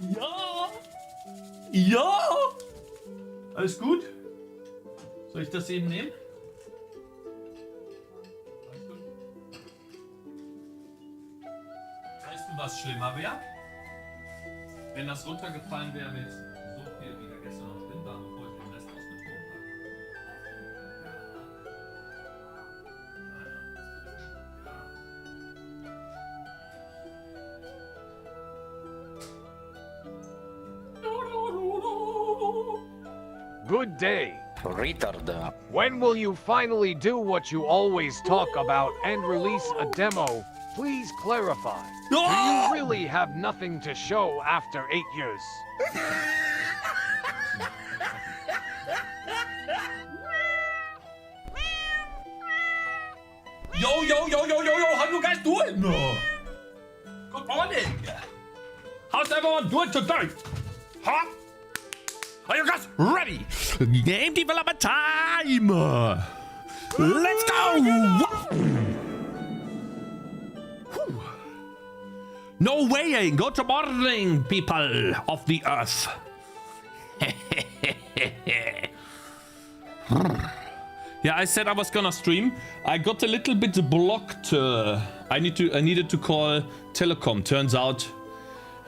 Ja! Ja! Alles gut? Soll ich das eben nehmen? Weißt du, was schlimmer wäre? Wenn das runtergefallen wäre mit so viel, wie da gestern noch drin war, bevor ich den Rest ausgetrunken habe. Good day. Retard. When will you finally do what you always talk about and release a demo? Please clarify. Do you really have nothing to show after 8 years? Yo, how you guys doing? Good morning. How's everyone doing today? Huh? Are you guys ready? Game development time! Let's go! Whew. No way! Good morning, people of the earth. Yeah, I said I was gonna stream. I got a little bit blocked. I needed to call telecom. Turns out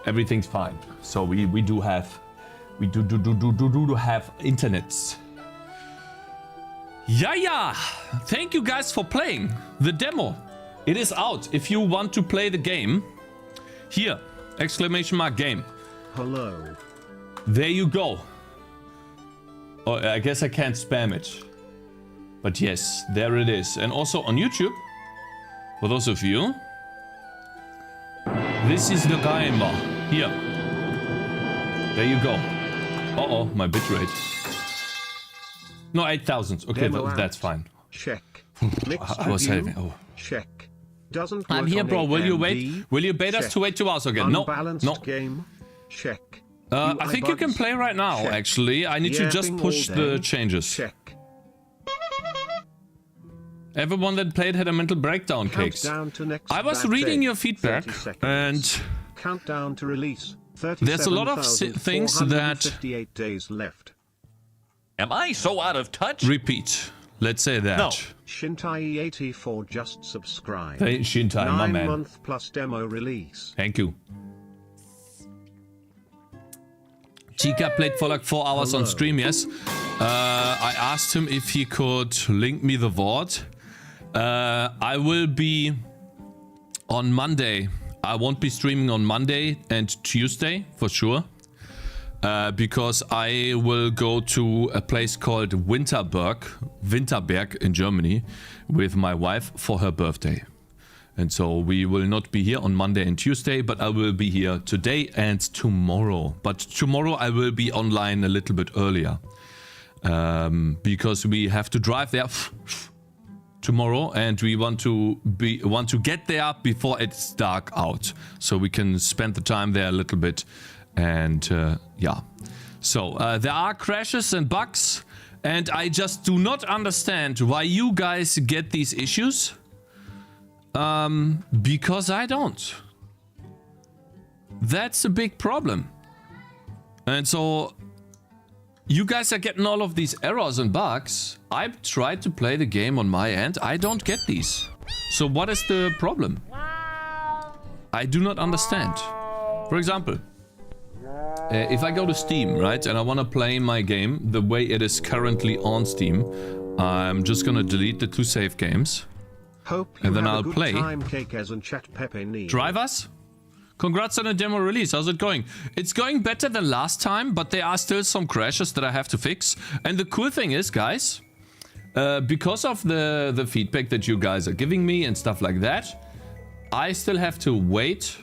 everything's fine. So we do have. We do have internets. Yeah. Thank you guys for playing the demo. It is out. If you want to play the game, here, exclamation mark game. Hello. There you go. Oh, I guess I can't spam it. But yes, there it is. And also on YouTube, for those of you, this is the game. Here. There you go. Uh-oh, my bitrate. No, 8,000. Okay, that's fine. Check. I was having. Oh. Check. Doesn't I'm here, bro. Will you wait? Will you bait us to wait 2 hours again? No. Game. Check. I think you can play right now, actually. I need to just push the changes. Check. Everyone that played had a mental breakdown, Cakes. I was reading your feedback, and countdown to release. There's a lot of things that days left. Am I so out of touch? Repeat. Let's say that. No. Shintai84 just subscribed. Hey, Shintai, my man. 9-month plus demo release. Thank you. Chica played for like 4 hours on stream, yes. I asked him if he could link me the VOD. I will be on Monday. I won't be streaming on Monday and Tuesday for sure. Because I will go to a place called Winterberg in Germany with my wife for her birthday. And so we will not be here on Monday and Tuesday, but I will be here today and tomorrow. But tomorrow I will be online a little bit earlier. Because we have to drive there tomorrow, and we want to get there before it's dark out, so we can spend the time there a little bit. And yeah, so there are crashes and bugs, and I just do not understand why you guys get these issues, because I don't. That's a big problem. And so you guys are getting all of these errors and bugs. I've tried to play the game on my end. I don't get these. So what is the problem? I do not understand. For example, if I go to Steam, right, and I want to play my game the way it is currently on Steam, I'm just gonna delete the 2 save games. And then I'll play. Drivers? Congrats on a demo release. How's it going? It's going better than last time, but there are still some crashes that I have to fix. And the cool thing is, guys, because of the feedback that you guys are giving me and stuff like that, I still have to wait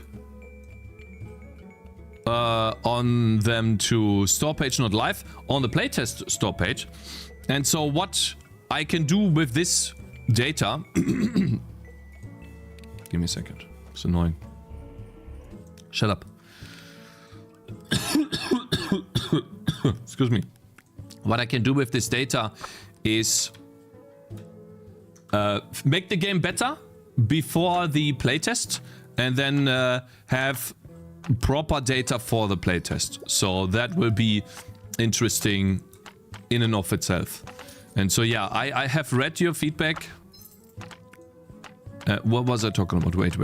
on them to store page not live on the playtest store page. And so what I can do with this data... Give me a second. It's annoying. Shut up. Excuse me. What I can do with this data is make the game better before the playtest, and then have proper data for the playtest. So that will be interesting in and of itself. And so yeah, I have read your feedback. What was I talking about? Wait.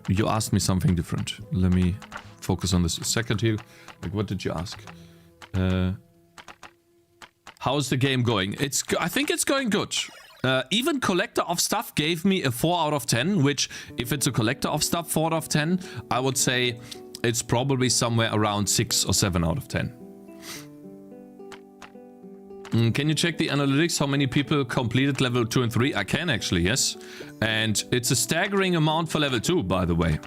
You asked me something different. Let me focus on this a second here. Like, what did you ask? How's the game going? I think it's going good. Even Collector of Stuff gave me a 4 out of 10, which, if it's a Collector of Stuff 4 out of 10, I would say it's probably somewhere around 6 or 7 out of 10. Can you check the analytics? How many people completed level 2 and 3? I can actually, yes. And it's a staggering amount for level 2, by the way.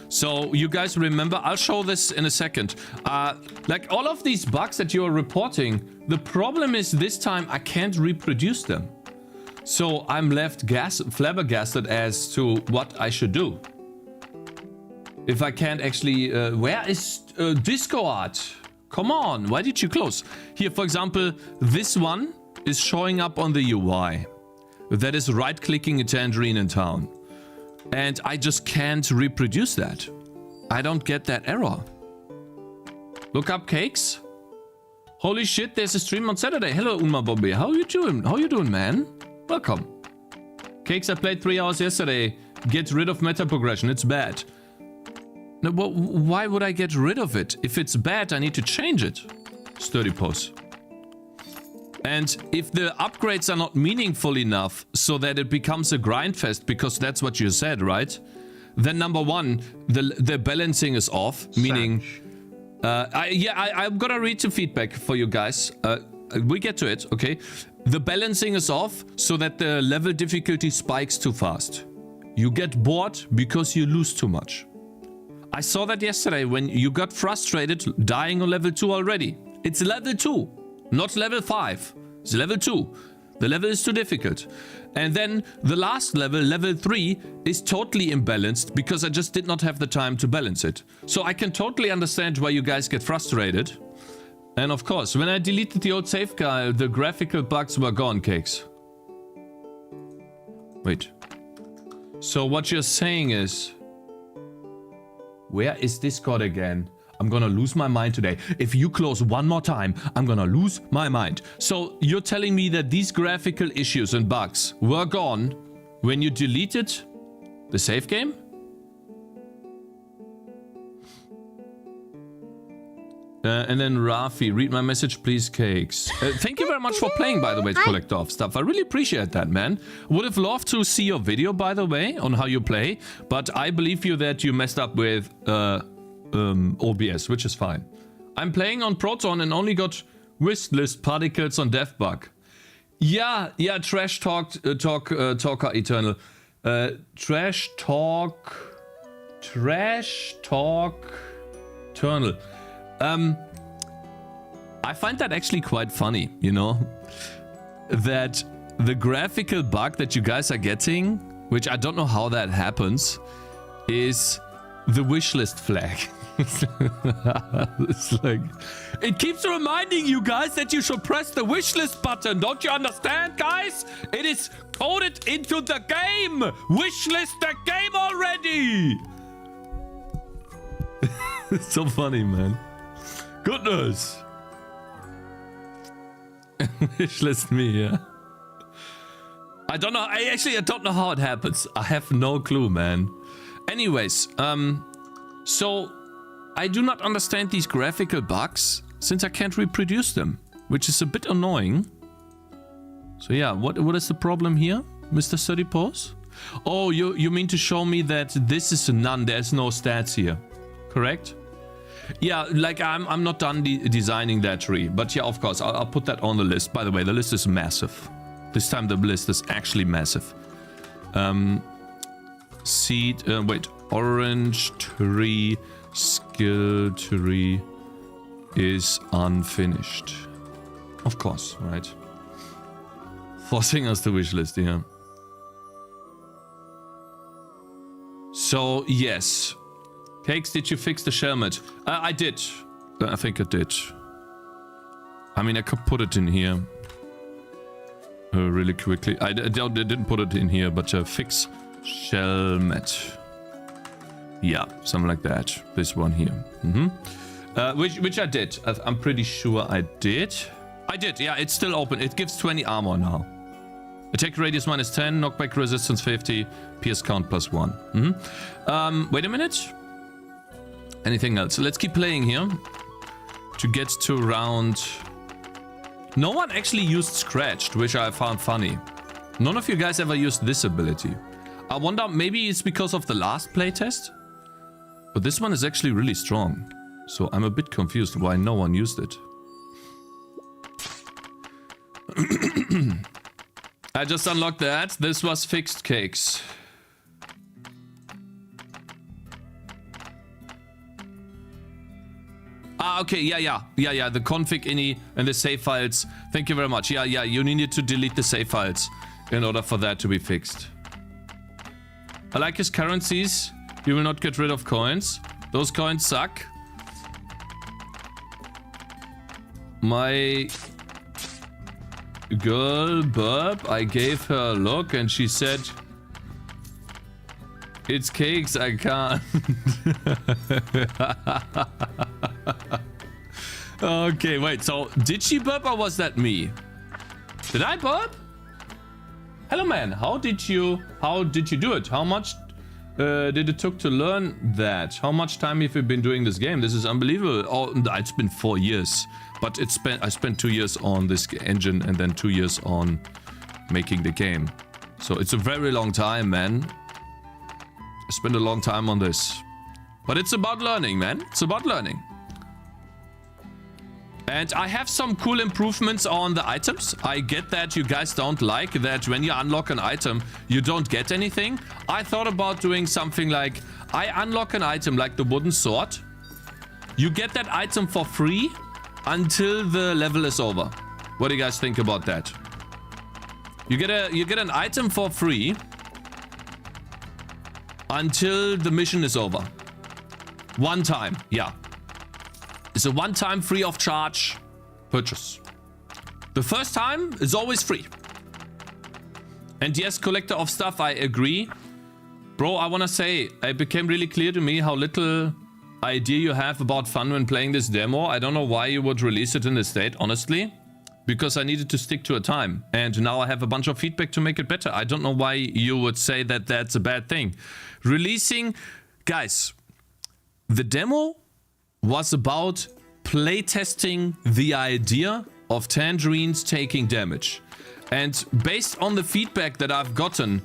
So you guys remember, I'll show this in a second. Like all of these bugs that you're reporting, the problem is this time I can't reproduce them. So I'm left flabbergasted as to what I should do. If I can't actually... where is Discord? Come on, why did you close? Here, for example, this one is showing up on the UI. That is right-clicking a tangerine in town. And I just can't reproduce that. I don't get that error. Look up Cakez. Holy shit, there's a stream on Saturday. Hello, Uma Bombi. How you doing? How you doing, man? Welcome. Cakez, I played 3 hours yesterday. Get rid of meta progression. It's bad. No, well, why would I get rid of it? If it's bad, I need to change it. Sturdy pose. And if the upgrades are not meaningful enough so that it becomes a grind fest, because that's what you said, right? Then number one, the balancing is off, meaning... I'm gonna read the feedback for you guys. We get to it, okay? The balancing is off so that the level difficulty spikes too fast. You get bored because you lose too much. I saw that yesterday when you got frustrated dying on level 2 already. It's level 2, not level 5. It's level 2. The level is too difficult. And then the last level, level 3, is totally imbalanced because I just did not have the time to balance it. So I can totally understand why you guys get frustrated. And of course, when I deleted the old save file, the graphical bugs were gone, Cakez. Wait. So what you're saying is... Where is Discord again? I'm gonna lose my mind today. If you close one more time, I'm gonna lose my mind. So you're telling me that these graphical issues and bugs were gone when you deleted the save game? And then Rafi, read my message, please, Cakez. Thank you very much for playing, by the way, Collector of Stuff. I really appreciate that, man. Would have loved to see your video, by the way, on how you play. But I believe you that you messed up with OBS, which is fine. I'm playing on Proton and only got wishlist particles on devblog. Yeah, trash talk, talker eternal. Trash talk eternal. I find that actually quite funny, you know, that the graphical bug that you guys are getting, which I don't know how that happens, is the wishlist flag. It's like, it keeps reminding you guys that you should press the wishlist button. Don't you understand, guys? It is coded into the game. Wishlist the game already. It's so funny, man. Goodness. Wishlist me, yeah. I don't know. I don't know how it happens. I have no clue, man. Anyways, so I do not understand these graphical bugs since I can't reproduce them, which is a bit annoying. So yeah, what is the problem here, Mr. Sturdy Pose? Oh, you mean to show me that this is none, there's no stats here, correct? Yeah, like I'm not done designing that tree, but yeah, of course, I'll put that on the list. By the way, the list is massive. This time the list is actually massive. Seed, wait, orange tree, skill tree is unfinished. Of course, right? Forcing us to wishlist, yeah. So, yes. Cakez, did you fix the shellmet? I did. I think I did. I mean, I could put it in here. Really quickly. I didn't put it in here, but fix shellmet. Yeah, something like that. This one here. Which I did. I'm pretty sure I did. I did, yeah, it's still open. It gives 20 armor now. Attack radius -10, knockback resistance 50, pierce count +1. Wait a minute. Anything else? Let's keep playing here. To get to round... No one actually used Scratched, which I found funny. None of you guys ever used this ability. I wonder, maybe it's because of the last playtest? But this one is actually really strong. So I'm a bit confused why no one used it. I just unlocked that. This was fixed, Cakez. Ah, okay, yeah. The config ini and the save files. Thank you very much. Yeah, you needed to delete the save files in order for that to be fixed. I like his currencies. You will not get rid of coins. Those coins suck. My girl burp, I gave her a look and she said, it's Cakez, I can't. Okay, wait, so did she burp or was that me? Did I burp? Hello man, how did you do it? How much did it took to learn that? How much time have you been doing this game? This is unbelievable. Oh, it's been 4 years. But I spent 2 years on this engine and then 2 years on making the game. So it's a very long time, man. I spent a long time on this. But it's about learning, man. It's about learning. And I have some cool improvements on the items. I get that you guys don't like that when you unlock an item, you don't get anything. I thought about doing something like, I unlock an item like the wooden sword. You get that item for free until the level is over. What do you guys think about that? You get an item for free until the mission is over. One time, yeah. It's a one-time free of charge purchase. The first time is always free. And yes, collector of stuff, I agree. Bro, I wanna say, it became really clear to me how little idea you have about fun when playing this demo. I don't know why you would release it in this state, honestly. Because I needed to stick to a time. And now I have a bunch of feedback to make it better. I don't know why you would say that that's a bad thing. Releasing... Guys, the demo was about playtesting the idea of tangerines taking damage. And based on the feedback that I've gotten,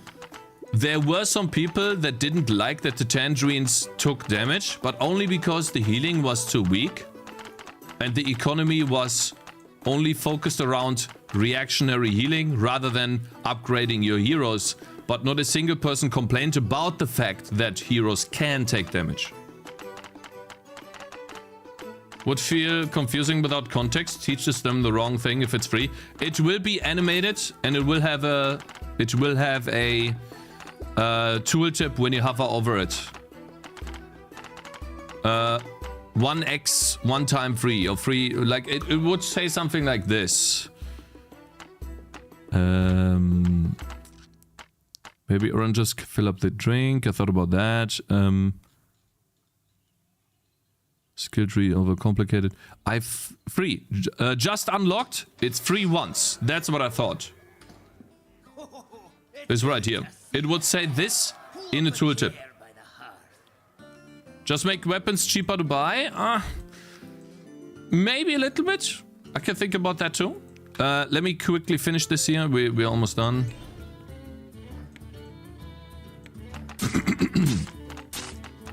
there were some people that didn't like that the tangerines took damage, but only because the healing was too weak and the economy was only focused around reactionary healing rather than upgrading your heroes. But not a single person complained about the fact that heroes can take damage. Would feel confusing without context, teaches them the wrong thing if it's free. It will be animated and it will have a tooltip when you hover over it. 1x, one time free or free, like it would say something like this. Maybe oranges fill up the drink. I thought about that. Skill tree overcomplicated. Free. Just unlocked. It's free once. That's what I thought. It's right here. It would say this in the tooltip. Just make weapons cheaper to buy? Maybe a little bit. I can think about that too. Let me quickly finish this here. We're almost done.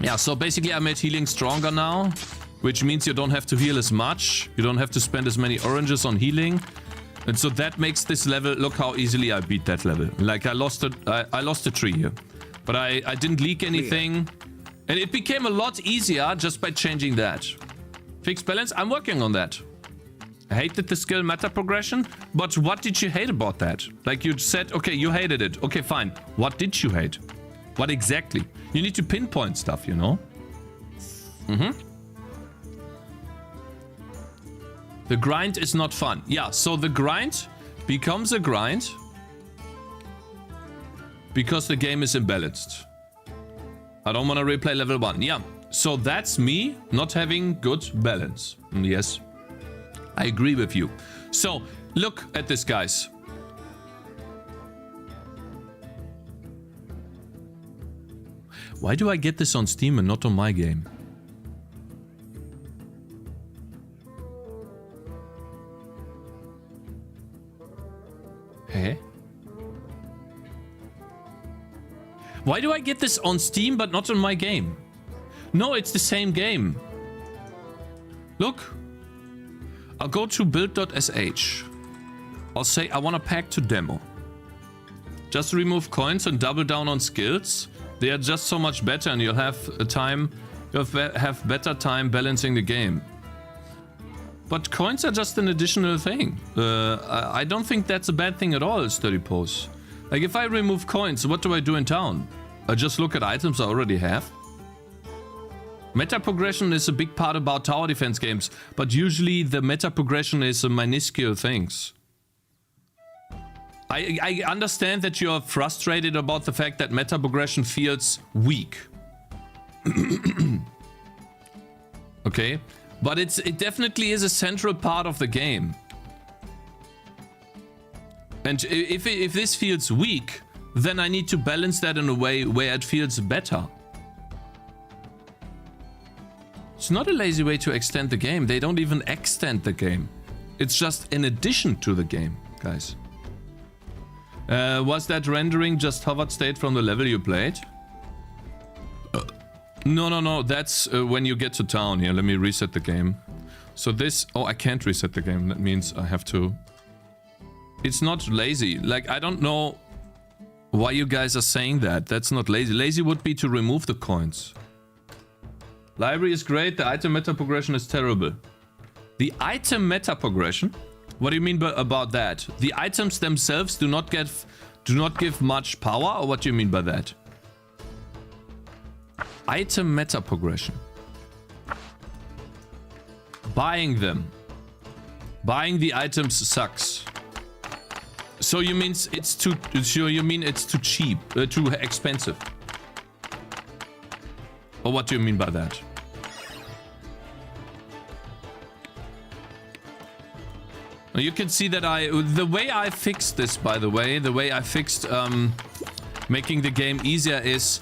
Yeah, so basically I made healing stronger now, which means you don't have to heal as much. You don't have to spend as many oranges on healing. And so that makes this level, look how easily I beat that level. Like I lost a tree here, but I didn't leak anything. And it became a lot easier just by changing that. Fixed balance, I'm working on that. I hated the skill meta progression, but what did you hate about that? Like you said, okay, you hated it. Okay, fine. What did you hate? What exactly? You need to pinpoint stuff, you know? The grind is not fun. Yeah, so the grind becomes a grind because the game is imbalanced. I don't want to replay level 1. Yeah, so that's me not having good balance. Yes, I agree with you. So, look at this, guys. Why do I get this on Steam and not on my game? Hey? Why do I get this on Steam but not on my game? No, it's the same game. Look. I'll go to build.sh. I'll say I want a pack to demo. Just remove coins and double down on skills. They are just so much better and you'll have have better time balancing the game. But coins are just an additional thing. I don't think that's a bad thing at all, Sturdy Pose. Like, if I remove coins, what do I do in town? I just look at items I already have. Meta progression is a big part about tower defense games, but usually the meta progression is a minuscule things. I understand that you're frustrated about the fact that meta progression feels weak. Okay? But it definitely is a central part of the game. And if this feels weak, then I need to balance that in a way where it feels better. It's not a lazy way to extend the game. They don't even extend the game. It's just in addition to the game, guys. Was that rendering just hovered state from the level you played? No. That's when you get to town. Here, let me reset the game. So this... Oh, I can't reset the game. That means I have to... It's not lazy. Like, I don't know why you guys are saying that. That's not lazy. Lazy would be to remove the coins. Library is great. The item meta progression is terrible. The item meta progression? What do you mean about that? The items themselves do not give much power, or what do you mean by that? Item meta progression. Buying them. Buying the items sucks. So you mean it's too cheap, too expensive? Or what do you mean by that? You can see that the way I fixed this, by the way, the way I fixed making the game easier is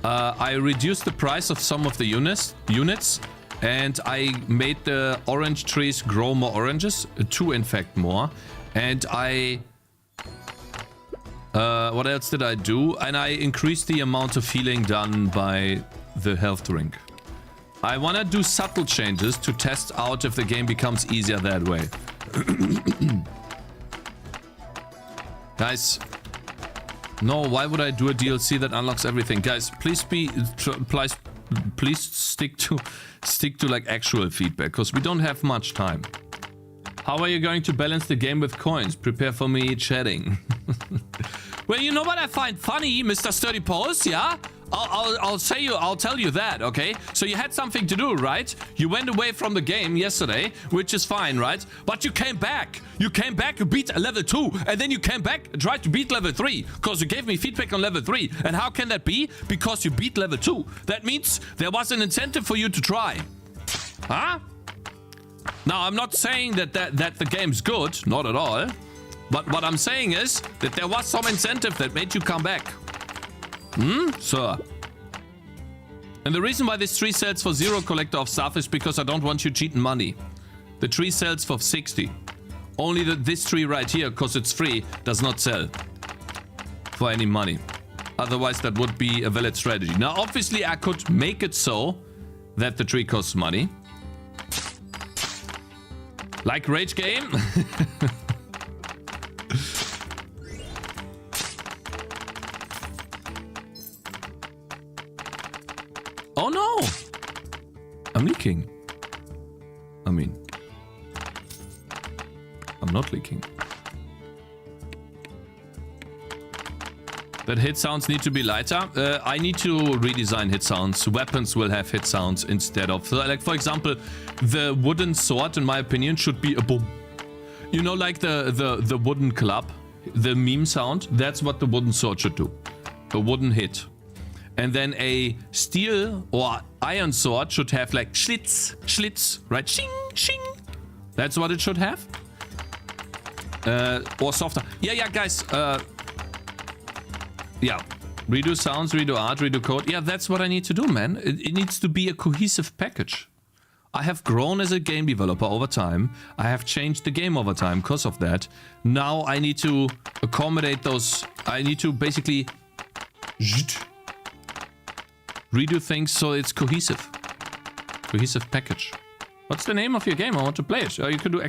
I reduced the price of some of the units and I made the orange trees grow more oranges, 2 in fact more, and what else did I do? And I increased the amount of healing done by the health drink. I want to do subtle changes to test out if the game becomes easier that way. Guys, no, why would I do a DLC that unlocks everything? Guys, please stick to like actual feedback, because we don't have much time. How are you going to balance the game with coins? Prepare for me chatting. Well, you know what I find funny, Mr. Sturdy Pose, yeah? I'll tell you that, okay? So you had something to do, right? You went away from the game yesterday, which is fine, right? But you came back. You beat level 2, and then you came back and tried to beat level 3, because you gave me feedback on level 3. And how can that be? Because you beat level 2. That means there was an incentive for you to try. Huh? Now, I'm not saying that the game's good, not at all. But what I'm saying is that there was some incentive that made you come back. Sir. And the reason why this tree sells for 0 collector of stuff is because I don't want you cheating money. The tree sells for 60. Only this tree right here, because it's free, does not sell for any money. Otherwise, that would be a valid strategy. Now, obviously, I could make it so that the tree costs money. Like Rage Game? Oh no! I'm leaking. I mean, I'm not leaking. That hit sounds need to be lighter. I need to redesign hit sounds. Weapons will have hit sounds instead of... So, like, for example, the wooden sword, in my opinion, should be a boom. You know, like the wooden club, the meme sound? That's what the wooden sword should do. A wooden hit. And then a steel or iron sword should have like schlitz, right? Shing, shing. That's what it should have. Or softer. Yeah, guys. Yeah. Redo sounds, redo art, redo code. Yeah, that's what I need to do, man. It needs to be a cohesive package. I have grown as a game developer over time. I have changed the game over time because of that. Now I need to accommodate those. I need to basically redo things so it's cohesive. Cohesive package. What's the name of your game? I want to play it. You could do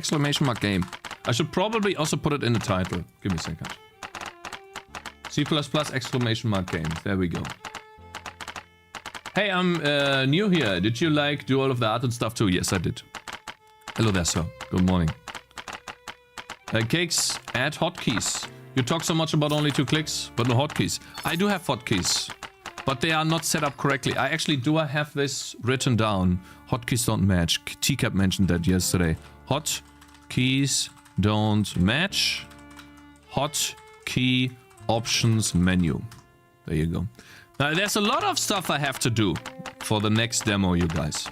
!game. I should probably also put it in the title. Give me a second. C++ ! Game. There we go. Hey, I'm new here. Did you like do all of the art and stuff too? Yes, I did. Hello there, sir. Good morning. Cakez, add hotkeys. You talk so much about only 2 clicks, but no hotkeys. I do have hotkeys, but they are not set up correctly. I actually do have this written down. Hotkeys don't match. TCAP mentioned that yesterday. Hotkeys don't match. Hotkey options menu. There you go. Now, there's a lot of stuff I have to do for the next demo, you guys.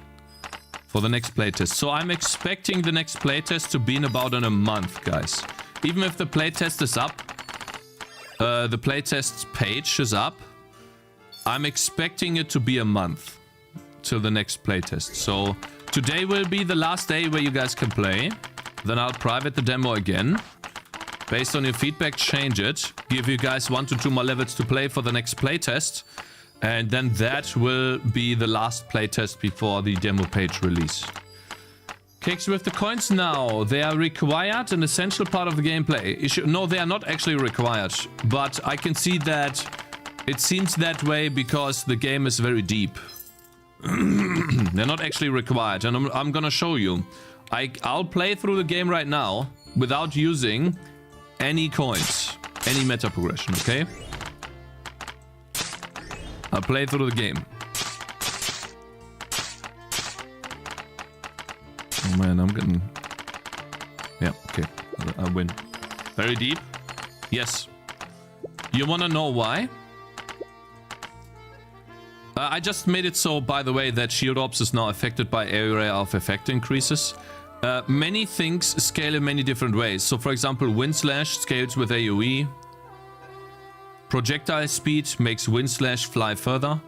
For the next playtest. So I'm expecting the next playtest to be in about a month, guys. Even if the playtest is up, the playtest page is up, I'm expecting it to be a month till the next playtest. So today will be the last day where you guys can play. Then I'll private the demo again. Based on your feedback, change it. Give you guys 1 to 2 more levels to play for the next playtest. And then that will be the last playtest before the demo page release. Cakez with the coins now. They are required, an essential part of the gameplay. No, they are not actually required. But I can see that it seems that way because the game is very deep. They're not actually required. And I'm gonna show you. I'll play through the game right now without using any coins, any meta progression, okay? I'll play through the game. Oh man, I'm getting... Yeah, okay. I win. Very deep? Yes. You wanna know why? I just made it so, by the way, that shield ops is now affected by area of effect increases. Many things scale in many different ways. So, for example, Wind Slash scales with AoE. Projectile speed makes Wind Slash fly further.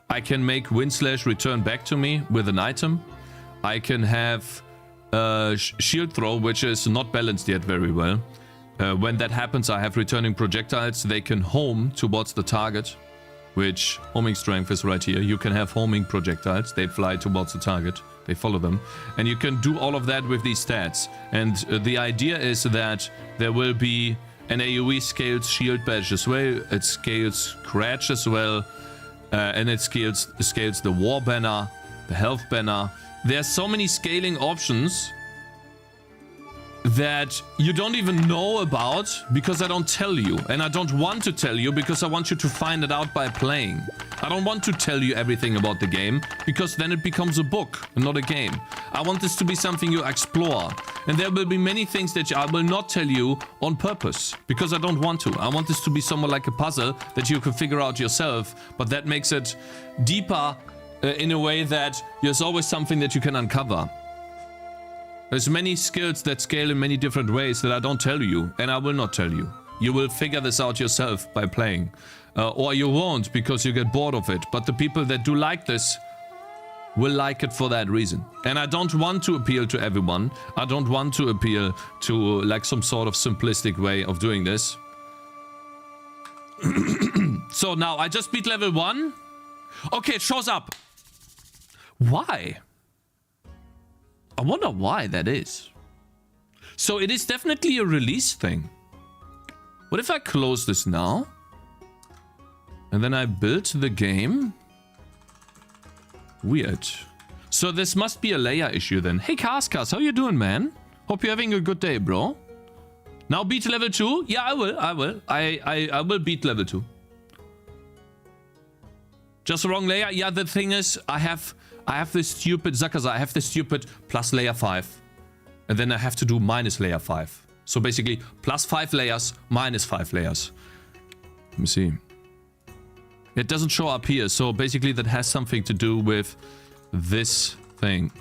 I can make Wind Slash return back to me with an item. I can have Shield Throw, which is not balanced yet very well. When that happens, I have returning projectiles. They can home towards the target, which homing strength is right here. You can have homing projectiles. They fly towards the target. They follow them. And you can do all of that with these stats. And the idea is that there will be an AoE scales shield badge as well. It scales Cratch as well. And it scales the war banner, the health banner. There's so many scaling options that you don't even know about because I don't tell you. And I don't want to tell you because I want you to find it out by playing. I don't want to tell you everything about the game because then it becomes a book and not a game. I want this to be something you explore. And there will be many things that I will not tell you on purpose because I don't want to. I want this to be somewhat like a puzzle that you can figure out yourself, but that makes it deeper in a way that there's always something that you can uncover. There's many skills that scale in many different ways that I don't tell you, and I will not tell you. You will figure this out yourself by playing. Or you won't because you get bored of it. But the people that do like this will like it for that reason. And I don't want to appeal to everyone. I don't want to appeal to like some sort of simplistic way of doing this. So now I just beat level 1. Okay, it shows up. Why? I wonder why that is. So it is definitely a release thing. What if I close this now? And then I build the game? Weird. So this must be a layer issue then. Hey Cakez, how you doing, man? Hope you're having a good day, bro. Now beat level 2? Yeah, I will. I will beat level 2. Just the wrong layer? Yeah, the thing is, I have this stupid Cakez, I have this stupid plus layer 5. And then I have to do minus layer 5. So basically, plus 5 layers, minus 5 layers. Let me see. It doesn't show up here. So basically that has something to do with this thing.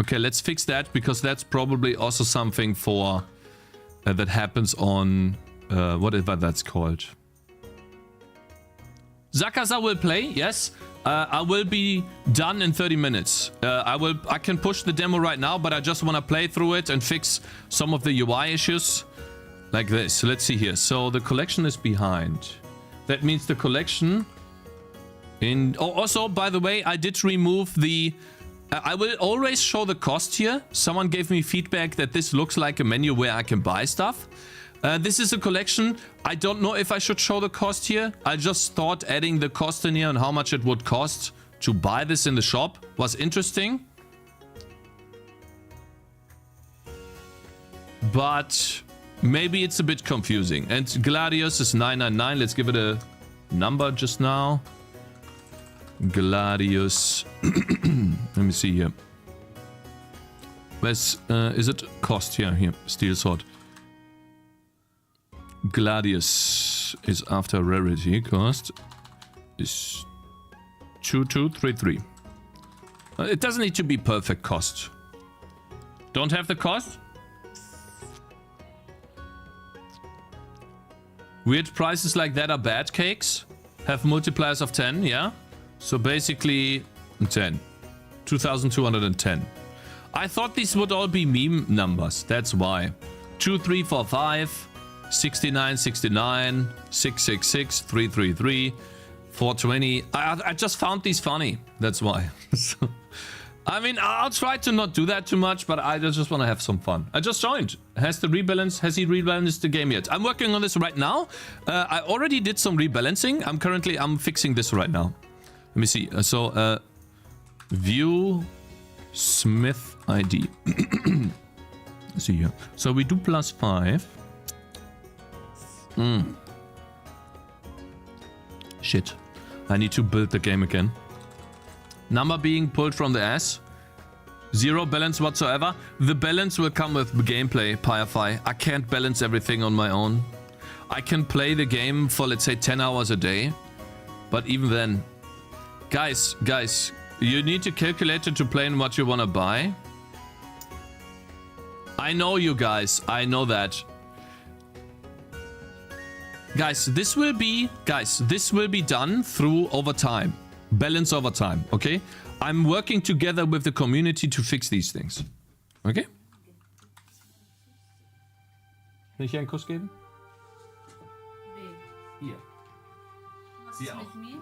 Okay, let's fix that because that's probably also something for that happens on whatever that's called. Zakaza will play, yes. I will be done in 30 minutes. I can push the demo right now, but I just want to play through it and fix some of the UI issues. Like this. So let's see here. So the collection is behind. That means the collection in... Oh, also, by the way, I did remove the... I will always show the cost here. Someone gave me feedback that this looks like a menu where I can buy stuff. This is a collection. I don't know if I should show the cost here. I just thought adding the cost in here and how much it would cost to buy this in the shop was interesting. But maybe it's a bit confusing. And Gladius is 999. Let's give it a number just now. Gladius. Let me see here. Where's, is it cost? Yeah, here. Steel sword. Gladius is after rarity. Cost is 2233. It doesn't need to be perfect cost. Don't have the cost? Weird prices like that are bad cakes. Have multipliers of 10, yeah? So basically 10. 2210. I thought these would all be meme numbers. That's why. 2345, 69, 69, 666, 333, 420. I just found these funny. That's why. I mean, I'll try to not do that too much, but I just want to have some fun. I just joined. Has he rebalanced the game yet? I'm working on this right now. I already did some rebalancing. I'm fixing this right now. Let me see. View Smith ID. Let's see here. So we do +5. Shit. I need to build the game again. Number being pulled from the ass. 0 balance whatsoever. The balance will come with gameplay, Firefly. I can't balance everything on my own. I can play the game for, let's say, 10 hours a day. But even then... Guys, you need a calculator to plan what you want to buy. I know you guys. I know that. Guys, this will be done through over time. Balance over time, okay? I'm working together with the community to fix these things. Okay? Kann ich hier einen Kuss geben? Hier. Was ist mit mir?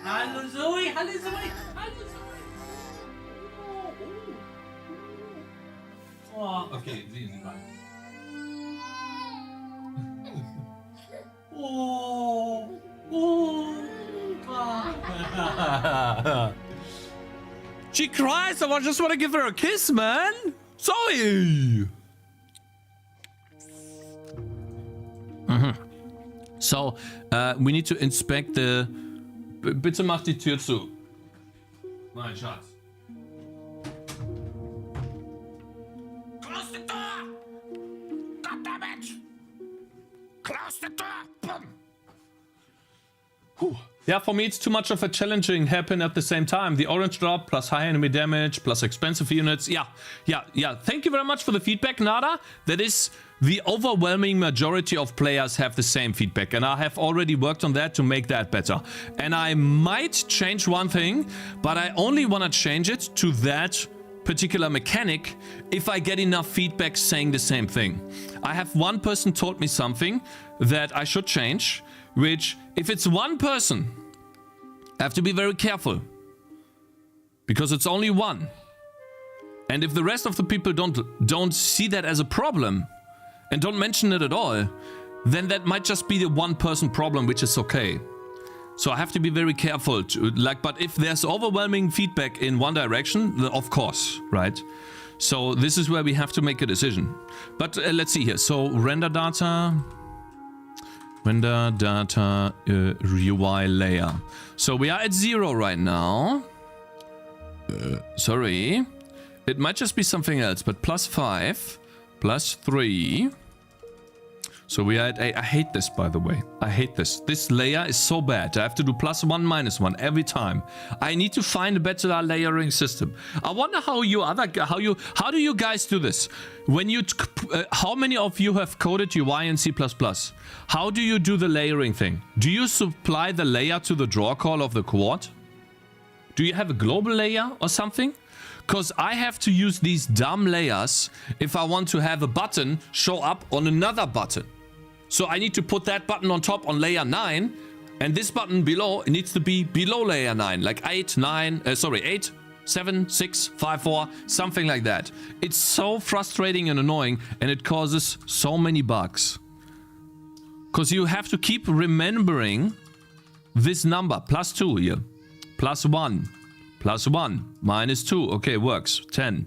Hallo Zoe, hallo Zoe, hallo Zoe. Oh, okay, sehen Sie mal. She cries, I just want to give her a kiss, man. Zoe. So, we need to inspect the... Bitte mach die Tür zu. Mein Schatz. Close the door! Goddammit! Close the door! Boom! Whew. Yeah, for me it's too much of a challenging happen at the same time. The orange drop plus high enemy damage plus expensive units. Yeah. Thank you very much for the feedback, Nada. That is... The overwhelming majority of players have the same feedback, and I have already worked on that to make that better. And I might change one thing, but I only want to change it to that particular mechanic if I get enough feedback saying the same thing. I have one person told me something that I should change, which if it's one person, I have to be very careful because it's only one. And if the rest of the people don't see that as a problem, and don't mention it at all, then that might just be the one person problem, which is okay. So I have to be very careful but if there's overwhelming feedback in one direction, then of course, right? So this is where we have to make a decision. But let's see here. So render data UI layer. So we are at 0 right now. Sorry. It might just be something else, but +5, +3. So we had I hate this, by the way. I hate this. This layer is so bad. I have to do +1, -1 every time. I need to find a better layering system. I wonder how do you guys do this? When you how many of you have coded UI in C++? How do you do the layering thing? Do you supply the layer to the draw call of the quad? Do you have a global layer or something? Because I have to use these dumb layers if I want to have a button show up on another button. So I need to put that button on top on layer 9, and this button below, it needs to be below layer 9, like 8, 7, 6, 5, 4, something like that. It's so frustrating and annoying, and it causes so many bugs. Because you have to keep remembering this number, +2 here, +1, +1, -2, okay, works, 10.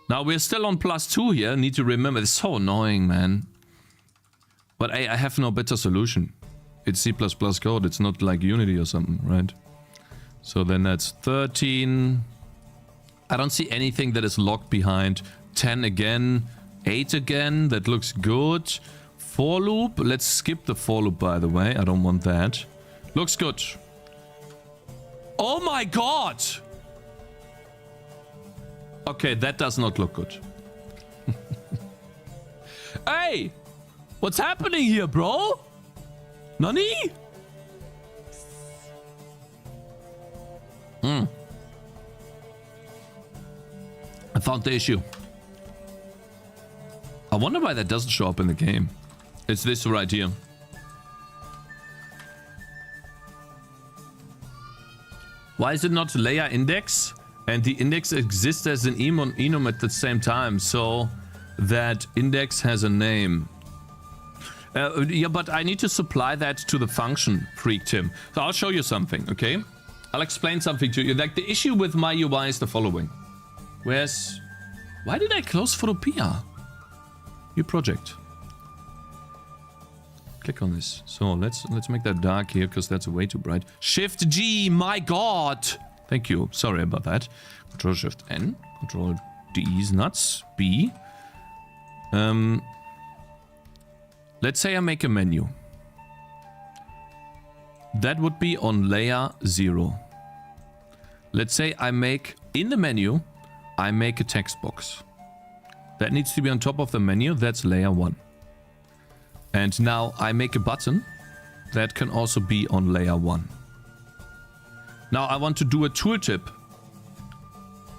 Now we're still on +2 here, need to remember, it's so annoying, man. But I have no better solution. It's C++ code, it's not like Unity or something, right? So then that's 13. I don't see anything that is locked behind. 10 again, 8 again, that looks good. For loop, let's skip the for loop, by the way, I don't want that. Looks good. Oh my god! Okay, that does not look good. Hey! What's happening here, bro? Nani? I found the issue. I wonder why that doesn't show up in the game. It's this right here. Why is it not layer index? And the index exists as an enum at the same time, so that index has a name. Yeah, but I need to supply that to the function, freak Tim. So I'll show you something, okay? I'll explain something to you. Like, the issue with my UI is the following. Why did I close Photopea? New project. Click on this. So let's make that dark here, because that's way too bright. Shift G, my god! Thank you. Sorry about that. Control Shift N. Control D is nuts. B. Let's say I make a menu. That would be on layer 0. Let's say I make, in the menu, I make a text box. That needs to be on top of the menu. That's layer 1. And now I make a button. That can also be on layer 1. Now I want to do a tooltip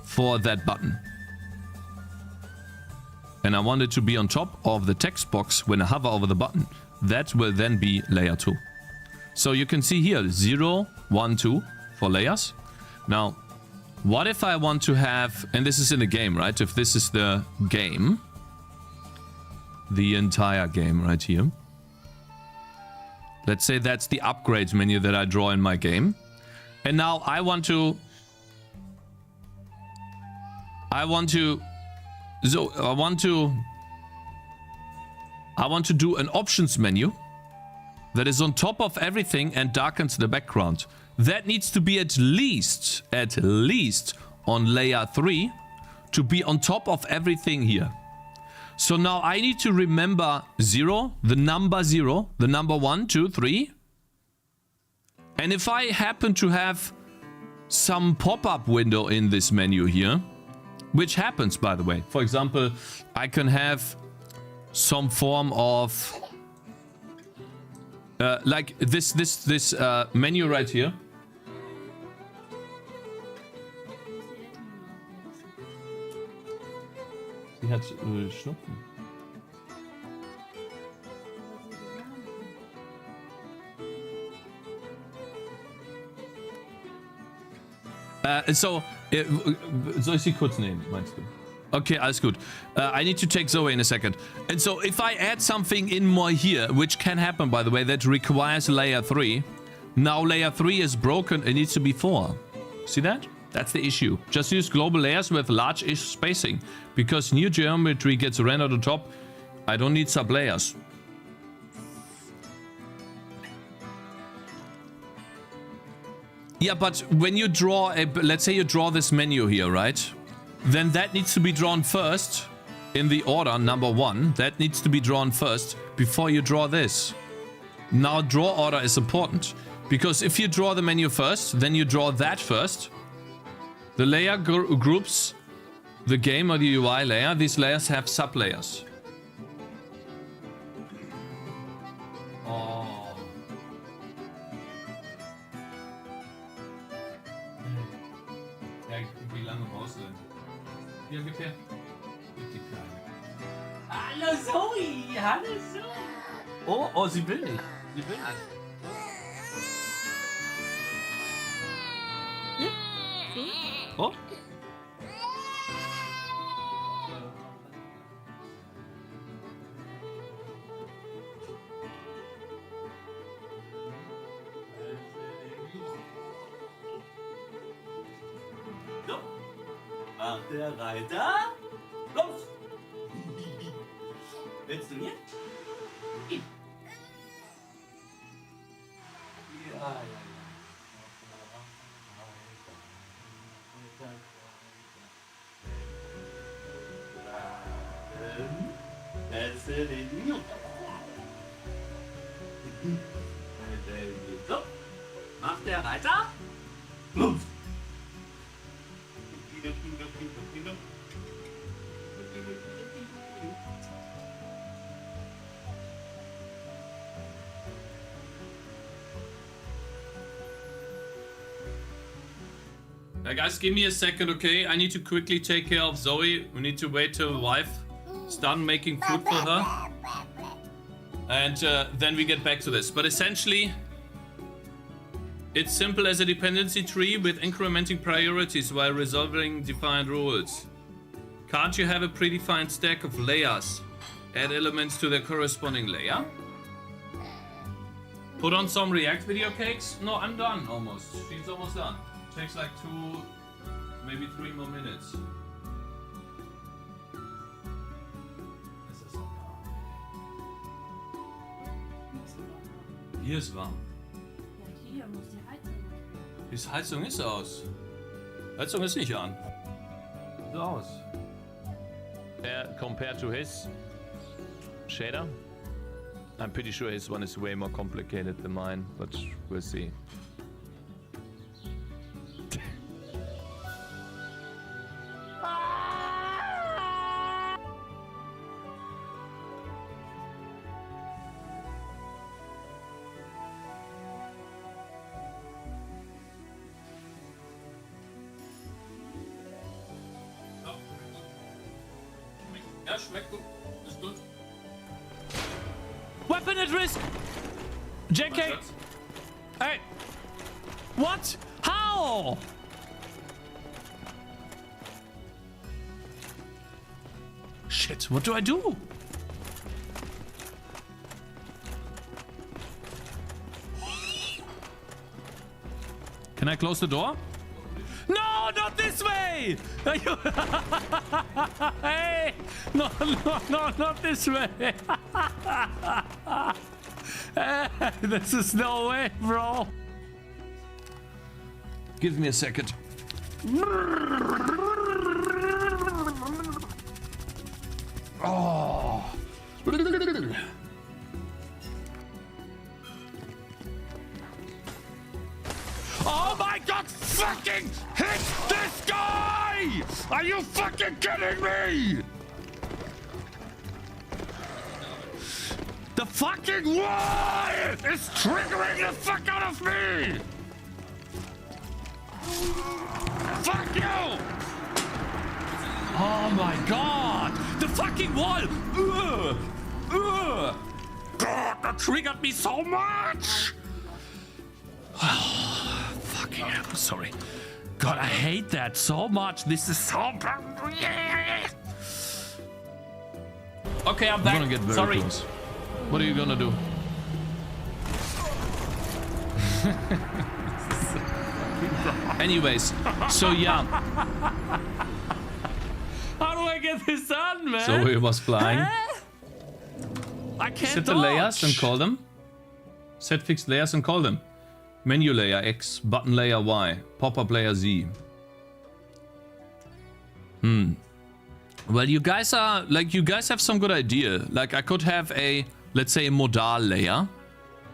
for that button. And I want it to be on top of the text box when I hover over the button. That will then be layer 2. So you can see here 0, 1, 2 for layers. Now, what if I want to have, and this is in the game, right? If this is the game, the entire game right here. Let's say that's the upgrades menu that I draw in my game. And now I want to do an options menu that is on top of everything and darkens the background. That needs to be at least on layer 3 to be on top of everything here. So now I need to remember 0, the number 1, 2, 3. And if I happen to have some pop-up window in this menu here, which happens, by the way. For example, I can have some form of like this menu right here. Sie hat Schnupfen. Soll ich sie kurz nehmen, meinst du? Okay, alles gut. I need to take Zoe in a second. And so if I add something in more here, which can happen, by the way, that requires layer 3. Now layer 3 is broken, it needs to be 4. See that? That's the issue. Just use global layers with large-ish spacing. Because new geometry gets rendered on top, I don't need sub-layers. Yeah, but when you draw a, let's say you draw this menu here, right? Then that needs to be drawn first in the order number 1. That needs to be drawn first before you draw this. Now draw order is important because if you draw the menu first, then you draw that first. The layer groups the game or the UI layer. These layers have sub-layers. Oh. Ja, wie lange brauchst du denn? Hier, gib her. Gib die Kleine. Hallo Zoe! Hallo Zoe! Oh, sie will nicht. Sie will nicht. Oh. So. Macht der Reiter. Los! Willst du mir? Ja. So, macht der Reiter. Luft. Guys, give me a second, okay? I need to quickly take care of Zoe. We need to wait till wife is done making food for her. And then we get back to this. But essentially, it's simple as a dependency tree with incrementing priorities while resolving defined rules. Can't you have a predefined stack of layers? Add elements to their corresponding layer? Put on some React video cakes? No, I'm done almost. She's almost done. Takes like 2, maybe 3 more minutes. Hier ist warm. Ja, hier muss die Heizung. Die Heizung ist aus. Heizung ist nicht an. Ist aus. Compared to his shader, I'm pretty sure his one is way more complicated than mine, but we'll see. Ja, schmeckt gut. Ist gut. Weapon at risk! JK! Hey! What? How? Shit, what do I do? Can I close the door? No, not this way! Hey! No, not this way! This is no way, bro! Give me a second. Oh. Oh my god, fucking hit this guy! Are you fucking kidding me? The fucking wall is triggering the fuck out of me! Fuck you! Oh my god! The fucking wall! God, that triggered me so much! Fucking hell, sorry. God, I hate that so much. This is so bad. Okay, I'm back. Sorry. Close. What are you gonna do? Anyways, so yeah. How do I get this done, man? So he was flying. I can't Set the dodge. layers and call them. Set fixed layers and call them. Menu layer X, button layer Y, pop-up layer Z. Well, you guys are, like, you guys have some good idea. Like, I could have a, let's say, a modal layer,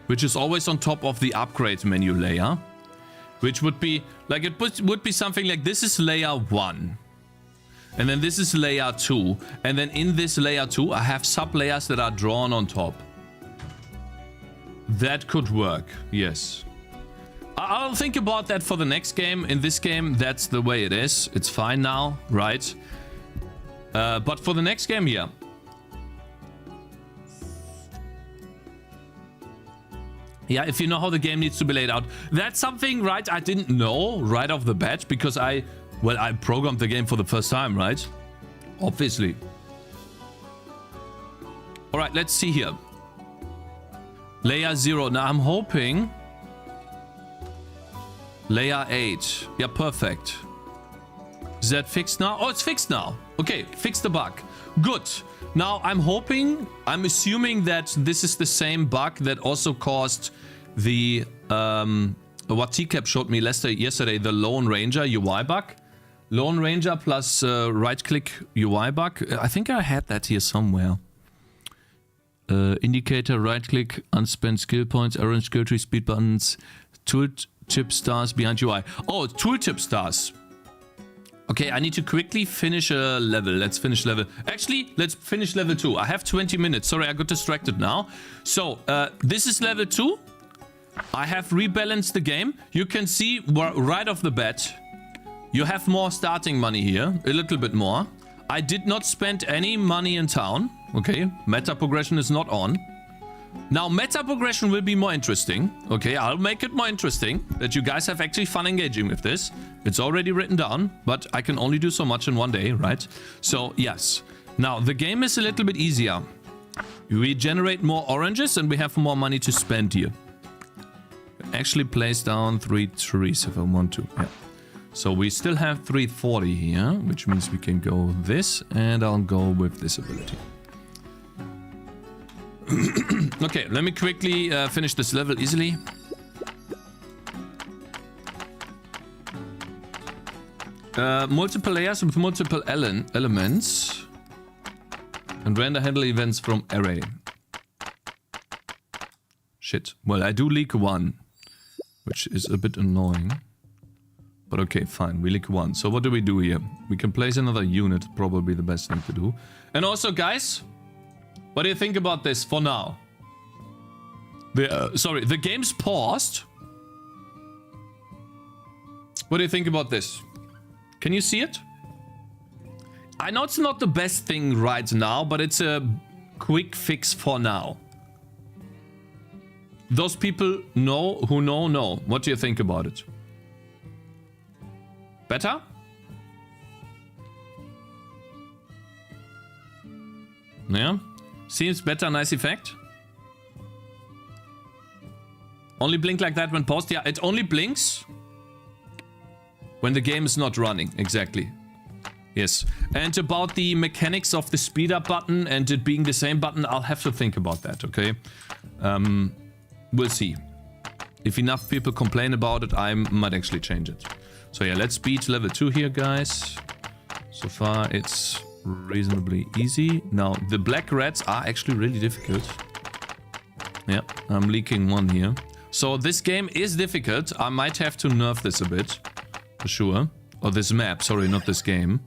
which is always on top of the upgrade menu layer, which would be, like, it would be something like this is layer 1. And then this is layer 2. And then in this layer 2, I have sub-layers that are drawn on top. That could work, yes. I'll think about that for the next game. In this game, that's the way it is. It's fine now, right? But for the next game, yeah. Yeah, if you know how the game needs to be laid out. That's something, right, I didn't know right off the bat because I programmed the game for the first time, right? Obviously. All right, let's see here. Layer 0. Now, I'm hoping... Layer 8. Yeah, perfect. Is that fixed now? Oh, it's fixed now. Okay, fix the bug. Good. Now, I'm hoping, I'm assuming that this is the same bug that also caused the, what TCAP showed me yesterday, the Lone Ranger UI bug. Lone Ranger plus right-click UI bug. I think I had that here somewhere. Indicator, right-click, unspent skill points, orange skill tree, speed buttons, tooltip stars behind UI. Oh, tooltip stars. Okay, I need to quickly finish a level. Let's finish level. Actually, let's finish level 2. I have 20 minutes. Sorry, I got distracted now. So, this is level 2. I have rebalanced the game. You can see right off the bat, you have more starting money here. A little bit more. I did not spend any money in town. Okay, meta progression is not on. Now, meta progression will be more interesting. Okay, I'll make it more interesting that you guys have actually fun engaging with this. It's already written down, but I can only do so much in one day, right? So, yes. Now, the game is a little bit easier. We generate more oranges and we have more money to spend here. Actually place down 3 trees if I want to. Yeah. So we still have 340 here, which means we can go this, and I'll go with this ability. Okay, let me quickly finish this level easily. Multiple layers with multiple elements. And render handle events from array. Shit. Well, I do leak 1, which is a bit annoying. But okay, fine. We leak 1. So what do we do here? We can place another unit. Probably the best thing to do. And also, guys, what do you think about this for now? Sorry, the game's paused. What do you think about this? Can you see it? I know it's not the best thing right now, but it's a quick fix for now. Those people who know. What do you think about it? Better? Yeah. Seems better, nice effect. Only blink like that when paused. Yeah, it only blinks when the game is not running. Exactly. Yes. And about the mechanics of the speed up button and it being the same button, I'll have to think about that, okay? We'll see. If enough people complain about it, I might actually change it. So yeah, let's beat level 2 here, guys. So far, it's reasonably easy. Now, the black rats are actually really difficult. Yeah, I'm leaking 1 here. So this game is difficult. I might have to nerf this a bit. For sure. Or this map, sorry, not this game.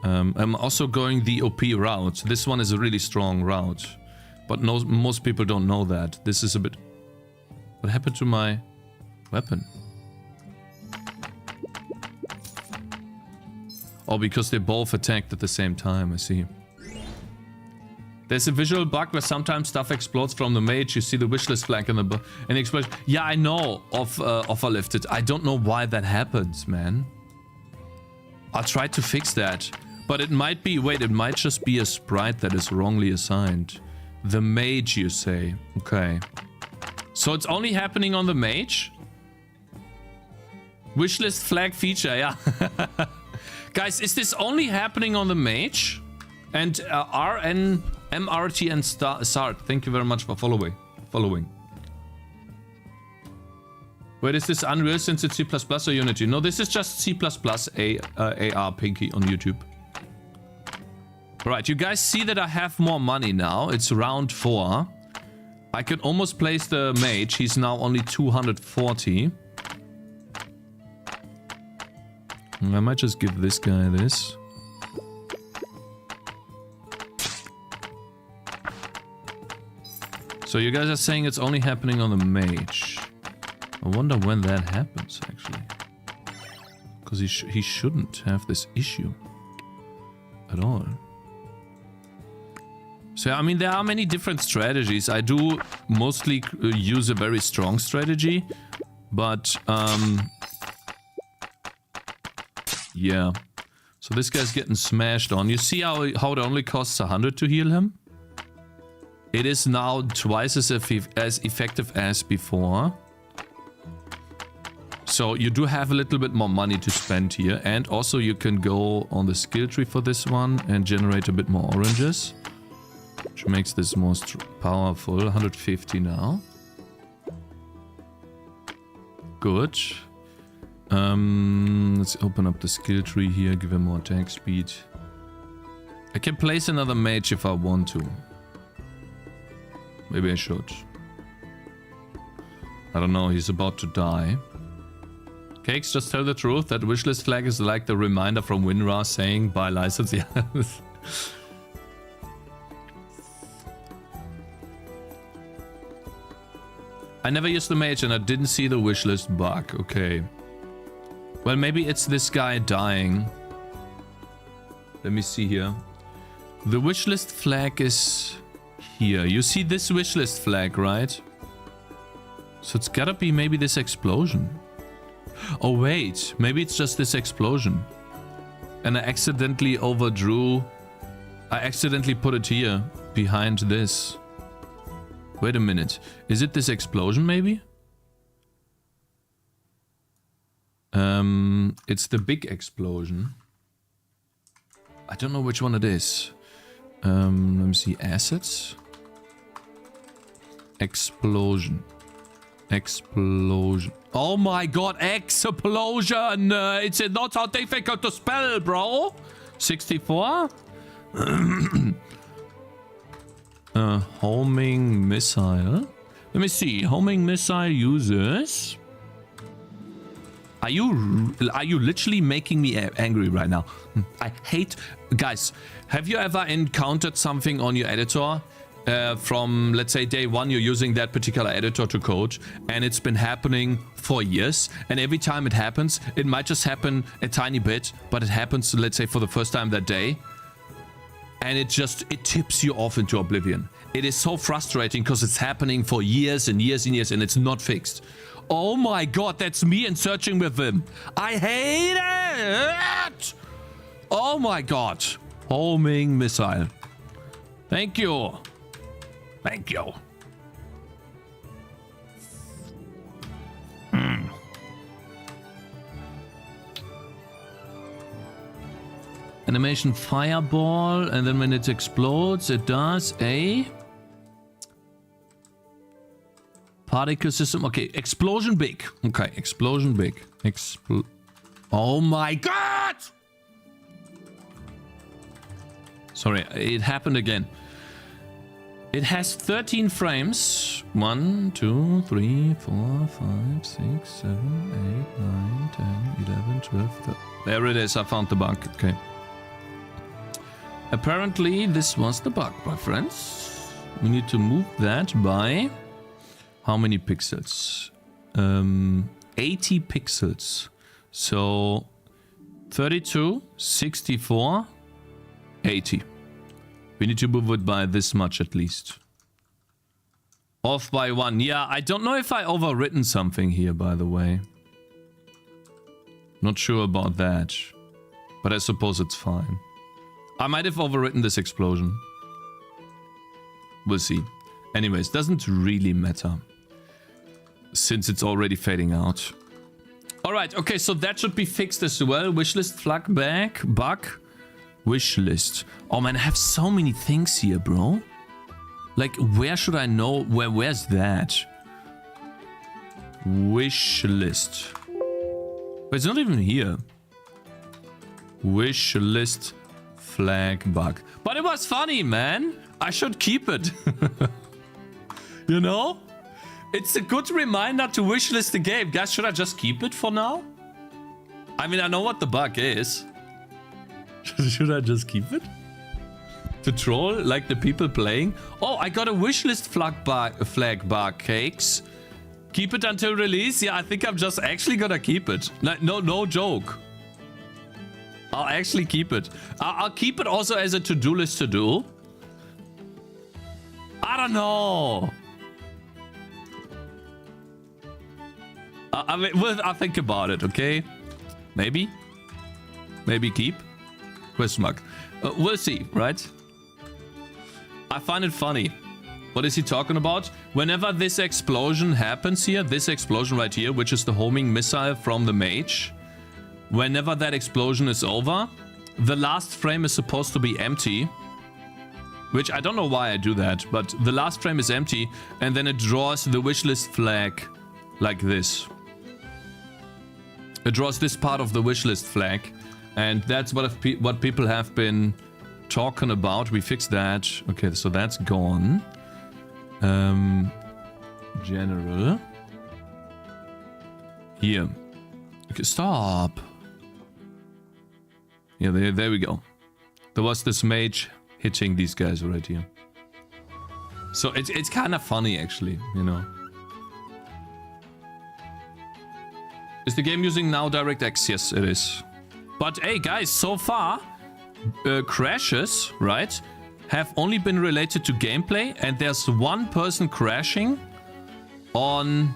I'm also going the OP route. This one is a really strong route. But most people don't know that. This is a bit... What happened to my weapon? Oh, because they both attacked at the same time, I see. There's a visual bug where sometimes stuff explodes from the mage. You see the wishlist flag in the explosion. Yeah, I know of offer lifted. I don't know why that happens, man. I'll try to fix that. But it might be... Wait, it might just be a sprite that is wrongly assigned. The mage, you say. Okay. So it's only happening on the mage? Wishlist flag feature, yeah. Guys, is this only happening on the mage? And RN, MRT and Sart, thank you very much for following. Wait, is this Unreal since it's C++ or Unity? No, this is just C++ AR Pinky on YouTube. Alright, you guys see that I have more money now. It's round 4. I can almost place the mage. He's now only 240. I might just give this guy this. So you guys are saying it's only happening on the mage. I wonder when that happens, actually. Because he shouldn't have this issue. At all. So, I mean, there are many different strategies. I do mostly use a very strong strategy. But, yeah. So this guy's getting smashed on. You see how it only costs 100 to heal him? It is now twice as effective as before. So you do have a little bit more money to spend here. And also you can go on the skill tree for this one and generate a bit more oranges. Which makes this more powerful. 150 now. Good. Let's open up the skill tree here. Give him more attack speed. I can place another mage if I want to. Maybe I should. I don't know, he's about to die. Cakez, just tell the truth. That wishlist flag is like the reminder from WinRAR saying buy license. Yeah. I never used the mage and I didn't see the wishlist bug. Okay. Well, maybe it's this guy dying. Let me see here. The wishlist flag is here. You see this wishlist flag, right? So it's gotta be maybe this explosion. Oh wait, maybe it's just this explosion. And I accidentally overdrew. I accidentally put it here, behind this. Wait a minute. Is it this explosion maybe? It's the big explosion. I don't know which one it is. Let me see. Assets. Explosion. Explosion. Oh my god, explosion! It's not so difficult to spell, bro. 64? Homing missile. Let me see. Homing missile uses. Are you literally making me angry right now? I hate... Guys, have you ever encountered something on your editor from, let's say, day one, you're using that particular editor to code, and it's been happening for years, and every time it happens, it might just happen a tiny bit, but it happens, let's say, for the first time that day, and it tips you off into oblivion. It is so frustrating because it's happening for years and years and years, and it's not fixed. Oh my god, that's me in Searching with Vim. I hate it! Oh my god. Homing missile. Thank you. Thank you. Animation fireball, and then when it explodes, it does a... particle system. Okay, explosion big. Okay, explosion big. Oh my god! Sorry, it happened again. It has 13 frames. 1, 2, 3, 4, 5, 6, 7, 8, 9, 10, 11, 12, 13. There it is, I found the bug. Okay. Apparently, this was the bug, my friends. We need to move that by... how many pixels? 80 pixels. So 32, 64, 80. We need to move it by this much at least. Off by 1. Yeah, I don't know if I overwritten something here, by the way. Not sure about that. But I suppose it's fine. I might have overwritten this explosion. We'll see. Anyways, doesn't really matter. Since it's already fading out. Alright, okay, so that should be fixed as well. Wishlist flag back. Bug. Wishlist. Oh man, I have so many things here, bro. Like, where should I know? Where's that? Wish list. But it's not even here. Wish list flag bug. But it was funny, man. I should keep it. You know? It's a good reminder to wishlist the game. Guys, should I just keep it for now? I mean, I know what the bug is. Should I just keep it? To troll like the people playing? Oh, I got a wishlist flag bug, Cakes. Keep it until release? Yeah, I think I'm just actually gonna keep it. No joke. I'll actually keep it. I'll keep it also as a to-do list to do. I don't know. I mean, I'll think about it, okay? Maybe? Maybe keep? Question mark. We'll see, right? I find it funny. What is he talking about? Whenever this explosion happens here, this explosion right here, which is the homing missile from the mage, whenever that explosion is over, the last frame is supposed to be empty. Which I don't know why I do that, but the last frame is empty, and then it draws the wishlist flag like this. It draws this part of the wishlist flag, and that's what people have been talking about. We fixed that. Okay, so that's gone. General. Here. Okay, stop. Yeah, there we go. There was this mage hitting these guys right here. So it's kind of funny, actually, you know. Is the game using now DirectX? Yes, it is. But hey, guys, so far, crashes, right, have only been related to gameplay, and there's one person crashing on...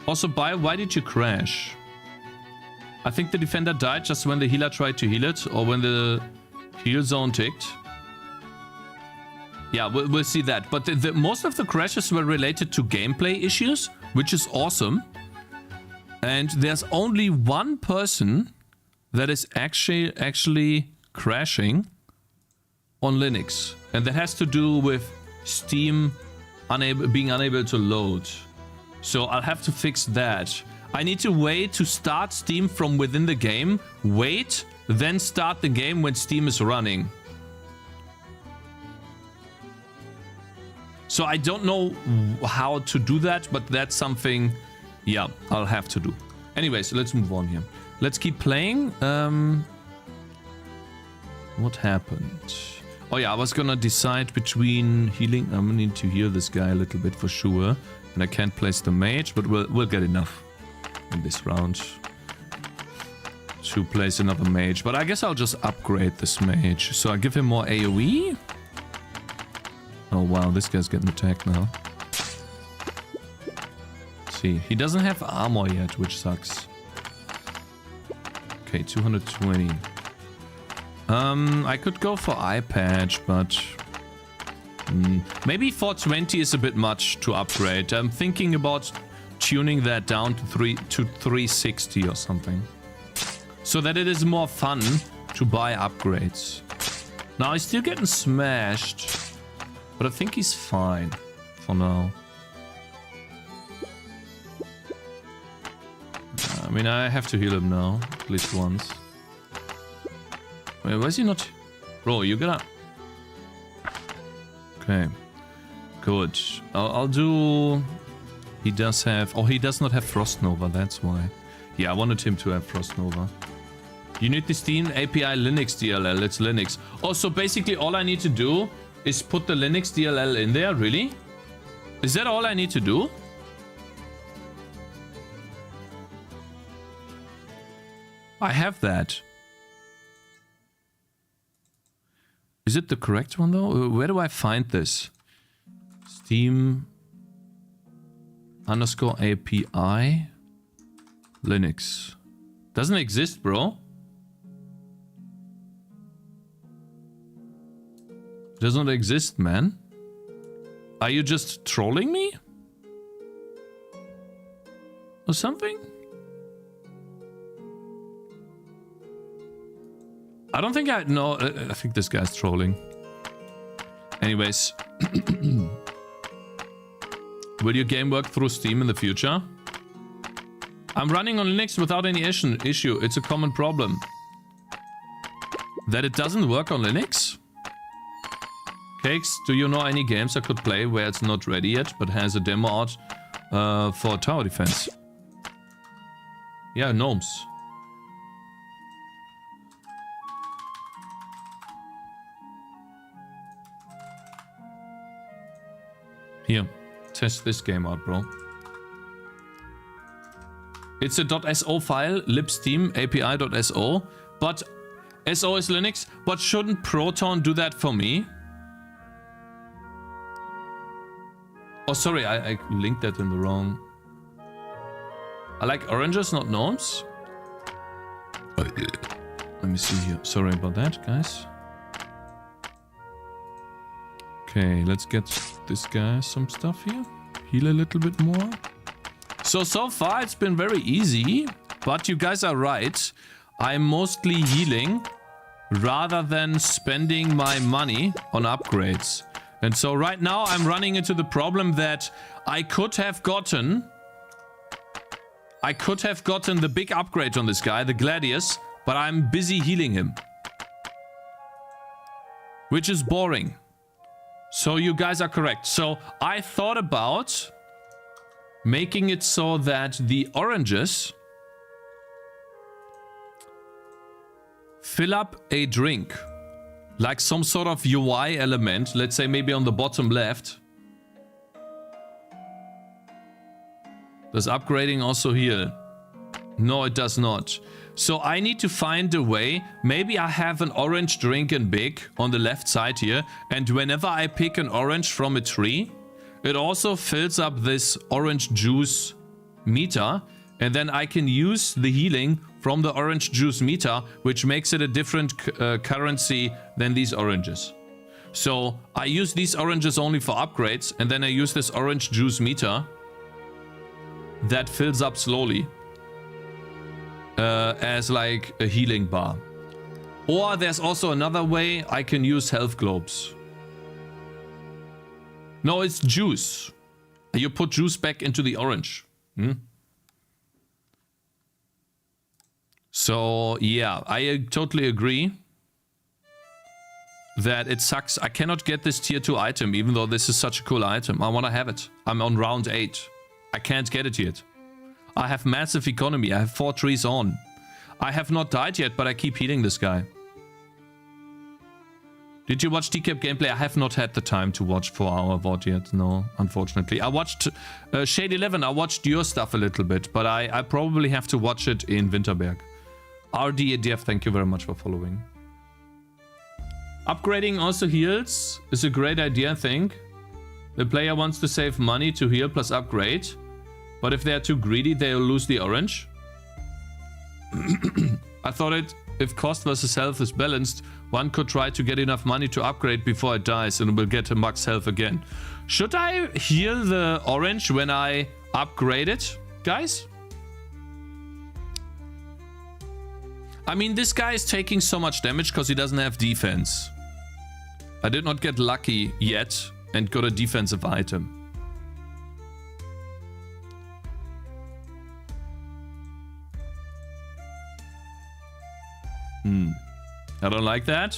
Also, why did you crash? I think the defender died just when the healer tried to heal it, or when the heal zone ticked. Yeah, we'll see that. But most of the crashes were related to gameplay issues, which is awesome. And there's only one person that is actually crashing on Linux. And that has to do with Steam being unable to load. So I'll have to fix that. I need to wait to start Steam from within the game. Wait, then start the game when Steam is running. So I don't know how to do that, but that's something, yeah, I'll have to do. Anyways, let's move on here. Let's keep playing. What happened? Oh yeah, I was gonna decide between healing. I'm gonna need to heal this guy a little bit for sure. And I can't place the mage, but we'll get enough in this round to place another mage. But I guess I'll just upgrade this mage. So I give him more AoE. Oh wow, this guy's getting attacked now. Let's see, he doesn't have armor yet, which sucks. Okay, 220. I could go for eye patch, but maybe 420 is a bit much to upgrade. I'm thinking about tuning that down to 360 or something, so that it is more fun to buy upgrades. Now he's still getting smashed, but I think he's fine for now. I mean, I have to heal him now, at least once. Wait, why is he not... Bro, you gotta... Okay. Good. I'll do... He does have... Oh, he does not have Frost Nova, that's why. Yeah, I wanted him to have Frost Nova. You need the Steam API Linux DLL, it's Linux. Oh, so basically all I need to do is put the Linux DLL in there, really? Is that all I need to do? I have that. Is it the correct one though? Where do I find this? Steam _API Linux. Doesn't exist, bro. Does not exist, man. Are you just trolling me? Or something? I don't think I know. I think this guy's trolling. Anyways. Will your game work through Steam in the future? I'm running on Linux without any issue. It's a common problem. That it doesn't work on Linux? Cakez, do you know any games I could play where it's not ready yet, but has a demo out for tower defense? Yeah, gnomes. Here, test this game out, bro. It's a .so file, libsteam api.so, but SO is Linux, but shouldn't Proton do that for me? Oh, sorry, I linked that in the wrong. I like oranges, not gnomes. Let me see here. Sorry about that, guys. Okay, let's get this guy some stuff here. Heal a little bit more. So far it's been very easy, but you guys are right. I'm mostly healing rather than spending my money on upgrades. And so right now I'm running into the problem that I could have gotten the big upgrade on this guy, the Gladius, but I'm busy healing him. Which is boring. So you guys are correct. So I thought about making it so that the oranges fill up a drink. Like some sort of UI element. Let's say maybe on the bottom left. Does upgrading also heal? No, it does not. So I need to find a way. Maybe I have an orange drink in big on the left side here. And whenever I pick an orange from a tree, it also fills up this orange juice meter. And then I can use the healing from the orange juice meter, which makes it a different currency than these oranges. So I use these oranges only for upgrades, and then I use this orange juice meter that fills up slowly as like a healing bar. Or there's also another way I can use health globes. No, it's juice. You put juice back into the orange. So, yeah, I totally agree that it sucks. I cannot get this tier 2 item, even though this is such a cool item. I want to have it. I'm on round 8. I can't get it yet. I have massive economy. I have 4 trees on. I have not died yet, but I keep healing this guy. Did you watch TCAP gameplay? I have not had the time to watch 4-hour VOD yet. No, unfortunately. I watched Shade 11. I watched your stuff a little bit, but I probably have to watch it in Winterberg. RDADF, thank you very much for following. Upgrading also heals is a great idea, I think. The player wants to save money to heal plus upgrade. But if they are too greedy, they'll lose the orange. I thought if cost versus health is balanced, one could try to get enough money to upgrade before it dies and will get a max health again. Should I heal the orange when I upgrade it, guys? I mean, this guy is taking so much damage because he doesn't have defense. I did not get lucky yet and got a defensive item. I don't like that.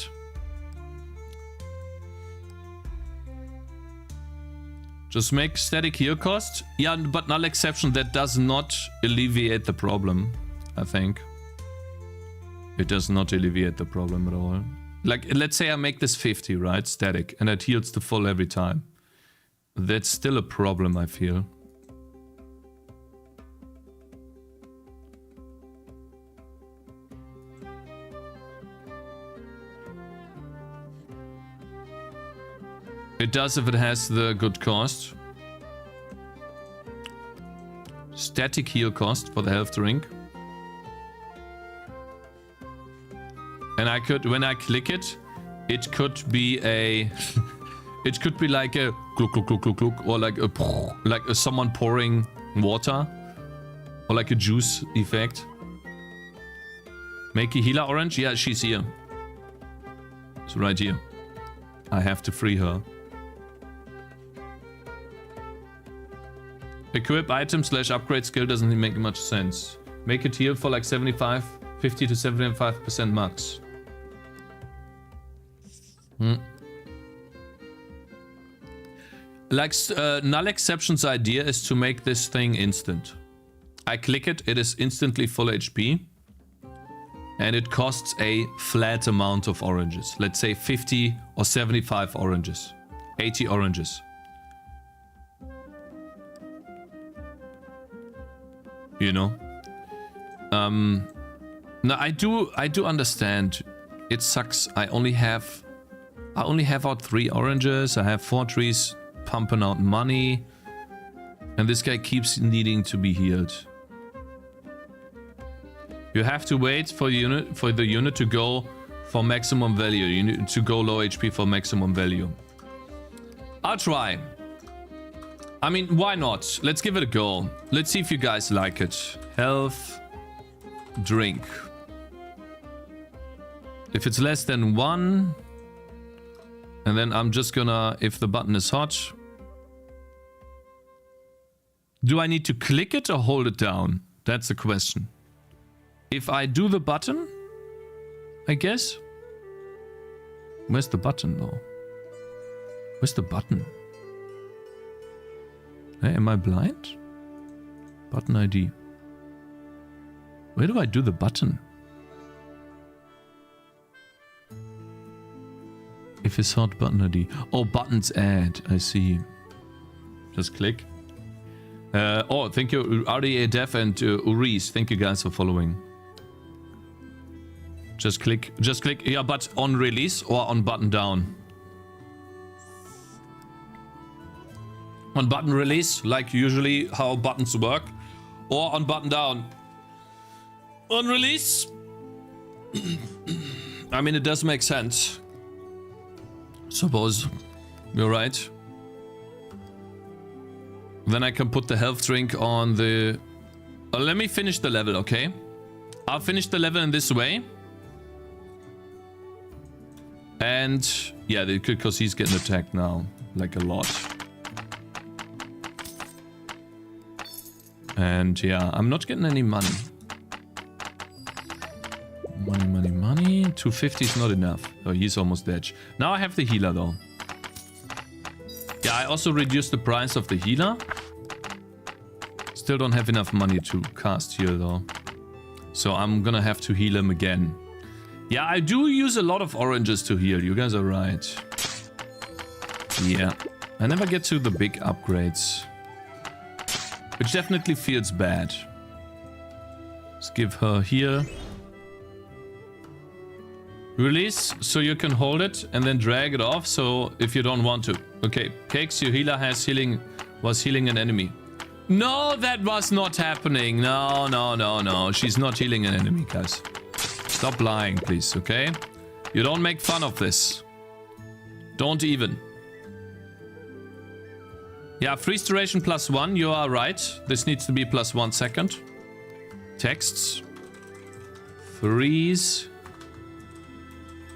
Just make static heal cost. Yeah, but null exception, that does not alleviate the problem, I think. It does not alleviate the problem at all. Like, let's say I make this 50, right? Static, and it heals the full every time. That's still a problem, I feel. It does if it has the good cost. Static heal cost for the health drink. And I could, when I click it, it could be a, it could be like a gluk gluk gluk gluk gluk, or like a someone pouring water, or like a juice effect. Make a healer orange? Yeah, she's here. It's right here. I have to free her. Equip item / upgrade skill doesn't make much sense. Make it heal for like 50 to 75% max. Like Null Exception's idea is to make this thing instant. I click it, it is instantly full HP. And it costs a flat amount of oranges. Let's say 50 or 75 oranges. 80 oranges. You know? Now I do understand. It sucks. I only have out 3 oranges. I have 4 trees pumping out money. And this guy keeps needing to be healed. You have to wait for the unit to go for maximum value. You need to go low HP for maximum value. I'll try. I mean, why not? Let's give it a go. Let's see if you guys like it. Health. Drink. If it's less than 1. And then I'm just gonna... If the button is hot. Do I need to click it or hold it down? That's the question. If I do the button, I guess. Where's the button though? Where's the button? Hey, am I blind? Button ID. Where do I do the button? If it's hot, button ID. Oh, buttons add. I see. Just click. Oh, thank you, RDA Dev and Uris. Thank you guys for following. Just click. Yeah, but on release or on button down? On button release, like usually how buttons work. Or on button down? On release? I mean, it does make sense. Suppose you're right. Then I can put the health drink on the... let me finish the level, okay? I'll finish the level in this way. And yeah, because he's getting attacked now, like a lot. And yeah, I'm not getting any money. Money. 250 is not enough. Oh, he's almost dead. Now I have the healer though. Yeah, I also reduced the price of the healer. Still don't have enough money to cast here though. So I'm gonna have to heal him again. Yeah, I do use a lot of oranges to heal. You guys are right. Yeah. I never get to the big upgrades. Which definitely feels bad. Let's give her here. Release, so you can hold it and then drag it off, so if you don't want to. Okay, Cakez, your healer was healing an enemy. No, that was not happening. No. She's not healing an enemy, guys. Stop lying, please, okay? You don't make fun of this. Don't even. Yeah, freeze duration +1, you are right. This needs to be +1 second. Texts. Freeze.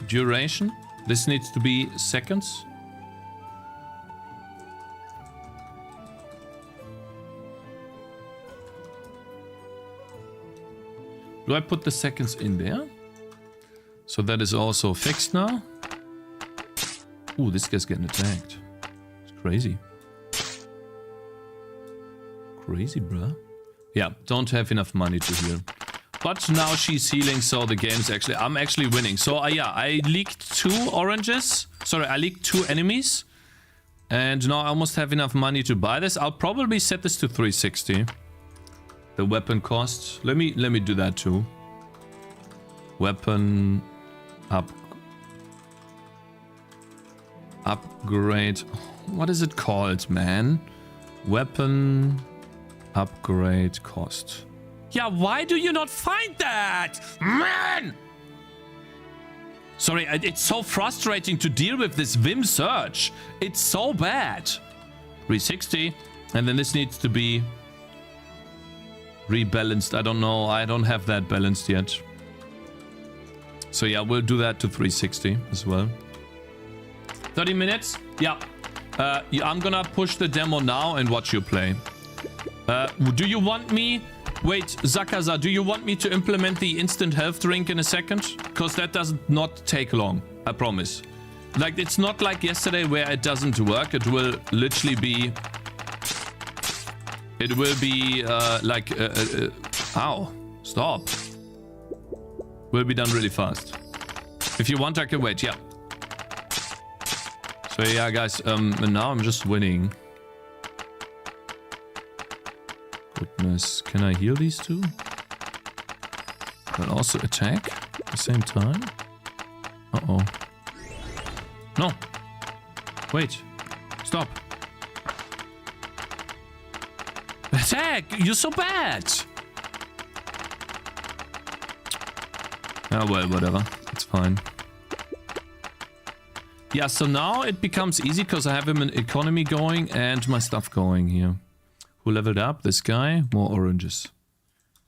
Duration. This needs to be seconds. Do I put the seconds in there? So that is also fixed now. Ooh, this guy's getting attacked. It's crazy. Crazy, bruh. Yeah, don't have enough money to heal. But now she's healing, so the game's actually... I'm actually winning. So yeah, I leaked 2 oranges. Sorry, I leaked 2 enemies. And now I almost have enough money to buy this. I'll probably set this to 360. The weapon cost. Let me do that too. Weapon upgrade. What is it called, man? Weapon upgrade cost. Yeah, why do you not find that? Man! Sorry, it's so frustrating to deal with this Vim search. It's so bad. 360. And then this needs to be rebalanced. I don't know. I don't have that balanced yet. So yeah, we'll do that to 360 as well. 30 minutes? Yeah. I'm gonna push the demo now and watch you play. Do you want me... Wait, Zakaza, do you want me to implement the instant health drink in a second? Because that does not take long, I promise. Like, it's not like yesterday where it doesn't work. It will literally be... It will be, like... Ow. Stop. Will be done really fast. If you want, I can wait, yeah. So, yeah, guys, now I'm just winning. Goodness, can I heal these two? And also attack at the same time? Uh-oh. No. Wait. Stop. Attack! You're so bad! Oh, well, whatever. It's fine. Yeah, so now it becomes easy because I have him in economy going and my stuff going here. Who leveled up? This guy. More oranges.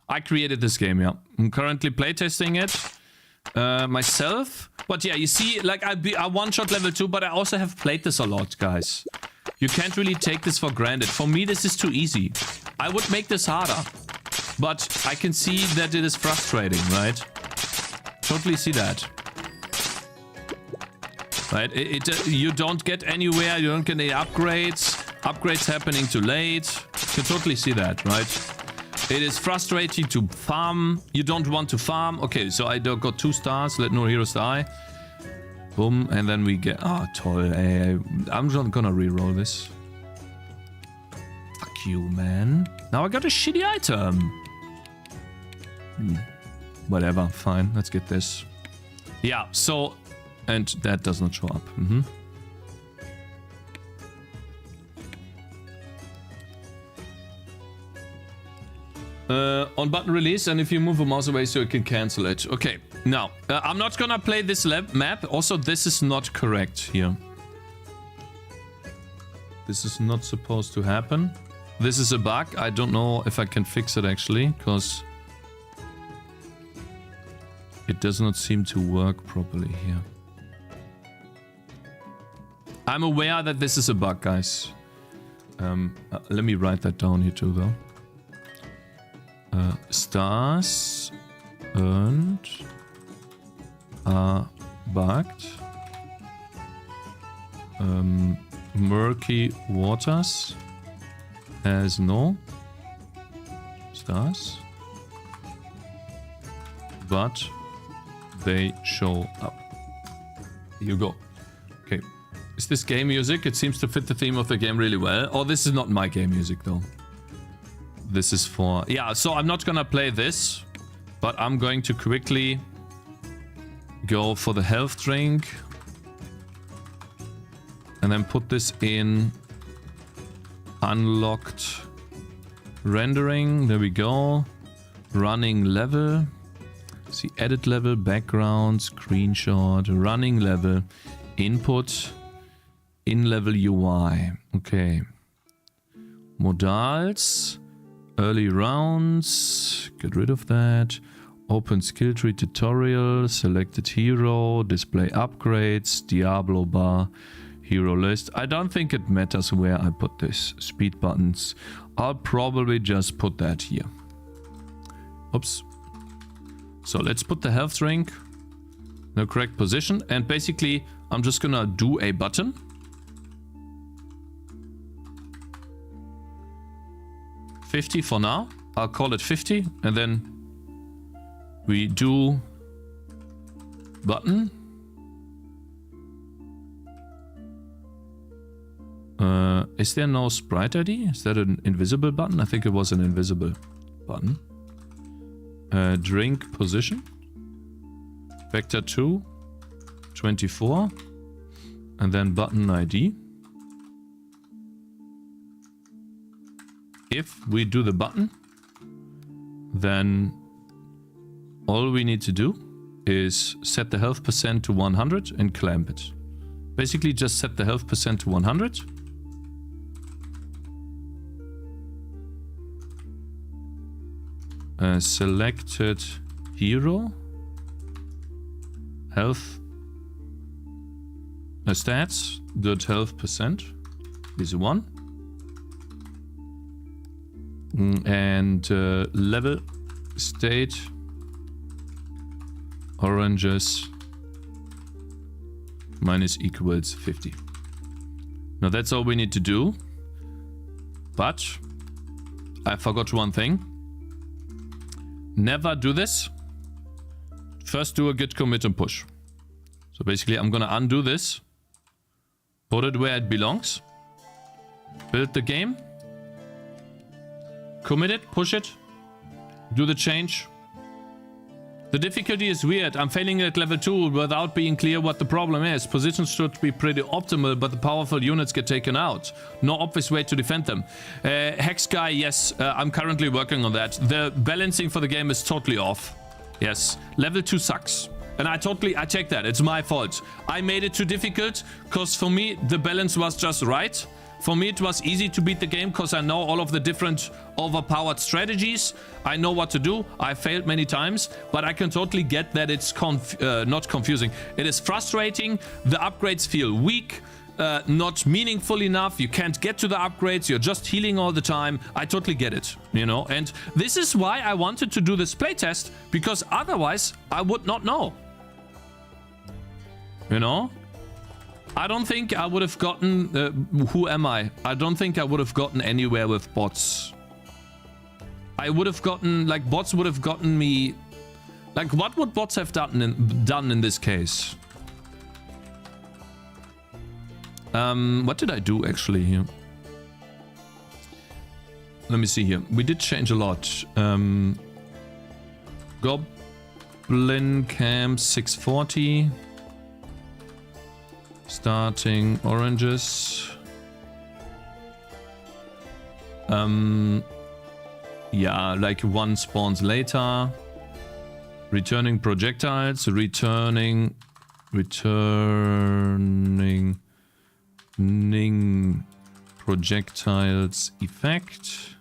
I created this game, yeah. I'm currently playtesting it myself. But yeah, you see, like I one-shot level 2, but I also have played this a lot, guys. You can't really take this for granted. For me, this is too easy. I would make this harder. But I can see that it is frustrating, right? Totally see that. Right? You don't get anywhere. You don't get any upgrades. Upgrades happening too late. You can totally see that, right? It is frustrating to farm. You don't want to farm. Okay, so I got 2 stars. Let no heroes die. Boom. And then we get... Oh, toll. I'm just gonna re-roll this. Fuck you, man. Now I got a shitty item. Whatever. Fine. Let's get this. Yeah, so... And that does not show up. On button release, and if you move a mouse away so you can cancel it. Okay, now, I'm not gonna play this map. Also, this is not correct here. This is not supposed to happen. This is a bug. I don't know if I can fix it actually, because it does not seem to work properly here. I'm aware that this is a bug, guys. Let me write that down here too, though. Stars earned are bugged. Murky waters has no stars, but they show up. Here you go. Okay. Is this game music? It seems to fit the theme of the game really well. Oh, this is not my game music, though. This is for... Yeah, so I'm not gonna play this, but I'm going to quickly go for the health drink. And then put this in unlocked rendering. There we go. Running level. See, edit level, background, screenshot, running level, input, in-level UI. Okay. Modals, early rounds, get rid of that. Open skill tree tutorial, selected hero, display upgrades, Diablo bar, hero list. I don't think it matters where I put this. Speed buttons. I'll probably just put that here. Oops. So let's put the health drink in the correct position. And basically, I'm just gonna do a button. $50 for now. I'll call it 50. And then we do button. Is there no sprite ID? Is that an invisible button? I think it was an invisible button. Drink position. Vector 2. 24. And then button ID. If we do the button, then all we need to do is set the health percent to 100 and clamp it. Basically just set the health percent to 100. Selected hero. Health. Stats. Dot health percent is 1. And level, state, oranges, minus equals 50. Now that's all we need to do. But I forgot one thing. Never do this. First do a git commit and push. So basically I'm gonna undo this. Put it where it belongs. Build the game. Commit it, push it. Do the change. The difficulty is weird. I'm failing at level 2 without being clear what the problem is. Positions should be pretty optimal, but the powerful units get taken out. No obvious way to defend them. Hex guy, yes, I'm currently working on that. The balancing for the game is totally off. Yes, level 2 sucks. And I take that. It's my fault. I made it too difficult because for me, the balance was just right. For me, it was easy to beat the game because I know all of the different overpowered strategies. I know what to do. I failed many times, but I can totally get that it's not confusing. It is frustrating. The upgrades feel weak, not meaningful enough. You can't get to the upgrades. You're just healing all the time. I totally get it, you know. And this is why I wanted to do this playtest, because otherwise I would not know. You know? I don't think I would have gotten... who am I? I don't think I would have gotten anywhere with bots. I would have gotten... Like, bots would have gotten me... Like, what would bots have done in this case? What did I do, actually, here? Let me see here. We did change a lot. Goblin Camp 640... Starting oranges. Yeah, like one spawns later. Returning projectiles. Returning projectiles effect.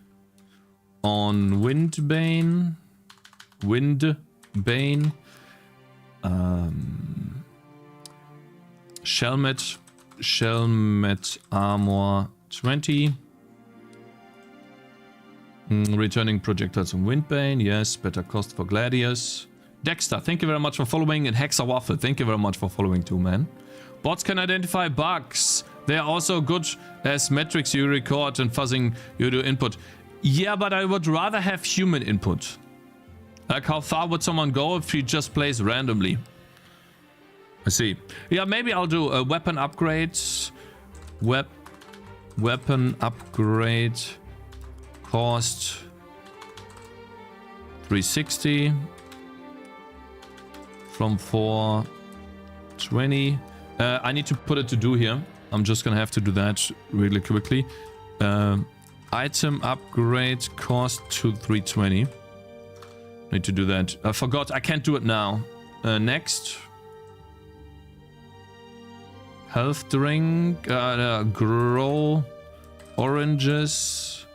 On Windbane. Shelmet armor 20. Returning projectiles on Windbane. Yes, better cost for Gladius. Dexter, thank you very much for following. And Hexer Waffle, thank you very much for following too, man. Bots can identify bugs. They are also good as metrics you record and fuzzing you do input. Yeah, but I would rather have human input. Like, how far would someone go if he just plays randomly? I see. Yeah, maybe I'll do a weapon upgrade. Weapon upgrade. Cost 360 from 420. I need to put it to do here. I'm just gonna have to do that really quickly. Item upgrade cost to 320. Need to do that. I forgot. I can't do it now. Next. Health drink, grow oranges,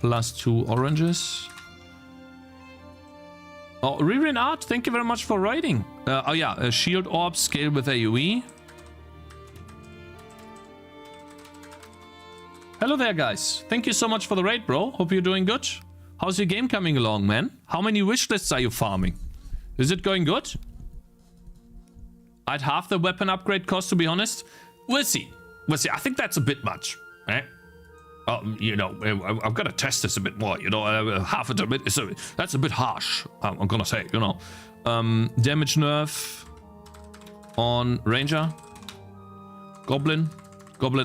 +2 oranges. Oh, Ririn Art, thank you very much for writing. Oh yeah, a shield orb scale with AoE. Hello there, guys. Thank you so much for the raid, bro. Hope you're doing good. How's your game coming along, man? How many wish lists are you farming? Is it going good? I'd half the weapon upgrade cost, to be honest. We'll see. We'll see. I think that's a bit much, right? Oh, you know, I've got to test this a bit more. You know, half of it. That's a bit harsh. I'm gonna say, you know, damage nerf on Ranger, Goblin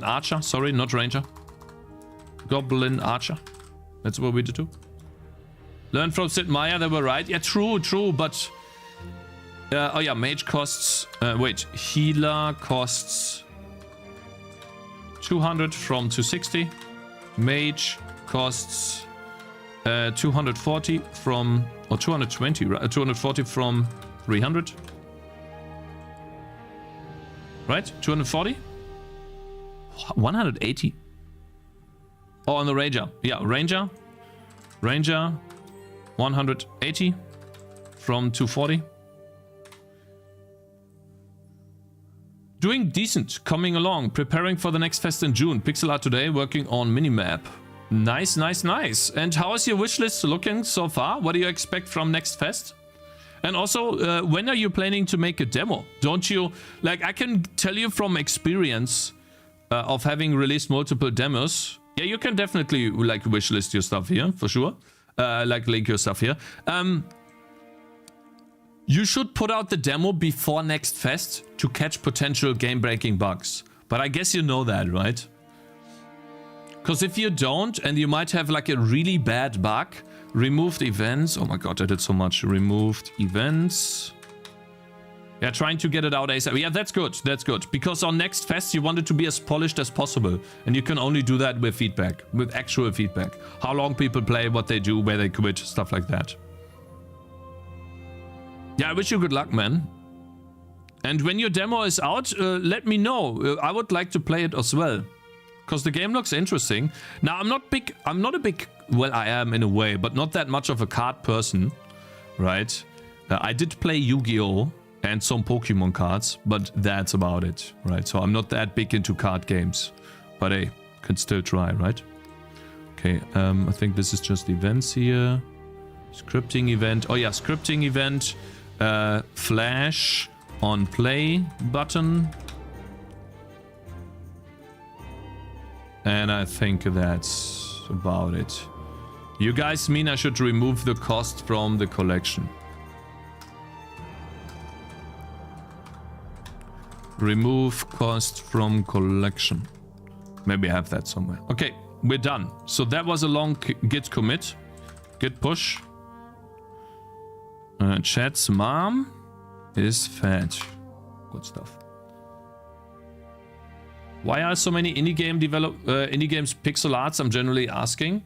Archer. Sorry, not Ranger. Goblin Archer. That's what we did too. Learn from Sid Meier. They were right. Yeah, true, but. Oh yeah, mage costs, wait, healer costs 200 from 260. Mage costs 240 from, or 220, 240 from 300. Right? 240? 180. Oh, on the Ranger. Yeah, Ranger, 180 from 240. Doing decent, coming along, preparing for the next fest in June. Pixel art today, working on minimap. Nice, nice, nice. And how is your wishlist looking so far? What do you expect from next fest? And also, when are you planning to make a demo? Don't you... Like, I can tell you from experience of having released multiple demos. Yeah, you can definitely, like, wishlist your stuff here, for sure. Like, link your stuff here. You should put out the demo before next fest to catch potential game-breaking bugs. But I guess you know that, right? Because if you don't, and you might have, like, a really bad bug... Removed events. Oh my god, I did so much. Removed events. Yeah, trying to get it out ASAP. Yeah, that's good. That's good. Because on next fest, you want it to be as polished as possible. And you can only do that with feedback. With actual feedback. How long people play, what they do, where they quit, stuff like that. Yeah, I wish you good luck, man. And when your demo is out, let me know. I would like to play it as well. Because the game looks interesting. Now, I'm not a big... Well, I am in a way, but not that much of a card person, right? I did play Yu-Gi-Oh! And some Pokemon cards, but that's about it, right? So I'm not that big into card games. But hey, can still try, right? Okay, I think this is just events here. Scripting event. Oh yeah, scripting event. Flash on play button. And I think that's about it. You guys mean I should remove the cost from the collection? Remove cost from collection. Maybe I have that somewhere. Okay, we're done. So that was a long git commit. Git push. Chat's mom is fat. Good stuff. Why are so many indie games pixel arts? I'm generally asking.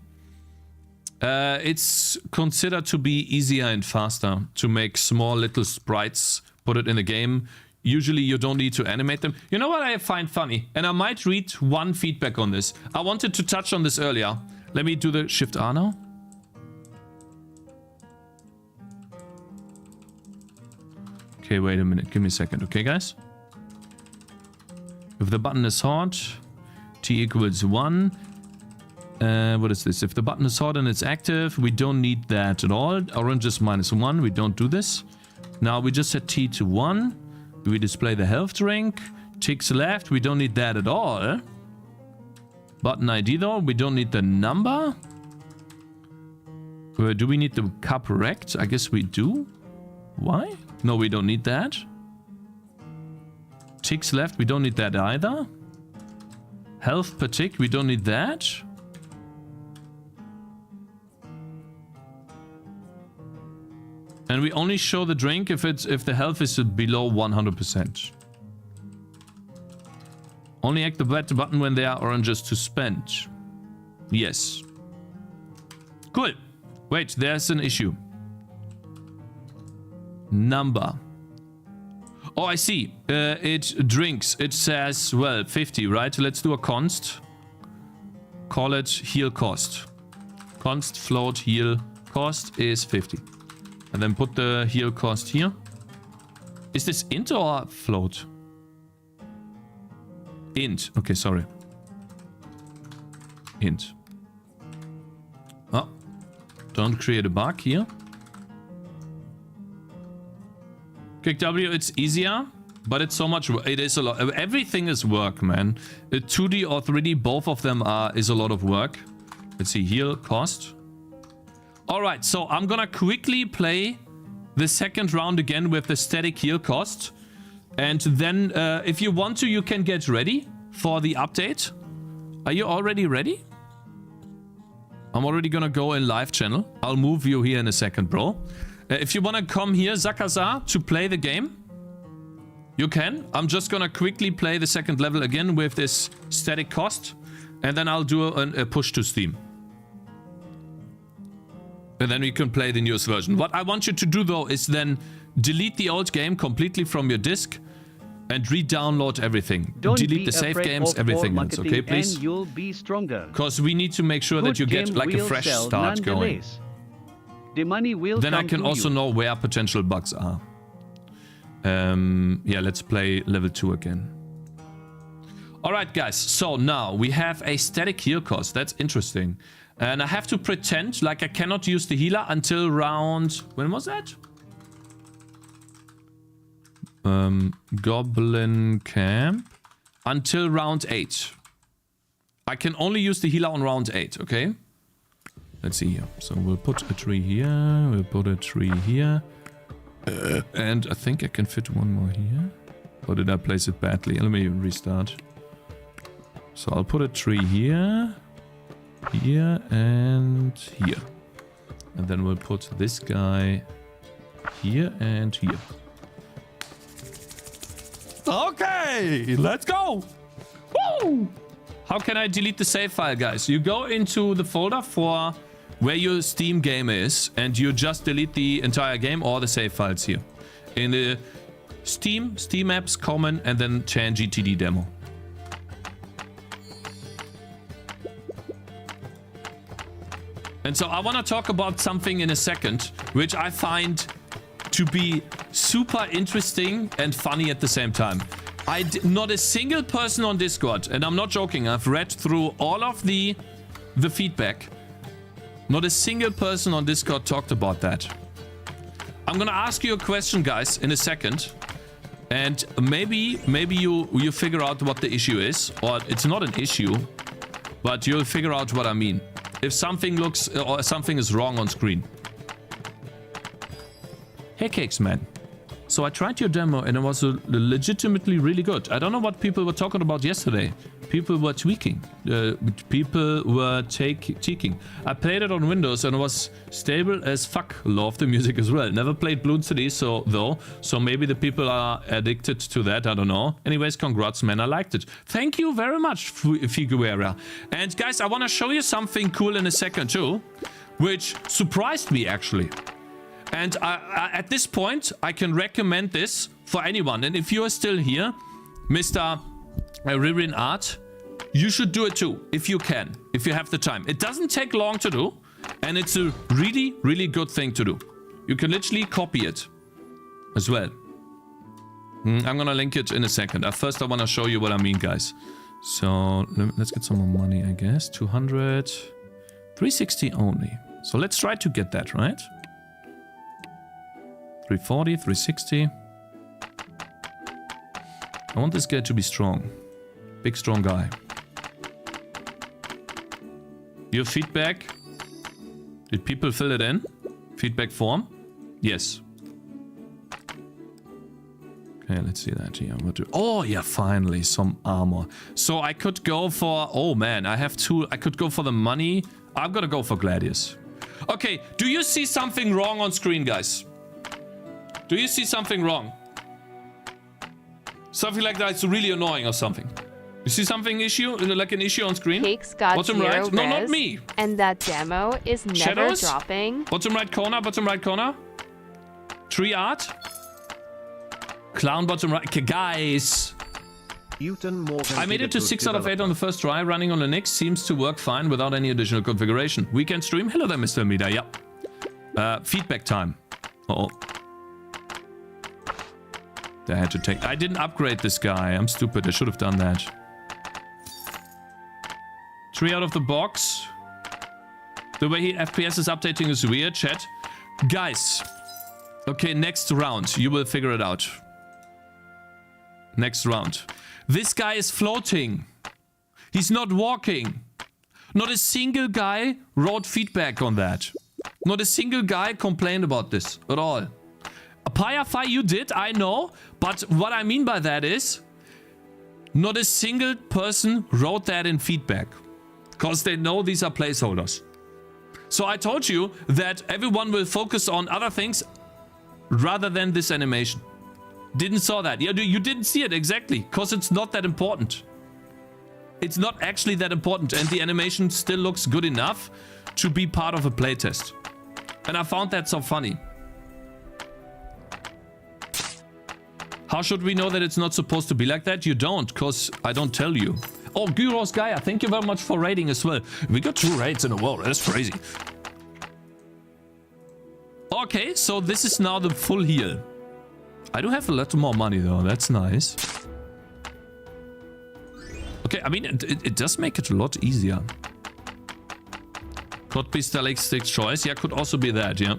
It's considered to be easier and faster to make small little sprites, put it in the game. Usually you don't need to animate them. You know what I find funny? And I might read one feedback on this. I wanted to touch on this earlier. Let me do the Shift R now. Okay, wait a minute. Give me a second. Okay, guys? If the button is hot, T equals 1. What is this? If the button is hot and it's active, we don't need that at all. Orange is -1. We don't do this. Now we just set T to 1. We display the health drink. Ticks left. We don't need that at all. Button ID though. We don't need the number. Do we need the cup rect? I guess we do. Why? No, we don't need that. Ticks left. We don't need that either. Health per tick. We don't need that. And we only show the drink if the health is below 100%. Only activate the button when there are oranges to spend. Yes. Cool. Wait, there's an issue. Number. Oh, I see. It drinks. It says, well, 50, right? Let's do a const. Call it heal cost. Const float heal cost is 50. And then put the heal cost here. Is this int or float? Int. Okay, sorry. Int. Oh. Don't create a bug here. Kick W, it's easier, but it's so much. It is a lot. Everything is work, man. 2D or 3D, both of them is a lot of work. Let's see, heal cost. Alright, so I'm gonna quickly play the second round again with the static heal cost. And then, if you want to, you can get ready for the update. Are you already ready? I'm already gonna go in live channel. I'll move you here in a second, bro. If you wanna come here, Zakaza, to play the game, you can. I'm just gonna quickly play the second level again with this static cost. And then I'll do a push to Steam. And then we can play the newest version. What I want you to do though is then delete the old game completely from your disk and re-download everything. Delete the save games, everything else, okay, please? You'll be stronger. Because we need to make sure that you get like a fresh start going. The money will then I can also know where potential bugs are. Yeah, let's play level 2 again. All right, guys. So now we have a static heal cost. That's interesting. And I have to pretend like I cannot use the healer until round... When was that? Goblin Camp. Until round 8. I can only use the healer on round 8, okay? Let's see here. So we'll put a tree here. We'll put a tree here. And I think I can fit one more here. Or did I place it badly? Let me restart. So I'll put a tree here. Here and here. And then we'll put this guy here and here. Okay, let's go. Woo! How can I delete the save file, guys? You go into the folder for where your Steam game is, and you just delete the entire game or the save files here. In the Steam apps, common, and then Tangy TD demo. And so I want to talk about something in a second, which I find to be super interesting and funny at the same time. Not a single person on Discord, and I'm not joking, I've read through all of the feedback. Not a single person on Discord talked about that. I'm gonna ask you a question, guys, in a second. And maybe you figure out what the issue is. Or it's not an issue, but you'll figure out what I mean. If something looks or something is wrong on screen. Hey Cakez, man. So I tried your demo and it was legitimately really good. I don't know what people were talking about yesterday. People were tweaking. People were tweaking. I played it on Windows and it was stable as fuck. Love the music as well. Never played Bloon City, so maybe the people are addicted to that. I don't know. Anyways, congrats, man. I liked it. Thank you very much, Figuera. And guys, I want to show you something cool in a second too, which surprised me actually. And at this point, I can recommend this for anyone. And if you are still here, Mr. Ririn Art, you should do it too, if you can, if you have the time. It doesn't take long to do, and it's a really, really good thing to do. You can literally copy it as well. I'm gonna link it in a second. First, I want to show you what I mean, guys. So let's get some more money, I guess. 200, 360 only. So let's try to get that, right? 340, 360. I want this guy to be strong. Big, strong guy. Your feedback. Did people fill it in? Feedback form? Yes. Okay, let's see that here. Oh, yeah, finally, some armor. So I could go for... Oh, man, I have two... I could go for the money. I'm gonna go for Gladius. Okay, do you see something wrong on screen, guys? Do you see something wrong? Something like that, it's really annoying or something. You see something issue, like an issue on screen? Cakez got bottom zero right? No, not res, me. And that demo is never Shadows? dropping. Bottom right corner, bottom right corner. Tree art. Clown bottom right. Okay, guys. I made it to 6 out of 8 on the first try. Running on Linux seems to work fine without any additional configuration. Weekend stream. Hello there, Mr. Mida. Yep. Feedback time. Uh-oh. I had to take... I didn't upgrade this guy. I'm stupid. I should have done that. 3 out of the box. The way FPS is updating is weird, chat. Guys. Okay, next round. You will figure it out. Next round. This guy is floating. He's not walking. Not a single guy wrote feedback on that. Not a single guy complained about this at all. Payafy, you did, I know. But what I mean by that is, not a single person wrote that in feedback. Because they know these are placeholders. So I told you that everyone will focus on other things rather than this animation. Didn't saw that. Yeah, you didn't see it exactly. Because it's not that important. It's not actually that important. And the animation still looks good enough to be part of a playtest. And I found that so funny. How should we know that it's not supposed to be like that? You don't, because I don't tell you. Oh, Gyros Gaia, thank you very much for raiding as well. We got 2 raids in a row. That's crazy. Okay, so this is now the full heal. I do have a lot more money, though. That's nice. Okay, I mean, it does make it a lot easier. Could be stylistic choice. Yeah, could also be that, yeah.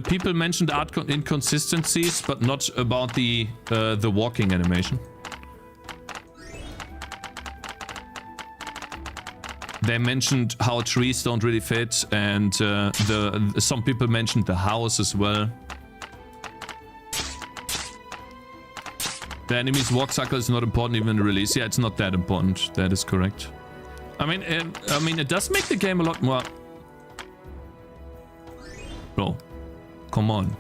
People mentioned art inconsistencies, but not about the walking animation. They mentioned how trees don't really fit, and some people mentioned the house as well. The enemy's walk cycle is not important even in release. Yeah, it's not that important. That is correct. I mean, it does make the game a lot more. Bro, come on.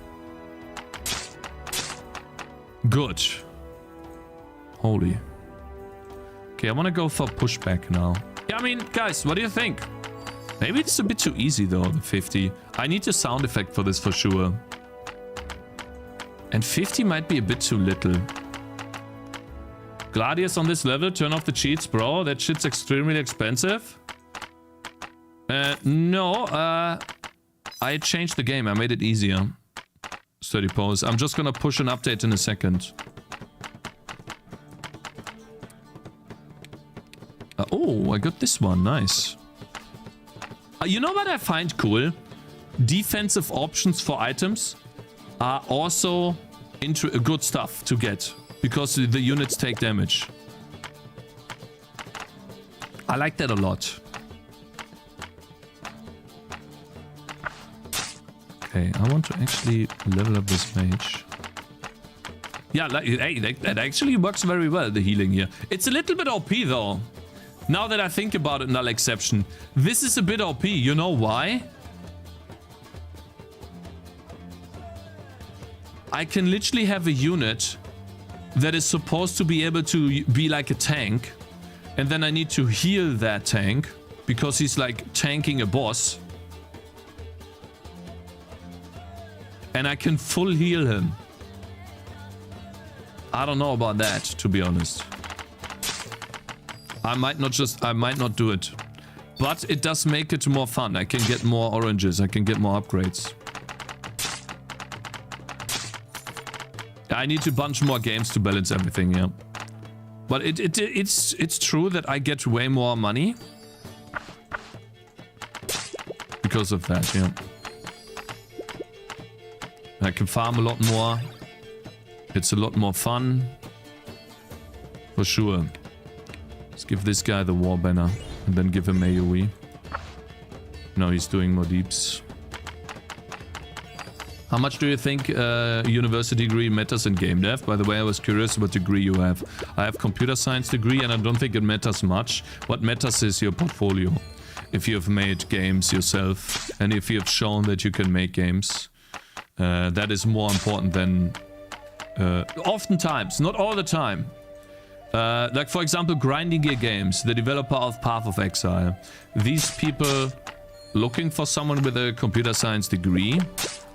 Good. Holy. Okay, I want to go for pushback now. Yeah, I mean, guys, what do you think? Maybe it's a bit too easy though, the 50. I need a sound effect for this for sure. And 50 might be a bit too little. Gladius on this level, turn off the cheats, bro. That shit's extremely expensive. No, I changed the game. I made it easier. Sturdy pose. I'm just gonna push an update in a second. Oh, I got this one. Nice. You know what I find cool? Defensive options for items are also good stuff to get. Because the units take damage. I like that a lot. Okay, I want to actually level up this mage. Yeah, that actually works very well, the healing here. It's a little bit OP though. Now that I think about it, null exception. This is a bit OP, you know why? I can literally have a unit that is supposed to be able to be like a tank. And then I need to heal that tank because he's like tanking a boss. And I can full heal him. I don't know about that, to be honest. I might not do it. But it does make it more fun. I can get more oranges. I can get more upgrades. I need to bunch more games to balance everything, yeah. But it's true that I get way more money. Because of that, yeah. I can farm a lot more. It's a lot more fun. For sure. Let's give this guy the war banner. And then give him AoE. No, he's doing more deeps. How much do you think university degree matters in game dev? By the way, I was curious what degree you have. I have computer science degree and I don't think it matters much. What matters is your portfolio. If you have made games yourself and if you have shown that you can make games. That is more important than... oftentimes, not all the time. Like for example, Grinding Gear Games, the developer of Path of Exile. These people looking for someone with a computer science degree.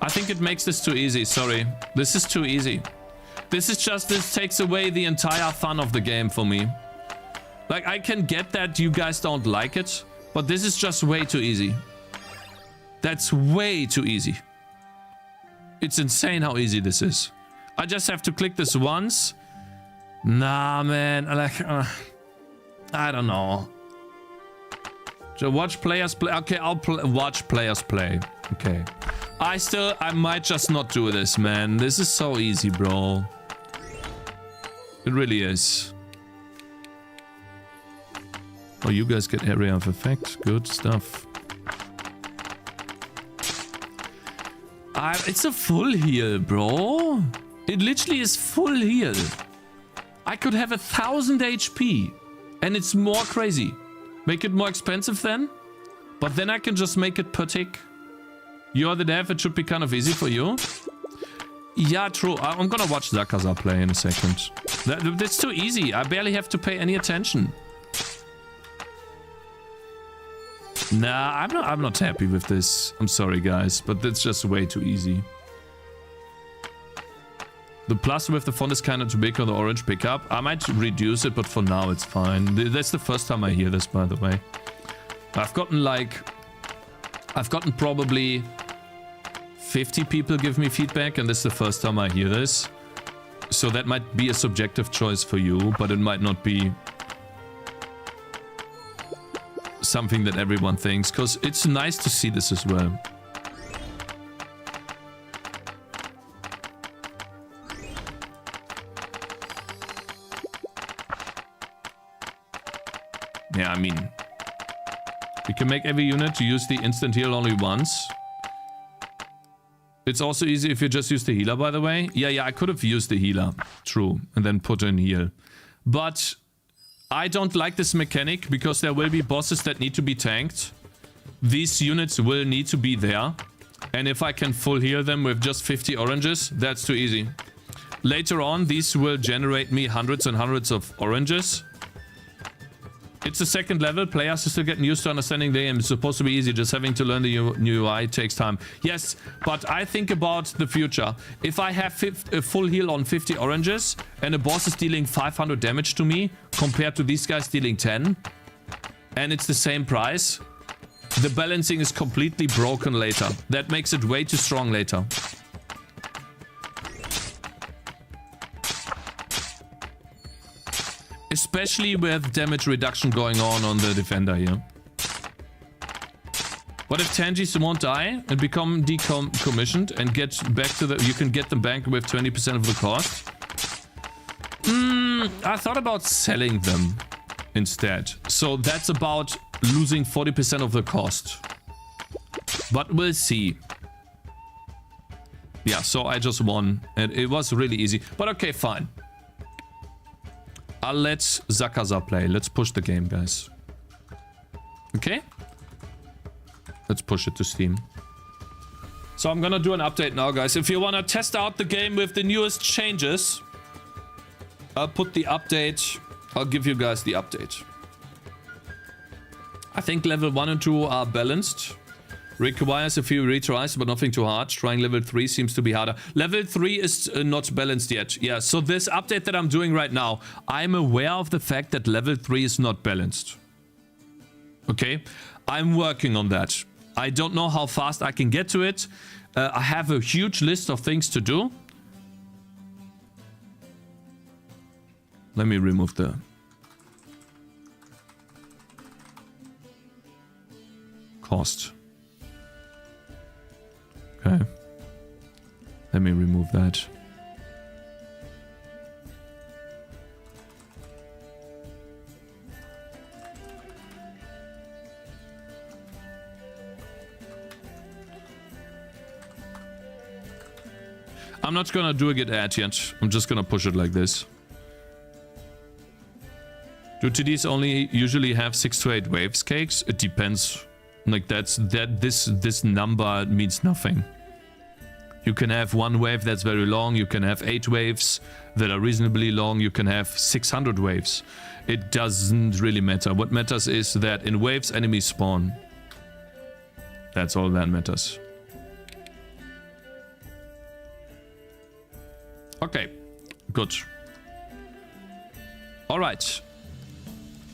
I think it makes this too easy, sorry. This is too easy. This takes away the entire fun of the game for me. Like, I can get that you guys don't like it, but this is just way too easy. That's way too easy. It's insane how easy this is. I just have to click this once. Nah, man. Like, I don't know. So watch players play. Okay, I'll watch players play. Okay. I might just not do this, man. This is so easy, bro. It really is. Oh, you guys get area of effect. Good stuff. It's a full heal, bro. It literally is full heal. I could have 1000 HP. And it's more crazy. Make it more expensive then. But then I can just make it per tick. You're the dev, it should be kind of easy for you. Yeah, true. I'm gonna watch Zakaza play in a second. That's too easy. I barely have to pay any attention. Nah, I'm not happy with this. I'm sorry, guys, but that's just way too easy. The plus with the font is kind of too big on the orange pickup. I might reduce it, but for now it's fine. That's the first time I hear this, by the way. I've gotten probably 50 people give me feedback, and this is the first time I hear this. So that might be a subjective choice for you, but it might not be something that everyone thinks, because it's nice to see this as well. Yeah, I mean, you can make every unit to use the instant heal only once. It's also easy if you just use the healer, by the way. Yeah, I could have used the healer. True. And then put in heal. But I don't like this mechanic because there will be bosses that need to be tanked. These units will need to be there. And if I can full heal them with just 50 oranges, that's too easy. Later on, these will generate me hundreds and hundreds of oranges. It's the second level. Players are still getting used to understanding the game. It's supposed to be easy. Just having to learn the new UI takes time. Yes, but I think about the future. If I have a full heal on 50 oranges and a boss is dealing 500 damage to me compared to these guys dealing 10, and it's the same price, the balancing is completely broken later. That makes it way too strong later. Especially with damage reduction going on the defender here. What if Tangies won't die and become decommissioned and get back to the... You can get them back with 20% of the cost? I thought about selling them instead. So that's about losing 40% of the cost. But we'll see. Yeah, so I just won. And it was really easy. But okay, fine. I'll let Zakaza play. Let's push the game, guys. Okay? Let's push it to Steam. So I'm gonna do an update now, guys. If you wanna test out the game with the newest changes, I'll put the update. I'll give you guys the update. I think level 1 and 2 are balanced. Requires a few retries, but nothing too hard. Trying level 3 seems to be harder. Level 3 is not balanced yet. Yeah, so this update that I'm doing right now, I'm aware of the fact that level 3 is not balanced. Okay? I'm working on that. I don't know how fast I can get to it. I have a huge list of things to do. Let me remove the... cost. Okay. Let me remove that. I'm not gonna do a git add yet. I'm just gonna push it like this. Do TDs only usually have 6 to 8 waves, Cakes? It depends. Like this number means nothing. You can have 1 wave that's very long, you can have 8 waves that are reasonably long, you can have 600 waves. It doesn't really matter. What matters is that in waves enemies spawn. That's all that matters. Okay, good. Alright.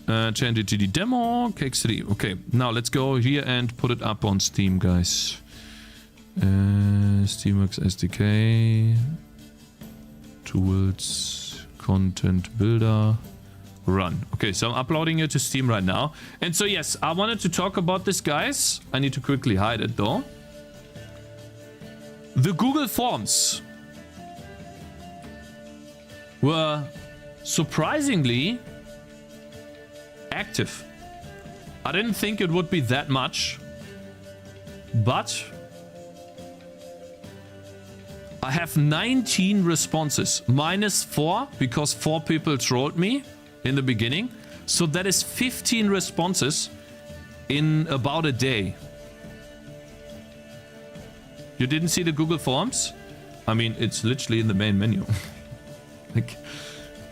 Change it to the demo, Cakez TD. Okay, now let's go here and put it up on Steam, guys. Steamworks SDK. Tools. Content Builder. Run. Okay, so I'm uploading it to Steam right now. And so yes, I wanted to talk about this, guys. I need to quickly hide it though. The Google Forms were surprisingly active. I didn't think it would be that much, but I have 19 responses, minus 4 because 4 people trolled me in the beginning. So that is 15 responses in about a day. You didn't see the Google Forms? I mean, it's literally in the main menu. Like,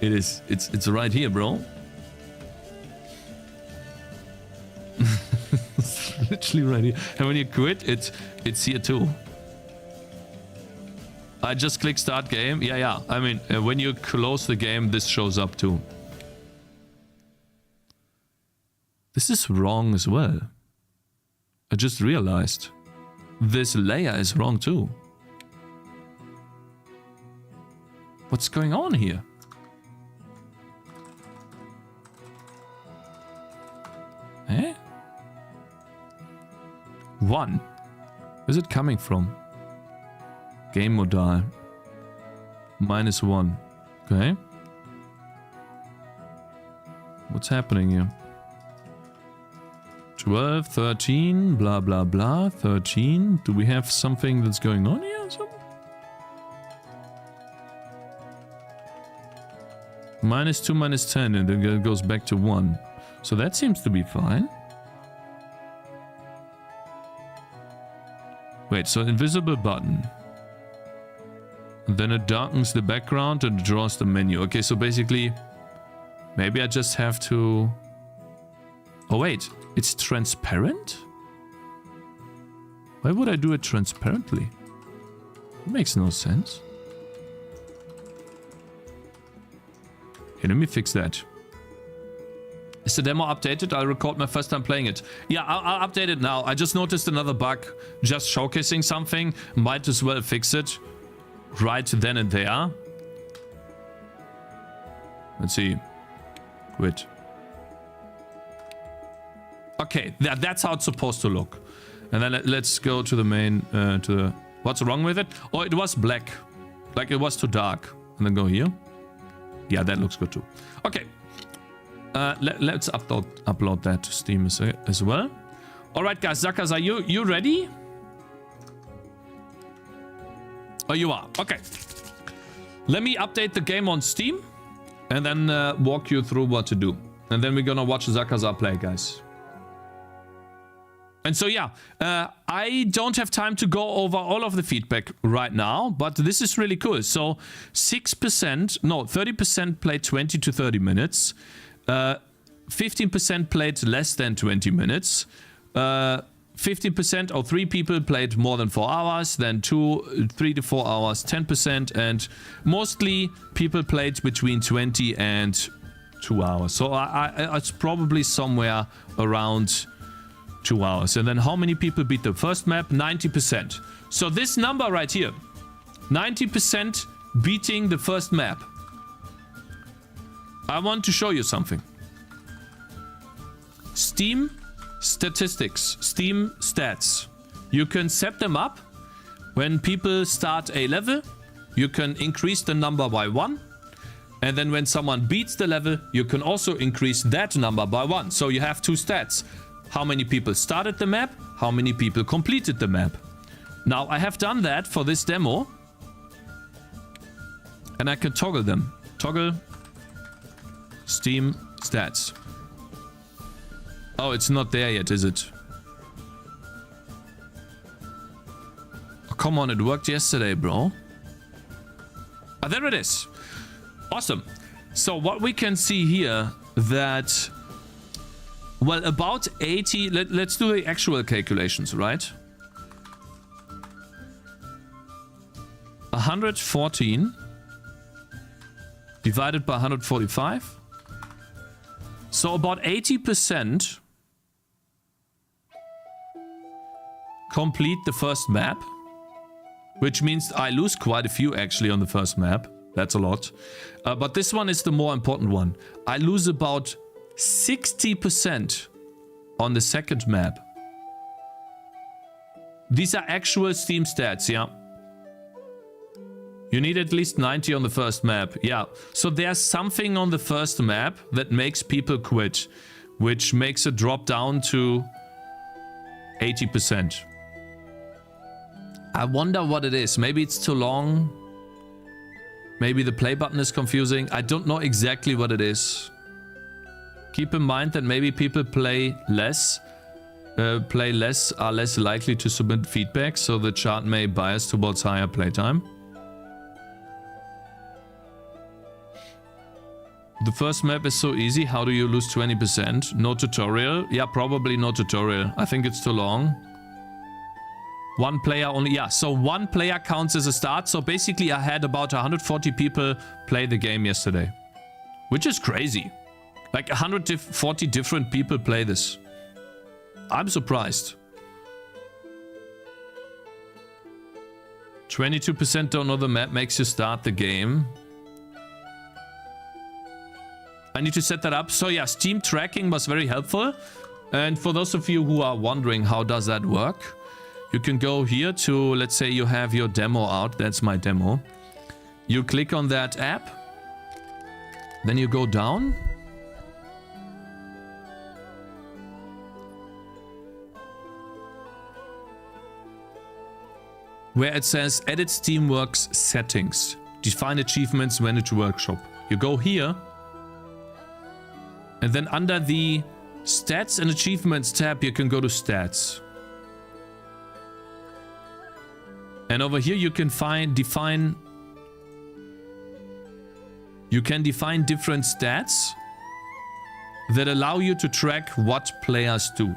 it's right here, bro. It's literally right here. And when you quit, it's here too. I just click start game. Yeah. I mean, when you close the game, this shows up too. This is wrong as well. I just realized. This layer is wrong too. What's going on here? Eh? 1. Where's it coming from? Game modal. -1. Okay. What's happening here? 12, 13, blah, blah, blah. 13. Do we have something that's going on here? -2, -10, and then it goes back to 1. So that seems to be fine. Wait, so invisible button. And then it darkens the background and draws the menu. Okay, so basically, maybe I just have to... Oh wait, it's transparent? Why would I do it transparently? It makes no sense. Okay, let me fix that. Is the demo updated? I'll record my first time playing it. Yeah, I'll update it now. I just noticed another bug. Just showcasing something. Might as well fix it right then and there. Let's see. Quit. Okay, that's how it's supposed to look. And then let's go to the main, what's wrong with it? Oh, it was black. Like it was too dark. And then go here. Yeah, that looks good too. Okay. Let's upload that to Steam as well. Alright guys, Cakez, are you ready? Oh, you are. Okay. Let me update the game on Steam. And then walk you through what to do. And then we're gonna watch Cakez play, guys. And so yeah, I don't have time to go over all of the feedback right now, but this is really cool. So 30% played 20 to 30 minutes. 15% played less than 20 minutes. 15% or 3 people played more than 4 hours. Then 3 to 4 hours, 10%. And mostly people played between 20 and 2 hours. So it's probably somewhere around 2 hours. And then how many people beat the first map? 90%. So this number right here, 90% beating the first map. I want to show you something. Steam statistics, Steam stats. You can set them up. When people start a level, you can increase the number by 1. And then when someone beats the level, you can also increase that number by 1. So you have 2 stats. How many people started the map? How many people completed the map? Now I have done that for this demo. And I can toggle them. Toggle Steam stats. Oh, it's not there yet, is it? Oh, come on, it worked yesterday, bro. Ah, there it is. Awesome. So what we can see here that... Well, about 80... Let's do the actual calculations, right? 114 divided by 145. So about 80% complete the first map. Which means I lose quite a few actually on the first map. That's a lot. But this one is the more important one. I lose about 60% on the second map. These are actual Steam stats, yeah. You need at least 90 on the first map, yeah. So there's something on the first map that makes people quit, which makes it drop down to 80%. I wonder what it is. Maybe it's too long. Maybe the play button is confusing. I don't know exactly what it is. Keep in mind that maybe people play less, are less likely to submit feedback, so the chart may bias towards higher playtime. The first map is so easy. How do you lose 20%? No tutorial? Yeah, probably no tutorial. I think it's too long. One player only. Yeah, so one player counts as a start. So basically I had about 140 people play the game yesterday. Which is crazy. Like 140 different people play this. I'm surprised. 22% don't know the map makes you start the game. I need to set that up. So yeah, Steam tracking was very helpful. And for those of you who are wondering how does that work, you can go here to, let's say you have your demo out. That's my demo. You click on that app. Then you go down. Where it says Edit Steamworks Settings. Define achievements, manage workshop. You go here. And then under the Stats and Achievements tab, you can go to Stats. And over here you can define different stats that allow you to track what players do.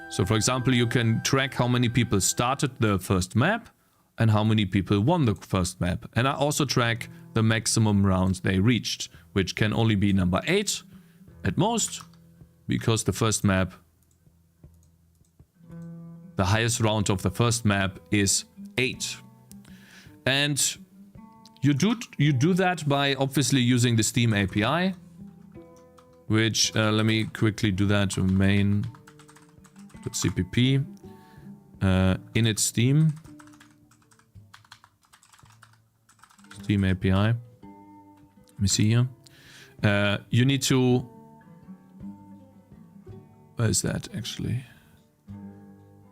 So for example, you can track how many people started the first map and how many people won the first map. And I also track the maximum rounds they reached, which can only be number 8 at most, because the first map, the highest round of the first map is 8. And you do that by obviously using the Steam API, which let me quickly do that. Main.cpp init Steam API. Let me see here. You need to. Where is that actually?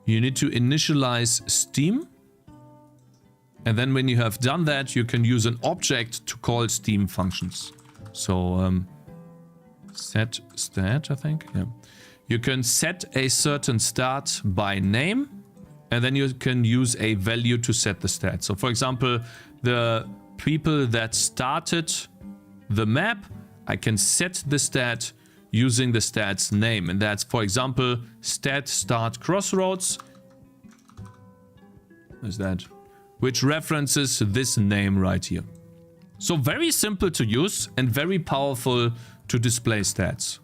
You need to initialize Steam. And then when you have done that, you can use an object to call Steam functions. So set stat, I think. Yeah. You can set a certain stat by name, and then you can use a value to set the stat. So for example, the people that started the map, I can set the stat using the stat's name. And that's, for example, stat start crossroads. Where's that? Which references this name right here. So very simple to use and very powerful to display stats.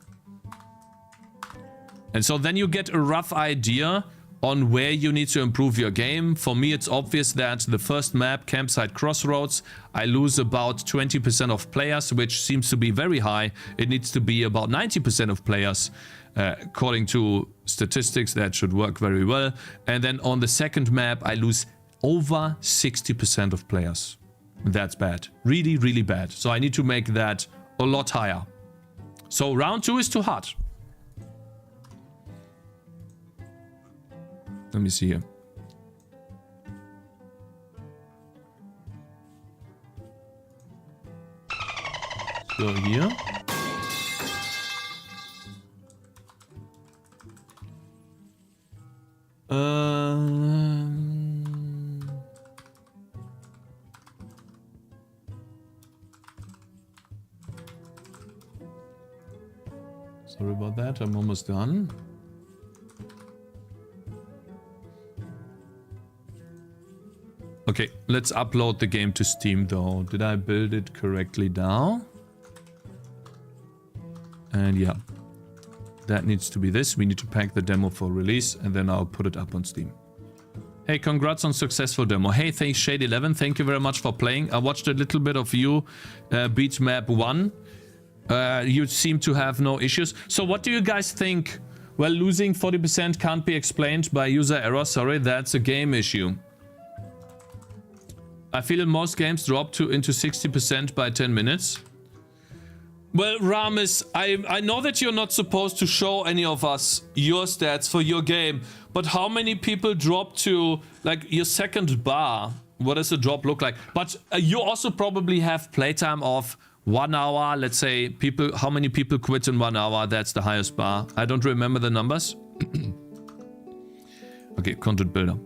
And so then you get a rough idea on where you need to improve your game. For me, it's obvious that the first map, Campsite Crossroads, I lose about 20% of players, which seems to be very high. It needs to be about 90% of players. According to statistics, that should work very well. And then on the second map, I lose over 60% of players. That's bad. Really, really bad. So I need to make that a lot higher. So round 2 is too hard. Let me see here. So here. Sorry about that, I'm almost done. Okay, let's upload the game to Steam though. Did I build it correctly now? And yeah, that needs to be this. We need to pack the demo for release and then I'll put it up on Steam. Hey, congrats on successful demo. Hey, thanks Shade11. Thank you very much for playing. I watched a little bit of you beat map 1. You seem to have no issues. So what do you guys think? Well, losing 40% can't be explained by user error. Sorry, that's a game issue. I feel in most games drop into 60% by 10 minutes. Well, Ramis, I know that you're not supposed to show any of us your stats for your game, but how many people drop to, like, your second bar? What does the drop look like? But you also probably have playtime of 1 hour. Let's say how many people quit in 1 hour? That's the highest bar. I don't remember the numbers. Okay, content builder.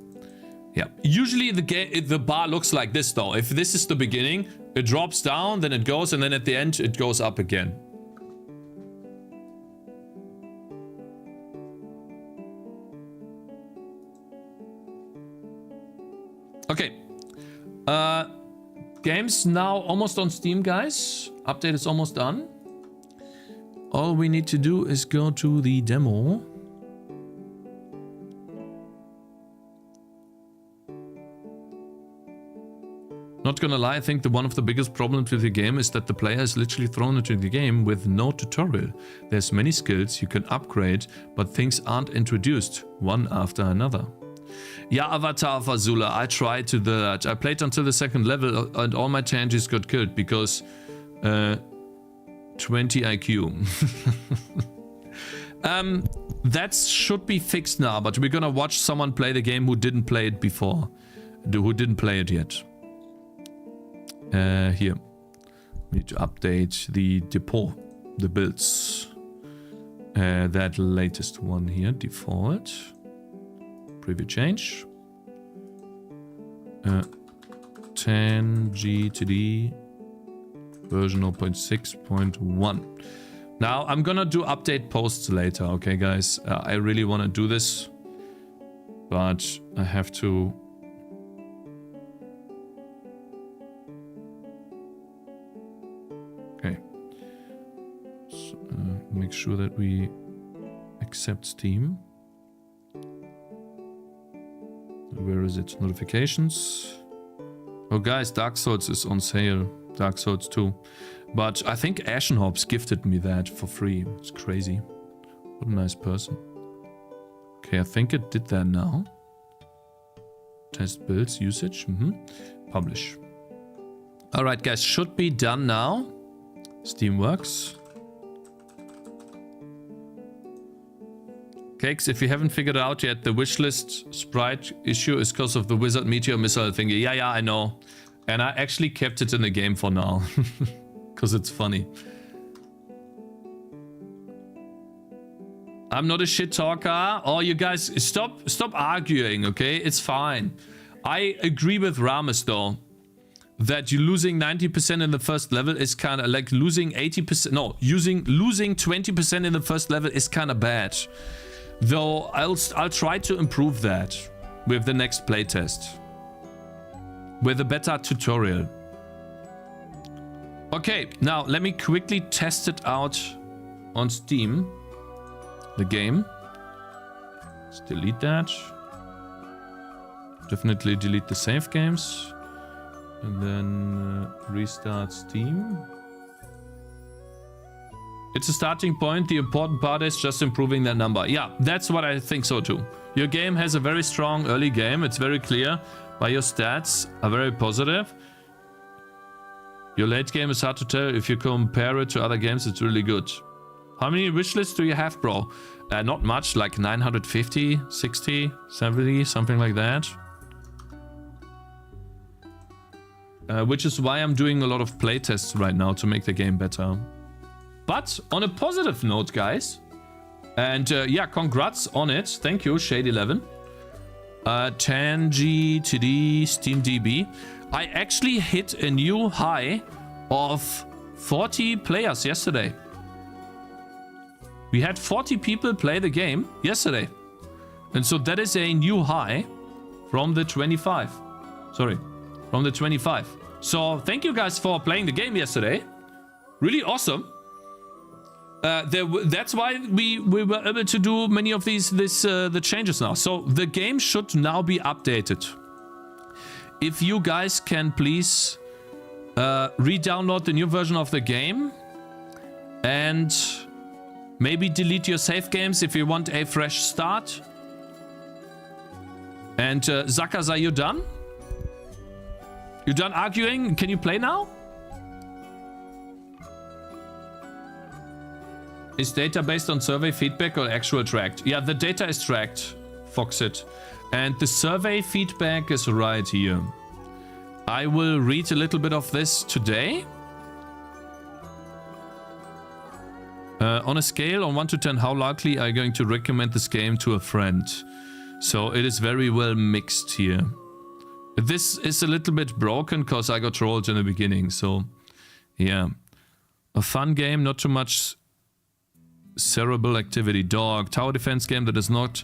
Yeah, usually the bar looks like this though. If this is the beginning, it drops down, then it goes, and then at the end it goes up again. Okay. Game's now almost on Steam, guys. Update is almost done. All we need to do is go to the demo. not gonna lie, I think one of the biggest problems with the game is that the player is literally thrown into the game with no tutorial. There's many skills you can upgrade, but things aren't introduced one after another. Yeah, Avatar Fazula, I tried to do that. I played until the 2nd level and all my changes got killed because 20 IQ. That should be fixed now, but we're gonna watch someone play the game who didn't play it before. Who didn't play it yet. Here. We need to update the depot, the builds. That latest one here, default. Preview change. Tangy TD version 0.6.1. Now I'm gonna do update posts later, okay guys? I really want to do this, but I have to make sure that we accept Steam. Where is it? Notifications. Oh guys, Dark Souls is on sale. Dark Souls 2. But I think Ashenhopes gifted me that for free. It's crazy. What a nice person. Okay, I think it did that now. Test builds usage. Publish. Alright guys, should be done now. Steam works. Cakez, if you haven't figured it out yet, the wishlist sprite issue is because of the wizard meteor missile thingy. Yeah, I know. And I actually kept it in the game for now. Because it's funny. I'm not a shit talker. Oh, you guys, stop arguing, okay? It's fine. I agree with Rames, though. That you losing 90% in the first level is kind of like losing 80%. No, losing 20% in the first level is kind of bad. Though I'll try to improve that with the next playtest. With a better tutorial. Okay, now let me quickly test it out on Steam. The game. Let's delete that. Definitely delete the save games. And then restart Steam. It's a starting point. The important part is just improving that number. Yeah, that's what I think so too. Your game has a very strong early game. It's very clear. But your stats are very positive. Your late game is hard to tell. If you compare it to other games, it's really good. How many wishlists do you have, bro? Not much, like 950, 60, 70, something like that. Which is why I'm doing a lot of playtests right now to make the game better. But on a positive note, guys, and yeah, congrats on it. Thank you, Shade11. Tangy TD SteamDB. I actually hit a new high of 40 players yesterday. We had 40 people play the game yesterday. And so that is a new high from the 25. Sorry, from the 25. So thank you guys for playing the game yesterday. Really awesome. That's why we were able to do many of the changes now. So the game should now be updated. If you guys can please re-download the new version of the game and maybe delete your save games if you want a fresh start. And Zakas, are you done? You done arguing? Can you play now? Is data based on survey feedback or actual tracked? Yeah, the data is tracked, Foxit. And the survey feedback is right here. I will read a little bit of this today. On a scale on 1 to 10, how likely are you going to recommend this game to a friend? So it is very well mixed here. This is a little bit broken because I got trolled in the beginning. So yeah, a fun game, not too much cerebral activity. Dog, tower defense game that is not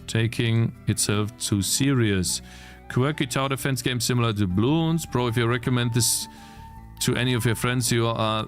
taking itself too serious. Quirky tower defense game similar to Bloons. Bro, if you recommend this to any of your friends, you are...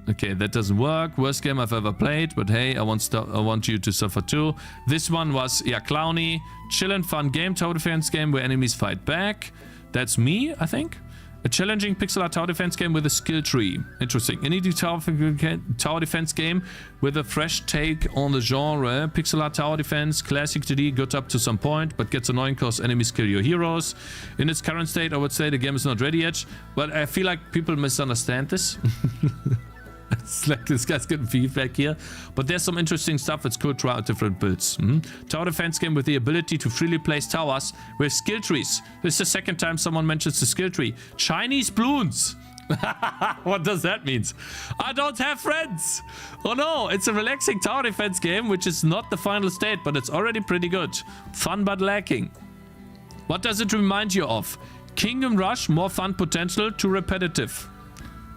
Okay, that doesn't work. Worst game I've ever played, but hey, I want you to suffer too. This one was, yeah, clowny. Chill and fun game, tower defense game where enemies fight back. That's me, I think. A challenging pixel art tower defense game with a skill tree. Interesting. Any tower defense game with a fresh take on the genre. Pixel art tower defense, classic 2D, good up to some point, but gets annoying because enemies kill your heroes. In its current state, I would say the game is not ready yet, but I feel like people misunderstand this. It's like this guy's getting feedback here. But there's some interesting stuff. It's cool to try out different builds. Tower defense game with the ability to freely place towers with skill trees. This is the second time someone mentions the skill tree. Chinese balloons. What does that mean? I don't have friends. Oh no, it's a relaxing tower defense game, which is not the final state, but it's already pretty good. Fun but lacking. What does it remind you of? Kingdom Rush, more fun potential, too repetitive.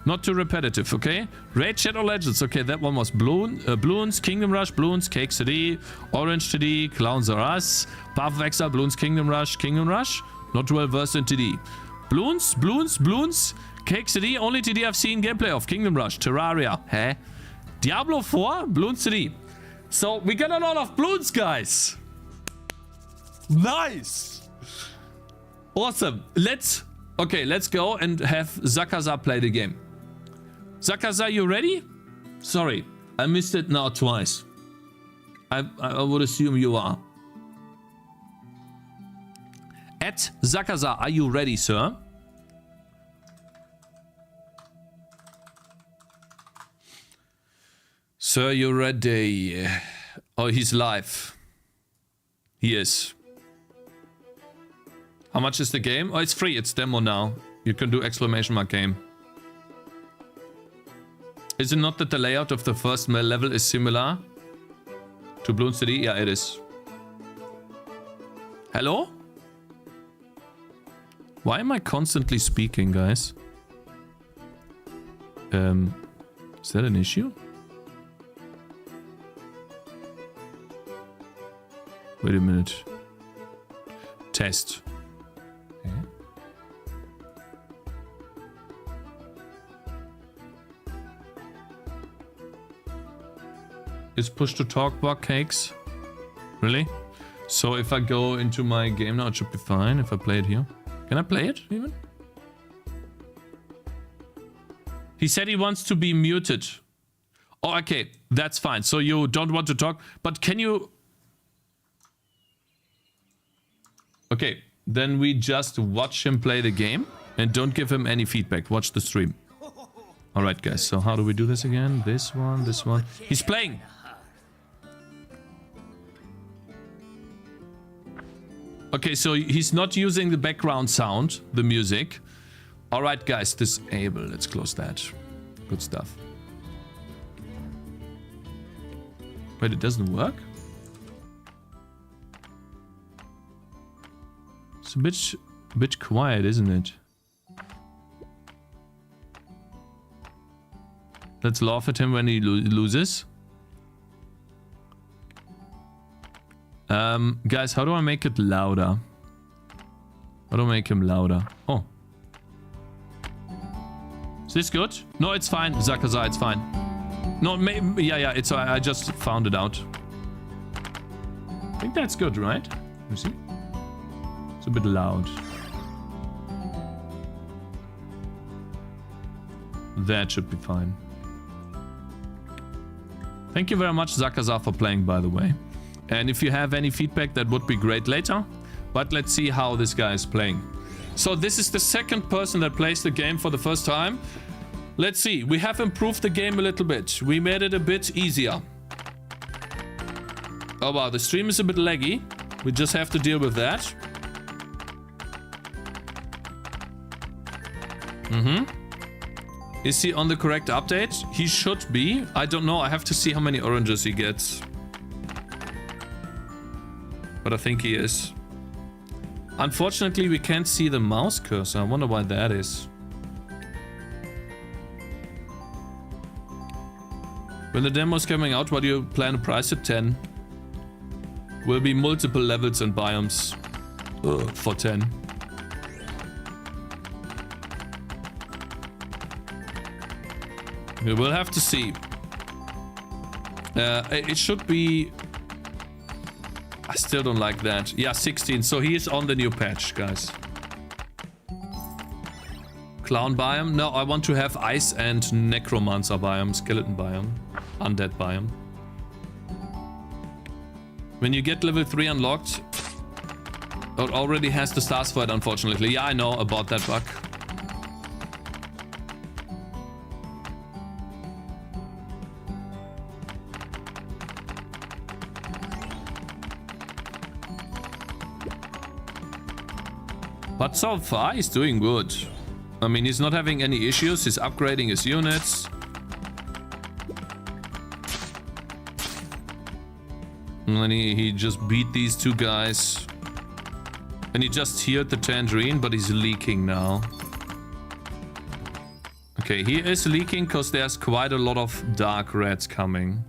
Not too repetitive, okay? Raid Shadow Legends, okay, that one was Bloons, Kingdom Rush, Bloons, Cakez TD, Orange TD, Clowns Are Us, Path of Exile, Bloons, Kingdom Rush, not well versed in TD. Bloons, Cakez TD, only TD I've seen gameplay of, Kingdom Rush, Terraria, hä? Diablo 4, Bloons TD. So, we got a lot of Bloons, guys. Nice! Awesome. Let's go and have Cakez play the game. Cakez, you ready? Sorry, I missed it now twice. I would assume you are. At Cakez, are you ready, sir? Sir, you ready? Oh, he's live. He is. How much is the game? Oh, it's free. It's demo now. You can do ! game. Is it not that the layout of the first level is similar to Bloons TD? Yeah, it is. Hello? Why am I constantly speaking, guys? Is that an issue? Wait a minute. Test. Okay. Is push to talk bug Cakez? Really? So if I go into my game now, it should be fine if I play it here. Can I play it even? He said he wants to be muted. Oh, okay. That's fine. So you don't want to talk, but can you... Okay, then we just watch him play the game and don't give him any feedback. Watch the stream. Alright, guys. So how do we do this again? This one, this one. He's playing! Okay, so he's not using the background sound, the music. Alright, guys. Disable. Let's close that. Good stuff. Wait, it doesn't work? It's a bit quiet, isn't it? Let's laugh at him when he loses. Guys, how do I make it louder? How do I make him louder? Oh. Is this good? No, it's fine, Cakez, it's fine. No, yeah, it's I just found it out. I think that's good, right? You see? It's a bit loud. That should be fine. Thank you very much, Cakez, for playing, by the way. And if you have any feedback, that would be great later. But let's see how this guy is playing. So this is the second person that plays the game for the first time. Let's see. We have improved the game a little bit. We made it a bit easier. Oh wow, the stream is a bit laggy. We just have to deal with that. Is he on the correct update? He should be. I don't know. I have to see how many oranges he gets. But I think he is. Unfortunately, we can't see the mouse cursor. I wonder why that is. When the demo is coming out, what do you plan to price it? 10. Will be multiple levels and biomes for 10. We will have to see. It should be... I still don't like that. Yeah, 16. So he is on the new patch, guys. Clown biome? No, I want to have ice and necromancer biome, skeleton biome, undead biome. When you get level 3 unlocked, it already has the stars for it, unfortunately. Yeah, I know about that bug. But so far, he's doing good. I mean, he's not having any issues. He's upgrading his units. And then he just beat these two guys. And he just healed the tangerine, but he's leaking now. Okay, he is leaking because there's quite a lot of dark reds coming.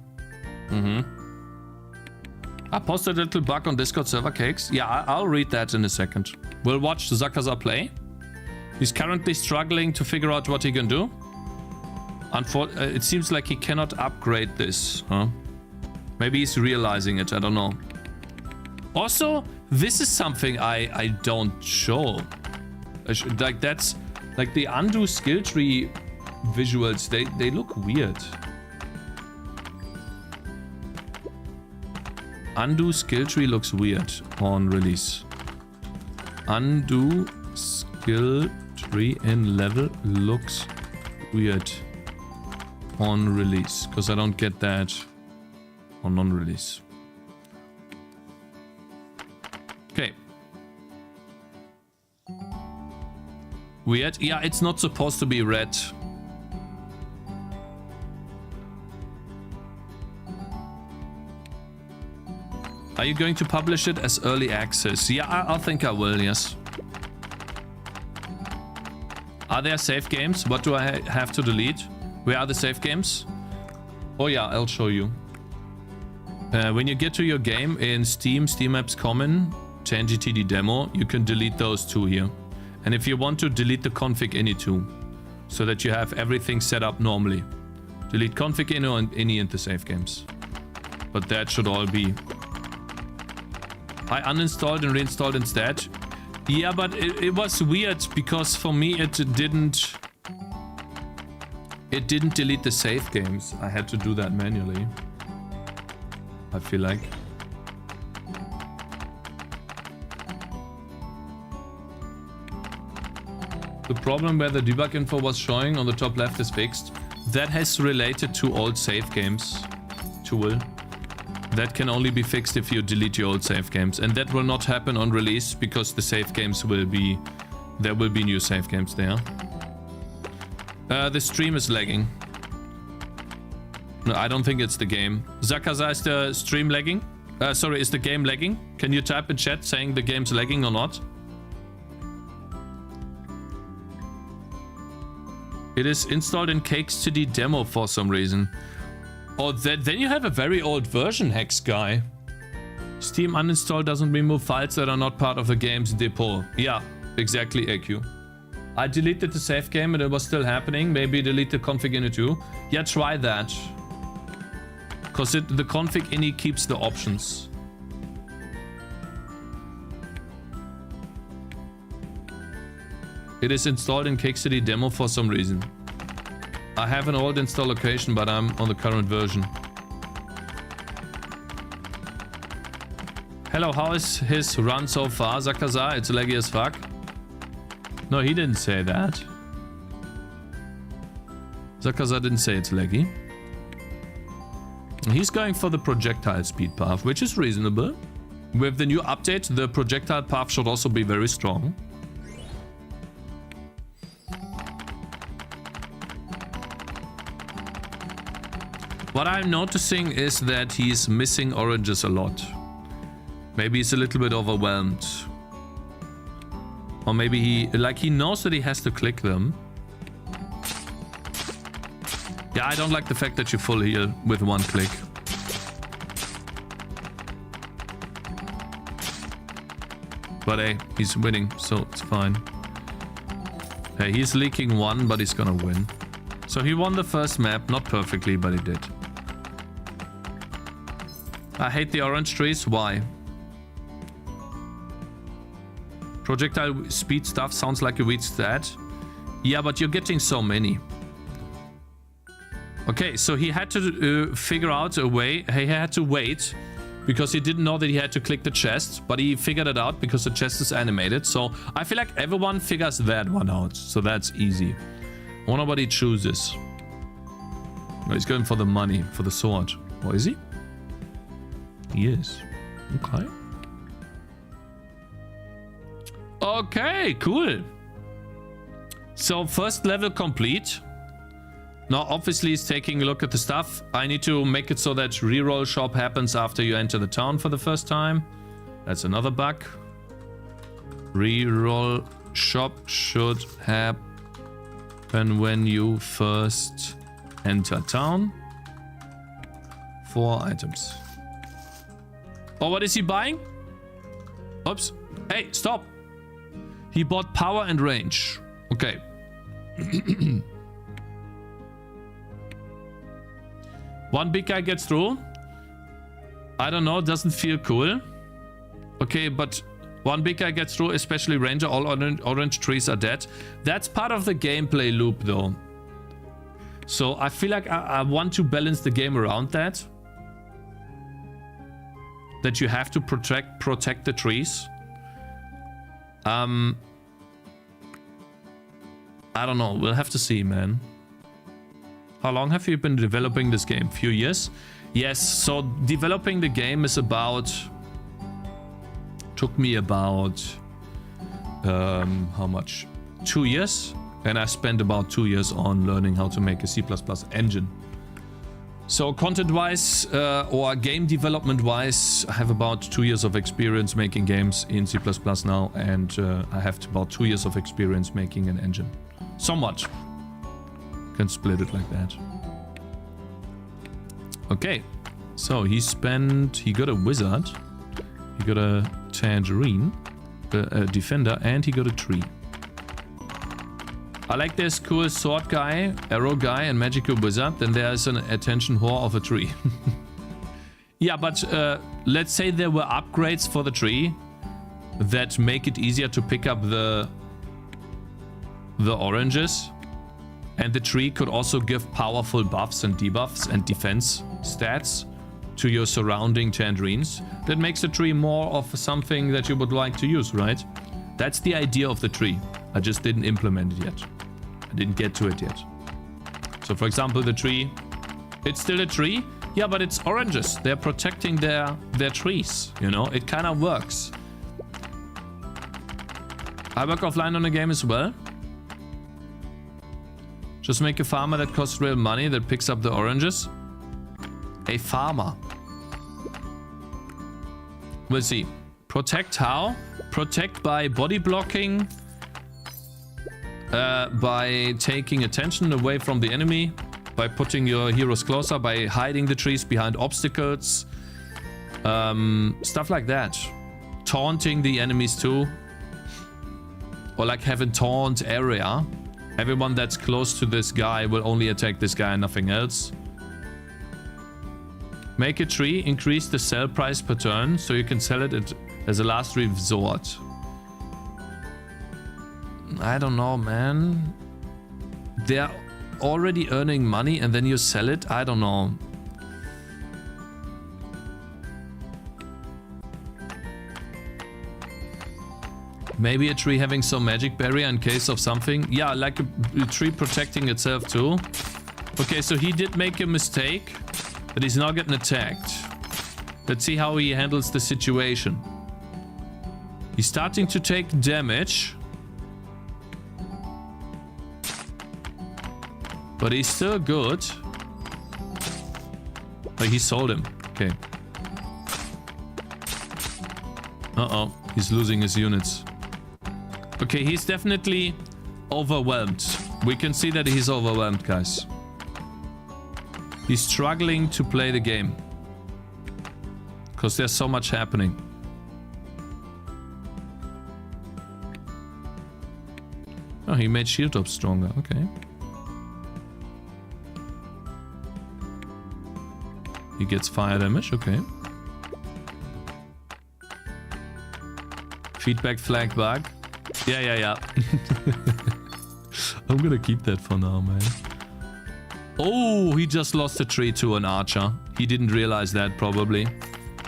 I posted a little bug on Discord server, Cakez. Yeah, I'll read that in a second. We'll watch Cakez play. He's currently struggling to figure out what he can do. It seems like he cannot upgrade this, huh? Maybe he's realizing it, I don't know. Also, this is something I don't show. Like that's like the undo skill tree visuals, they look weird. Undo skill tree looks weird on release. Undo skill tree in level looks weird on release, because I don't get that on non-release. Okay. Weird. Yeah, it's not supposed to be red. Are you going to publish it as early access? Yeah, I think I will, yes. Are there save games? What do I have to delete? Where are the save games? Oh yeah, I'll show you. When you get to your game in Steam Apps Common, Tangy TD demo, you can delete those two here. And if you want to, delete the config ini too, so that you have everything set up normally. Delete config ini and the save games. But that should all be... I uninstalled and reinstalled instead. Yeah, but it was weird because for me it didn't delete the save games. I had to do that manually, I feel like. The problem where the debug info was showing on the top left is fixed. That has related to old save games tool. That can only be fixed if you delete your old save games. And that will not happen on release because the save games will be... There will be new save games there. The stream is lagging. No, I don't think it's the game. Cakez, is the stream lagging? Sorry, is the game lagging? Can you type in chat saying the game's lagging or not? It is installed in Cakez TD demo for some reason. Oh, then you have a very old version, Hex guy. Steam uninstall doesn't remove files that are not part of the game's depot. Yeah, exactly, AQ. I deleted the save game and it was still happening. Maybe delete the config ini too. Yeah, try that. Because the config ini keeps the options. It is installed in Cakez TD demo for some reason. I have an old install location, but I'm on the current version. Hello, how is his run so far, Cakez? It's laggy as fuck. No, he didn't say that. Cakez didn't say it's laggy. He's going for the projectile speed path, which is reasonable. With the new update, the projectile path should also be very strong. What I'm noticing is that he's missing oranges a lot. Maybe he's a little bit overwhelmed. Or maybe he knows that he has to click them. Yeah, I don't like the fact that you full heal with one click. But hey, he's winning, so it's fine. Hey, he's leaking one, but he's gonna win. So he won the first map, not perfectly, but he did. I hate the orange trees. Why? Projectile speed stuff sounds like a weak stat. Yeah, but you're getting so many. Okay, so he had to figure out a way. He had to wait because he didn't know that he had to click the chest, but he figured it out because the chest is animated. So I feel like everyone figures that one out. So that's easy. I wonder what he chooses. No, he's going for the money, for the sword. Or is he? He is. Okay. Okay, cool. So first level complete. Now, obviously, he's taking a look at the stuff. I need to make it so that reroll shop happens after you enter the town for the first time. That's another bug. Reroll shop should happen when you first enter town. 4 items. Oh, what is he buying? Oops. Hey, stop. He bought power and range. Okay. One big guy gets through. I don't know, doesn't feel cool. Okay, but one big guy gets through, especially ranger. All orange trees are dead. That's part of the gameplay loop though. So I feel like I want to balance the game around that. That you have to protect the trees. I don't know, we'll have to see, man. How long have you been developing this game? Few years? Yes, so developing the game is about... Took me about... how much? 2 years? And I spent about 2 years on learning how to make a C++ engine. So content-wise, or game development-wise, I have about 2 years of experience making games in C++ now. And I have about 2 years of experience making an engine. Somewhat. Can split it like that. Okay, so he got a wizard, he got a tangerine, a defender, and he got a tree. I like this cool sword guy, arrow guy, and magical wizard. Then there's an attention whore of a tree. Yeah, but let's say there were upgrades for the tree that make it easier to pick up the oranges. And the tree could also give powerful buffs and debuffs and defense stats to your surrounding tangerines. That makes the tree more of something that you would like to use, right? That's the idea of the tree. I just didn't implement it yet. I didn't get to it yet. So for example, the tree, it's still a tree. Yeah, but it's oranges. They're protecting their trees, you know? It kind of works. I work offline on the game as well. Just make a farmer that costs real money that picks up the oranges. A farmer. We'll see. Protect how? Protect by body blocking. By taking attention away from the enemy. By putting your heroes closer. By hiding the trees behind obstacles. Stuff like that. Taunting the enemies too. Or like have a taunt area. Everyone that's close to this guy will only attack this guy and nothing else. Make a tree, increase the sell price per turn, so you can sell it as a last resort. I don't know, man. They're already earning money and then you sell it? I don't know. Maybe a tree having some magic barrier in case of something. Yeah, like a tree protecting itself too. Okay, so he did make a mistake, but he's not getting attacked. Let's see how he handles the situation. He's starting to take damage. But he's still good. Oh, he sold him. Okay. Uh-oh, he's losing his units. Okay, he's definitely overwhelmed. We can see that he's overwhelmed, guys. He's struggling to play the game. Because there's so much happening. Oh, he made shield up stronger. Okay. He gets fire damage. Okay. Feedback flag bug. Yeah. I'm gonna keep that for now, man. Oh, he just lost a tree to an archer. He didn't realize that, probably.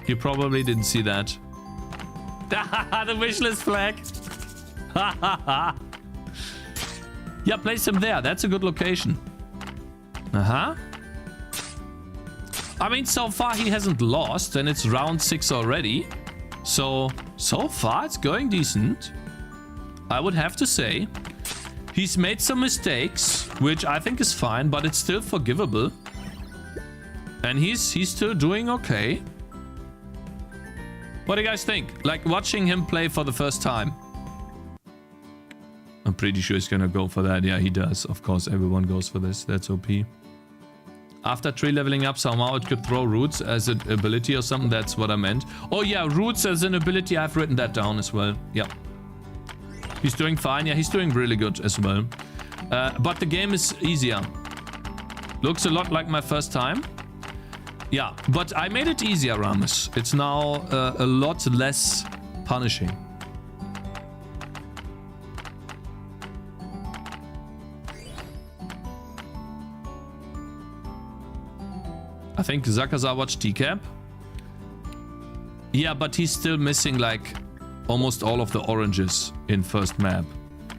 He probably didn't see that. The wishlist flag. Yeah, place him there. That's a good location. Uh-huh. I mean, so far he hasn't lost, and it's round 6 already. So far it's going decent. I would have to say. He's made some mistakes, which I think is fine, but it's still forgivable. And he's still doing okay. What do you guys think? Like, watching him play for the first time. I'm pretty sure he's gonna go for that. Yeah, he does. Of course, everyone goes for this. That's OP. After tree leveling up, somehow it could throw roots as an ability or something. That's what I meant. Oh yeah, roots as an ability. I've written that down as well. Yeah. He's doing fine. Yeah, he's doing really good as well. But the game is easier. Looks a lot like my first time. Yeah, but I made it easier, Ramus. It's now a lot less punishing. I think Zakaza watched TCAP. Yeah, but he's still missing like almost all of the oranges in first map.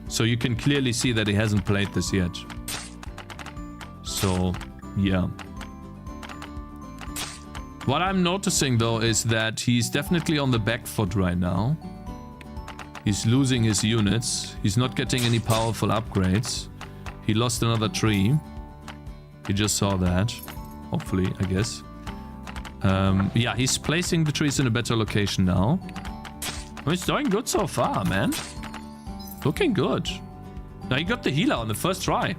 So you can clearly see that he hasn't played this yet. So, yeah. What I'm noticing though is that he's definitely on the back foot right now. He's losing his units. He's not getting any powerful upgrades. He lost another tree. He just saw that. Hopefully, I guess. Yeah, he's placing the trees in a better location now. Oh, he's doing good so far, man. Looking good. Now he got the healer on the first try.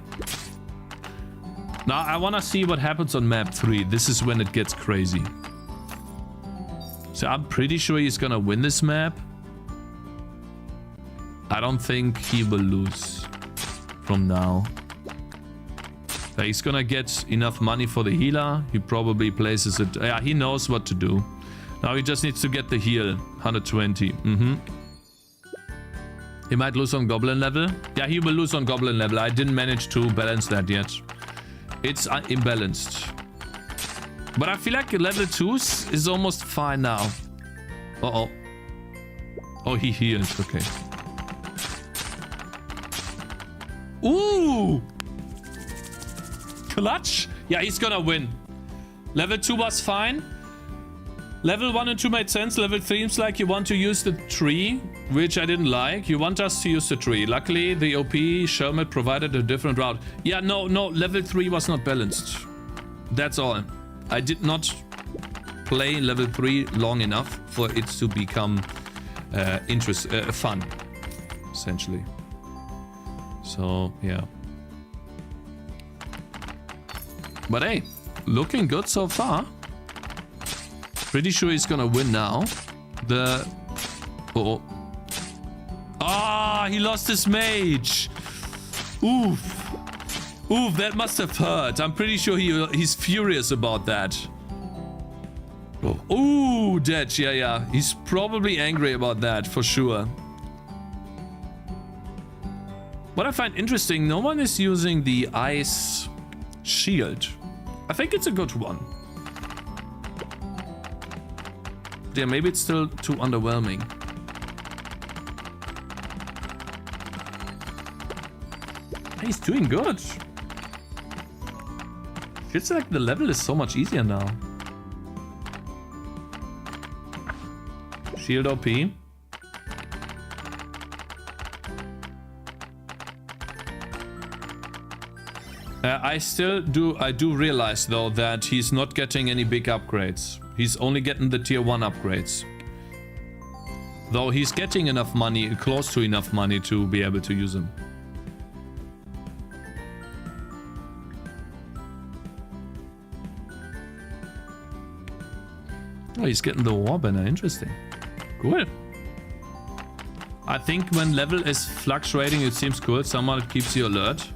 Now I want to see what happens on map 3. This is when it gets crazy. So I'm pretty sure he's gonna win this map. I don't think he will lose from now. He's gonna get enough money for the healer. He probably places it. Yeah, he knows what to do. Now he just needs to get the heal. 120. He might lose on goblin level. Yeah, he will lose on goblin level. I didn't manage to balance that yet. It's imbalanced. But I feel like level 2 is almost fine now. Uh-oh. Oh, he heals. Okay. Ooh! Clutch? Yeah, he's gonna win. Level 2 was fine. Level 1 and 2 made sense. Level 3 seems like you want to use the tree, which I didn't like. You want us to use the tree. Luckily, the OP Shermit provided a different route. Yeah, no. Level 3 was not balanced. That's all. I did not play level 3 long enough for it to become fun, essentially. So, yeah. But hey, looking good so far. Pretty sure he's gonna win now. Ah, he lost his mage. Oof. Oof, that must have hurt. I'm pretty sure he's furious about that. Ooh, dead. Yeah. He's probably angry about that, for sure. What I find interesting, no one is using the ice shield. I think it's a good one. Yeah, maybe it's still too underwhelming. He's doing good. Feels like the level is so much easier now. Shield OP. I do realize though that he's not getting any big upgrades. He's only getting the tier 1 upgrades. Though he's getting enough money, close to enough money to be able to use them. Oh, he's getting the war banner. Interesting. Cool. I think when level is fluctuating, it seems cool. Somehow it keeps you alert.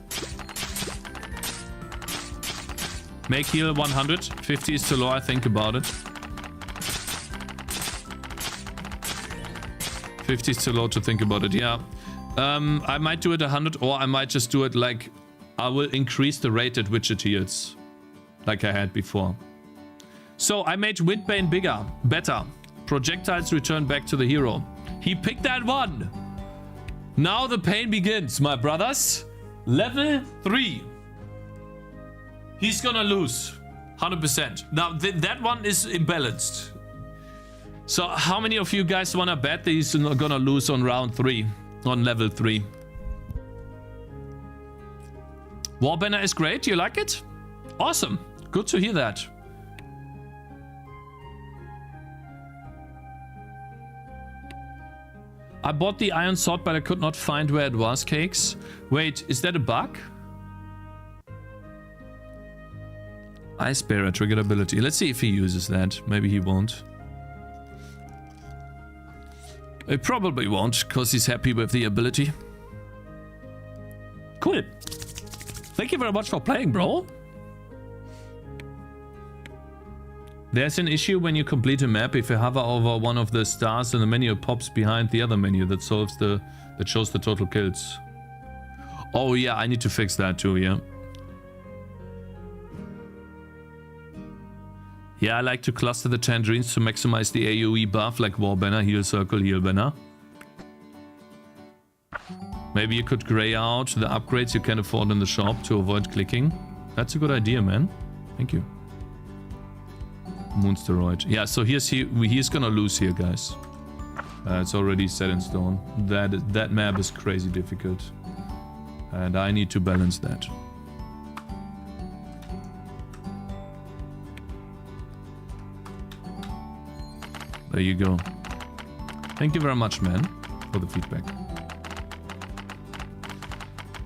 Make heal 100. 50 is too low, I think about it. 50 is too low to think about it, yeah. I might do it 100, or I might just do it like... I will increase the rate at which it heals. Like I had before. So, I made Windbane better. Projectiles return back to the hero. He picked that one! Now the pain begins, my brothers. Level 3. He's gonna lose. 100%. Now, that one is imbalanced. So, how many of you guys wanna bet that he's gonna lose on round 3? On level 3. Warbanner is great. You like it? Awesome. Good to hear that. I bought the iron sword, but I could not find where it was, Cakes. Wait, is that a bug? Ice Bearer triggered ability. Let's see if he uses that. Maybe he won't. He probably won't, because he's happy with the ability. Cool. Thank you very much for playing, bro. There's an issue when you complete a map. If you hover over one of the stars in the menu, it pops behind the other menu that shows the total kills. Oh yeah, I need to fix that too, yeah. Yeah, I like to cluster the tangerines to maximize the AoE buff, like Warbanner, heal circle, heal banner. Maybe you could gray out the upgrades you can afford in the shop to avoid clicking. That's a good idea, man. Thank you. Moonsteroid. Yeah, so he's gonna lose here, guys. It's already set in stone. That map is crazy difficult. And I need to balance that. There you go. Thank you very much, man, for the feedback.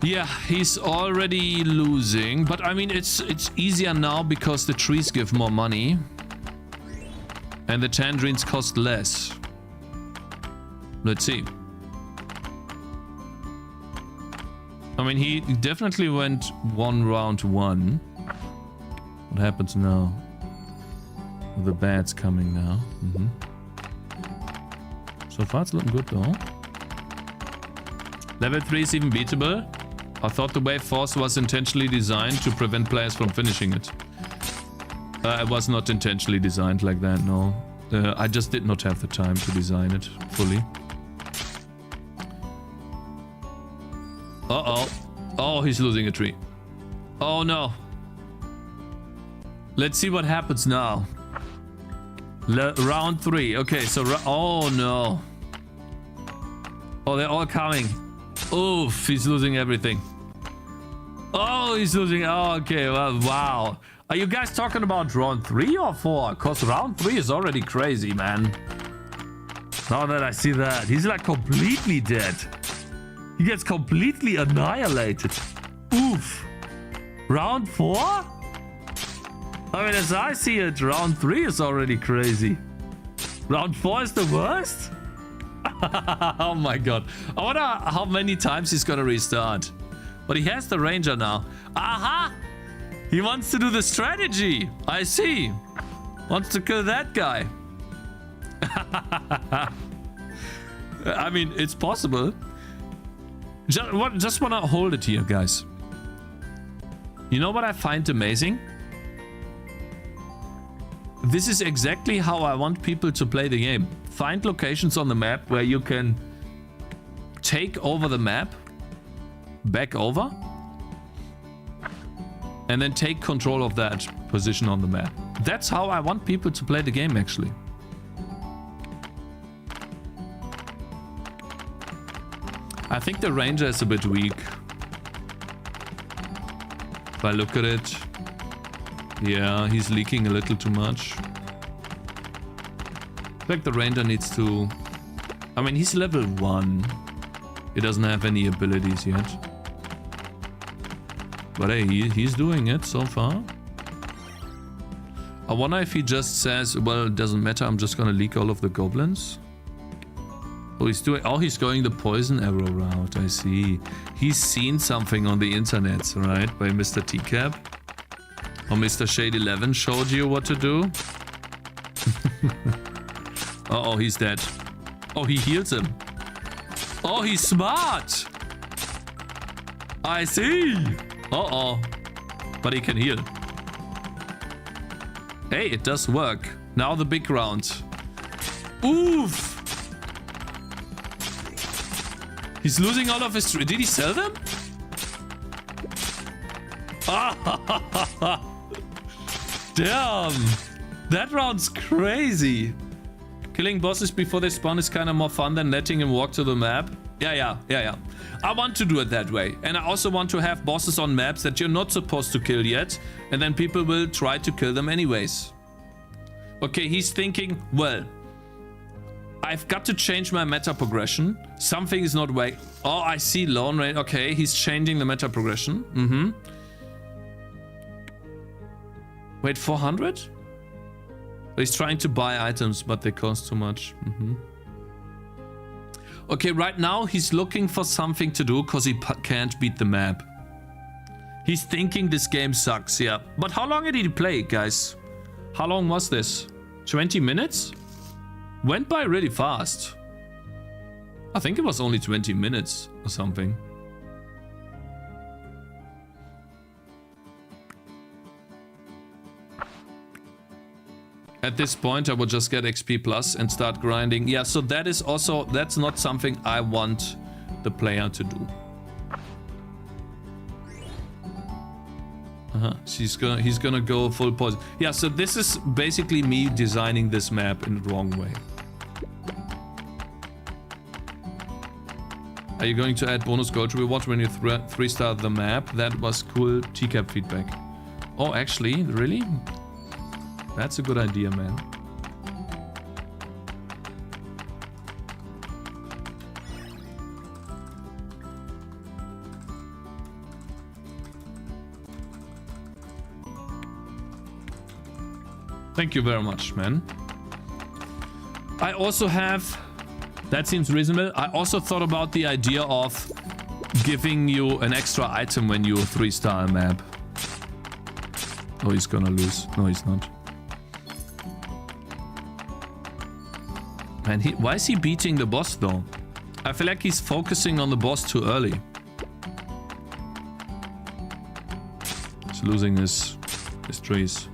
Yeah, he's already losing, but I mean, it's easier now because the trees give more money. And the tangerines cost less. Let's see. I mean, he definitely went round one. What happens now? The bad's coming now. So far it's looking good though. Level 3 is even beatable. I thought the wave force was intentionally designed to prevent players from finishing it. It was not intentionally designed like that, no. I just did not have the time to design it fully. Uh-oh. Oh, he's losing a tree. Oh no. Let's see what happens now. Round 3. Okay, so... oh no. Oh, they're all coming. Oof, he's losing everything. Oh, he's losing... oh, okay, well, wow. Are you guys talking about round 3 or 4? Because round 3 is already crazy, man. Now that I see that, he's like completely dead. He gets completely annihilated. Oof. Round 4? I mean, as I see it, round 3 is already crazy. Round 4 is the worst? Oh my god. I wonder how many times he's gonna restart. But he has the ranger now. Aha! He wants to do the strategy. I see. Wants to kill that guy. I mean, it's possible. Just wanna hold it here, guys. You know what I find amazing? This is exactly how I want people to play the game. Find locations on the map where you can take over the map, back over, and then take control of that position on the map. That's how I want people to play the game, actually. I think the ranger is a bit weak. If I look at it, yeah, he's leaking a little too much. I think the ranger needs to... I mean, he's level 1. He doesn't have any abilities yet. But hey, he's doing it so far. I wonder if he just says, well, it doesn't matter, I'm just gonna leak all of the goblins. Oh, he's going the poison arrow route, I see. He's seen something on the internet, right? By Mr. TCAP. Or Mr. Shade 11 showed you what to do. Uh-oh, he's dead. Oh, he heals him. Oh, he's smart. I see. Uh-oh. But he can heal. Hey, it does work. Now the big round. Oof. He's losing all of his... Did he sell them? Damn. That round's crazy. Killing bosses before they spawn is kind of more fun than letting him walk to the map. Yeah. I want to do it that way. And I also want to have bosses on maps that you're not supposed to kill yet. And then people will try to kill them anyways. Okay, he's thinking, well, I've got to change my meta progression. Something is not right. Oh, I see Lone Rain. Okay, he's changing the meta progression. Wait, 400? He's trying to buy items, but they cost too much. Okay, right now he's looking for something to do because he can't beat the map. He's thinking this game sucks, yeah. But how long did he play, guys? How long was this? 20 minutes? Went by really fast. I think it was only 20 minutes or something. At this point, I will just get XP plus and start grinding. Yeah, so that is also, that's not something I want the player to do. He's gonna go full pause. Yeah, so this is basically me designing this map in the wrong way. Are you going to add bonus gold reward when you 3-star the map? That was cool TCAP feedback. Oh, actually, really? That's a good idea, man. Thank you very much, man. I also have... That seems reasonable. I also thought about the idea of giving you an extra item when you 3-star a map. Oh, he's gonna lose. No, he's not. Man, why is he beating the boss, though? I feel like he's focusing on the boss too early. He's losing his trees.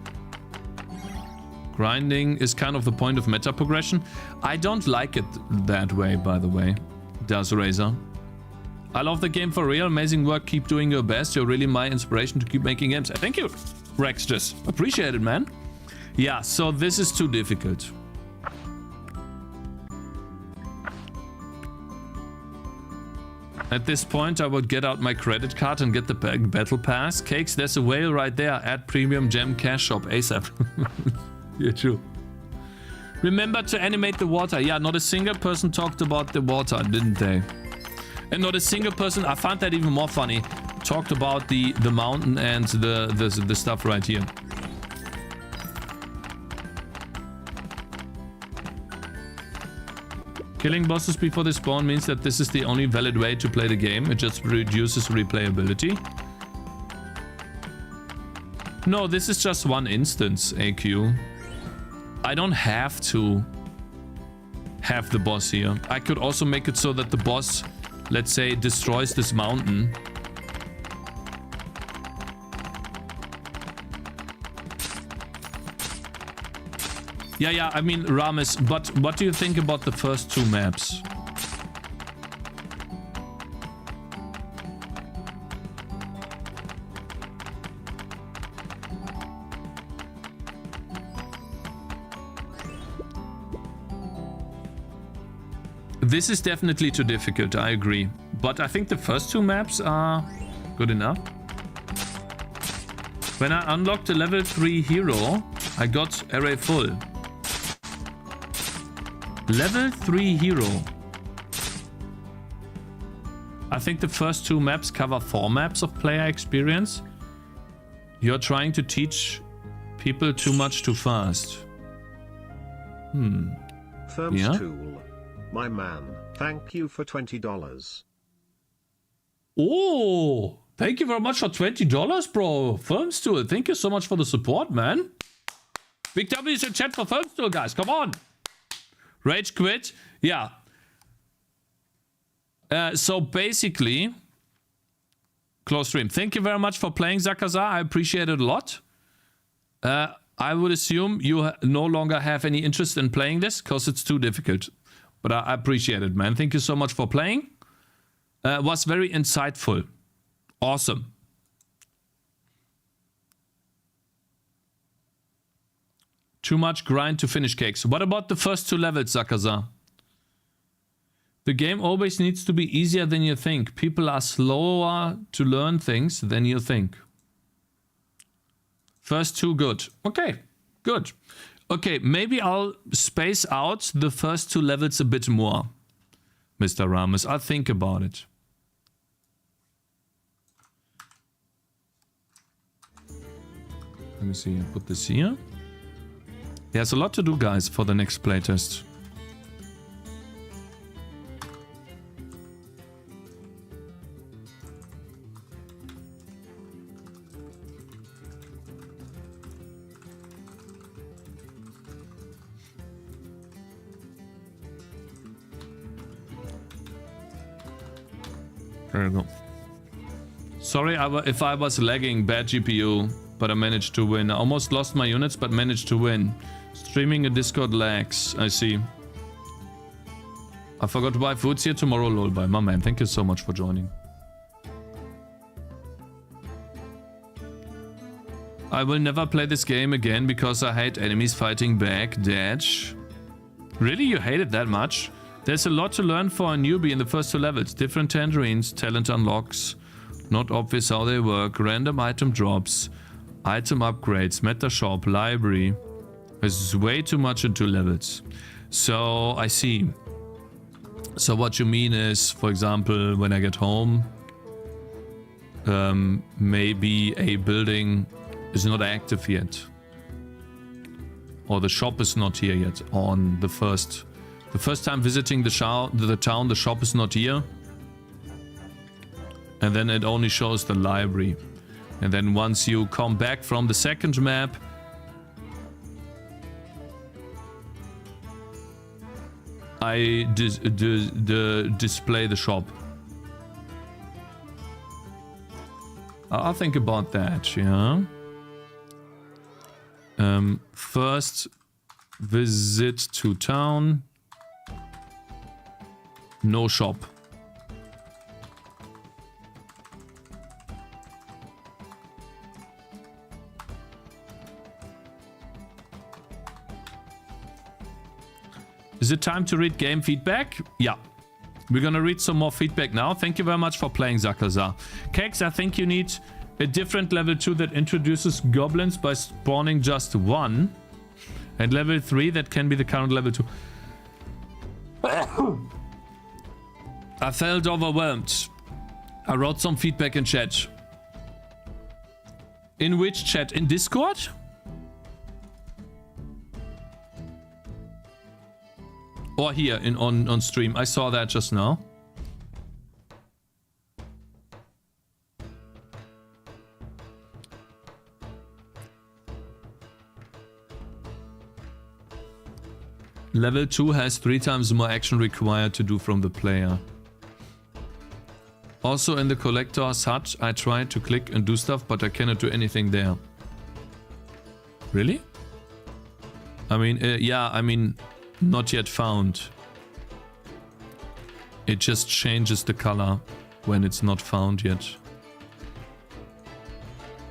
Grinding is kind of the point of meta progression. I don't like it that way, by the way. Does Razor. I love the game for real. Amazing work. Keep doing your best. You're really my inspiration to keep making games. Thank you, Rex. Just appreciate it, man. Yeah, so this is too difficult. At this point, I would get out my credit card and get the battle pass. Cakes, there's a whale right there. Add premium gem cash shop ASAP. Yeah, true. Remember to animate the water. Yeah, not a single person talked about the water, didn't they? And not a single person, I found that even more funny, talked about the mountain and the stuff right here. Killing bosses before they spawn means that this is the only valid way to play the game. It just reduces replayability. No, this is just one instance, AQ. I don't have to have the boss here. I could also make it so that the boss, let's say, destroys this mountain. Yeah, I mean, Ramis, but what do you think about the first two maps? This is definitely too difficult, I agree. But I think the first two maps are good enough. When I unlocked a level 3 hero, I got array full. Level 3 hero. I think the first two maps cover 4 maps of player experience. You're trying to teach people too much too fast. Firms Yeah? Tool. My man, thank you for $20. Oh, thank you very much for $20, bro. Firmstool, thank you so much for the support, man. Big W is in chat for Firmstool, guys. Come on. Rage quit. Yeah. So basically, close stream. Thank you very much for playing, Zakaza. I appreciate it a lot. I would assume you no longer have any interest in playing this because it's too difficult. But I appreciate it, man. Thank you so much for playing. It was very insightful. Awesome. Too much grind to finish Cakes. What about the first 2 levels, Zakaza? The game always needs to be easier than you think. People are slower to learn things than you think. First 2 good. Okay, good. Okay, maybe I'll space out the first 2 levels a bit more, Mr. Ramos. I'll think about it. Let me see. Put this here. There's a lot to do, guys, for the next playtest. There you go. Sorry if I was lagging, bad GPU, but I managed to win. I almost lost my units, but managed to win. Streaming a Discord lags, I see. I forgot to buy foods here tomorrow, lol, bye. My man, thank you so much for joining. I will never play this game again because I hate enemies fighting back. Dash. Really? You hate it that much? There's a lot to learn for a newbie in the first 2 levels. Different tangerines, talent unlocks, not obvious how they work, random item drops, item upgrades, meta shop, library. There's way too much in 2 levels. So, I see. So what you mean is, for example, when I get home, maybe a building is not active yet. Or the shop is not here yet on the first time visiting the town, the shop is not here. And then it only shows the library. And then once you come back from the second map, I display the shop. I'll think about that, yeah. First visit to town. No shop. Is it time to read game feedback? Yeah. We're gonna read some more feedback now. Thank you very much for playing, Zakaza. Cakez, I think you need a different level 2 that introduces goblins by spawning just 1. And level 3 that can be the current level 2. I felt overwhelmed. I wrote some feedback in chat. In which chat? In Discord? Or here on stream. I saw that just now. Level 2 has 3 times more action required to do from the player. Also in the collector's hut, I tried to click and do stuff, but I cannot do anything there. Really? I mean, yeah, I mean, not yet found. It just changes the color when it's not found yet.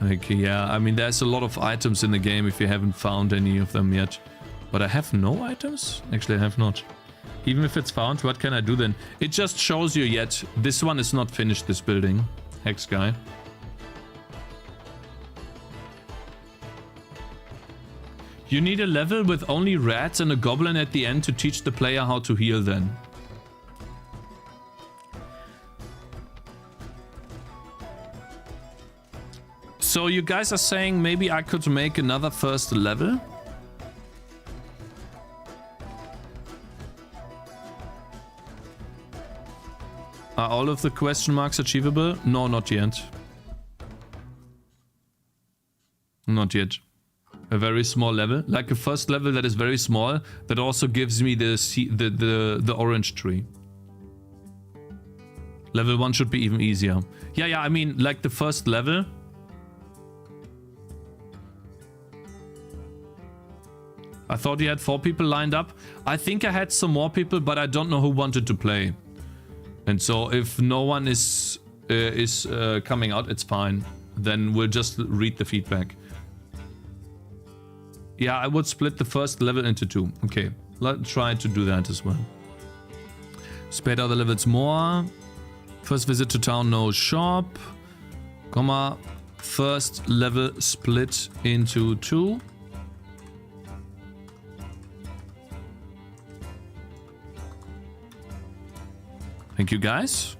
Like, yeah, I mean, there's a lot of items in the game if you haven't found any of them yet. But I have no items? Actually, I have not. Even if it's found, what can I do then? It just shows you yet. This one is not finished, this building. Hex guy. You need a level with only rats and a goblin at the end to teach the player how to heal then. So you guys are saying maybe I could make another first level? Are all of the question marks achievable? No, not yet. Not yet. A very small level, like a first level that is very small, that also gives me the orange tree. Level 1 should be even easier. Yeah, I mean, like the first level. I thought you had 4 people lined up. I think I had some more people, but I don't know who wanted to play. And so if no one is coming out, it's fine. Then we'll just read the feedback. Yeah, I would split the first level into 2. Okay, let's try to do that as well. Spread out the levels more. First visit to town, no shop. Comma. First level split into 2. Thank you, guys.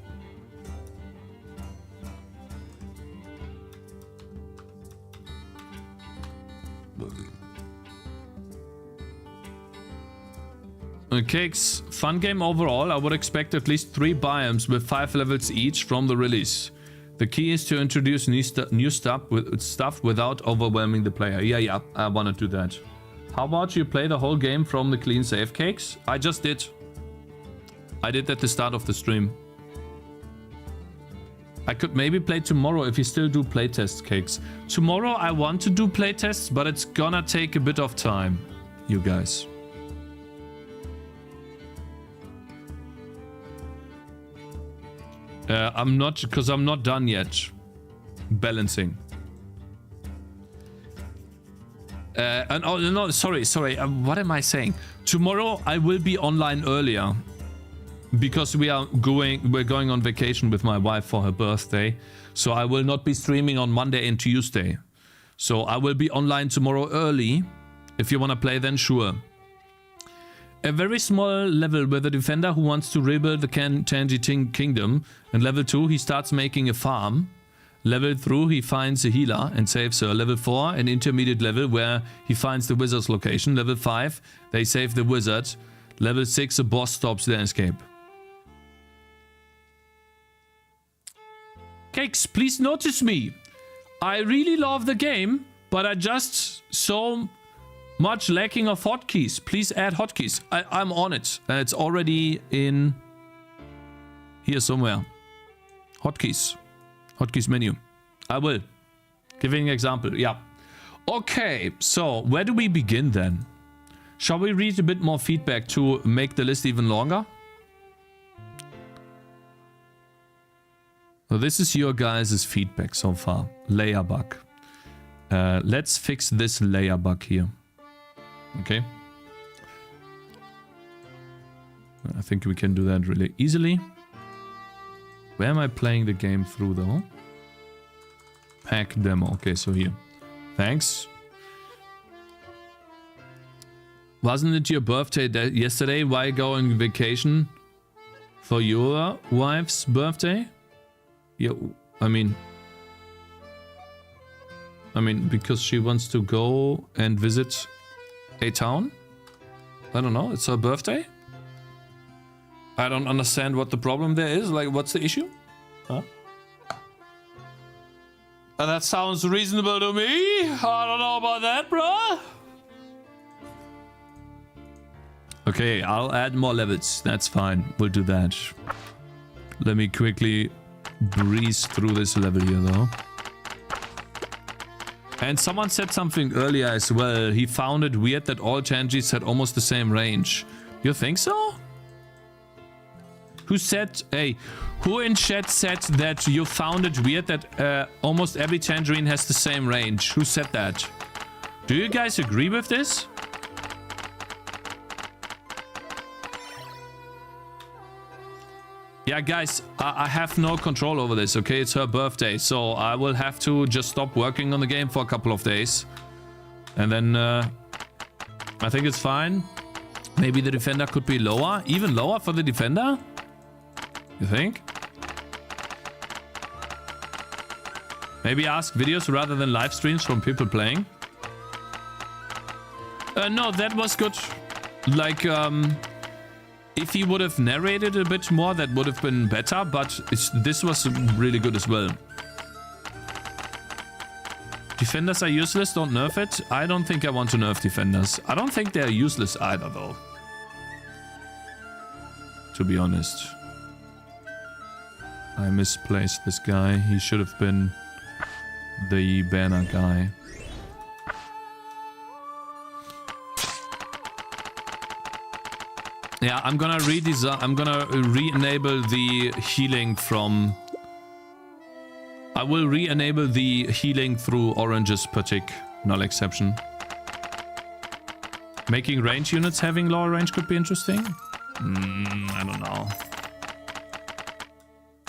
Cakes, fun game overall. I would expect at least 3 biomes with 5 levels each from the release. The key is to introduce new stuff without overwhelming the player. Yeah, I want to do that. How about you play the whole game from the clean save, Cakes? I just did. I did at the start of the stream. I could maybe play tomorrow if you still do playtests, Cakes. Tomorrow I want to do playtests, but it's gonna take a bit of time, you guys. I'm not, because I'm not done yet balancing. And oh no, sorry. What am I saying? Tomorrow I will be online earlier because we're going on vacation with my wife for her birthday. So I will not be streaming on Monday and Tuesday. So I will be online tomorrow early. If you want to play, then sure. A very small level with a defender who wants to rebuild the Tangy kingdom. And level 2, he starts making a farm. Level 3, he finds a healer and saves her. Level 4, an intermediate level where he finds the wizard's location. Level 5, they save the wizard. Level 6, a boss stops their escape. Cakes, please notice me. I really love the game, but I just so much lacking of hotkeys. Please add hotkeys. I'm on it. It's already in here somewhere. Hotkeys. Hotkeys menu. I will. Giving an example. Yeah. Okay. So where do we begin then? Shall we read a bit more feedback to make the list even longer? So this is your guys' feedback so far. Layer bug. Let's fix this layer bug here. Okay. I think we can do that really easily. Where am I playing the game through though? Pack demo. Okay, so here. Thanks. Wasn't it your birthday yesterday? Why go on vacation for your wife's birthday? Yeah, I mean, because she wants to go and visit a town? I don't know, it's her birthday? I don't understand what the problem there is. Like, what's the issue? Huh? That sounds reasonable to me. I don't know about that, bro. Okay, I'll add more levels. That's fine. We'll do that. Let me quickly breeze through this level here, though. And someone said something earlier as well. He found it weird that all Tangis had almost the same range. You think so? Who said, hey, who in chat said that you found it weird that almost every tangerine has the same range? Who said that? Do you guys agree with this? Yeah, guys, I have no control over this, okay? It's her birthday, so I will have to just stop working on the game for a couple of days. And then, I think it's fine. Maybe the defender could be lower? Even lower for the defender? You think? Maybe ask videos rather than live streams from people playing? No, that was good. Like, if he would have narrated a bit more, that would have been better, but this was really good as well. Defenders are useless, don't nerf it. I don't think I want to nerf defenders. I don't think they're useless either, though. To be honest. I misplaced this guy. He should have been the banner guy. Yeah, I'm gonna redesign. I'm gonna re-enable the healing from. I will re-enable the healing through orange's particular null exception. Making range units having lower range could be interesting. I don't know.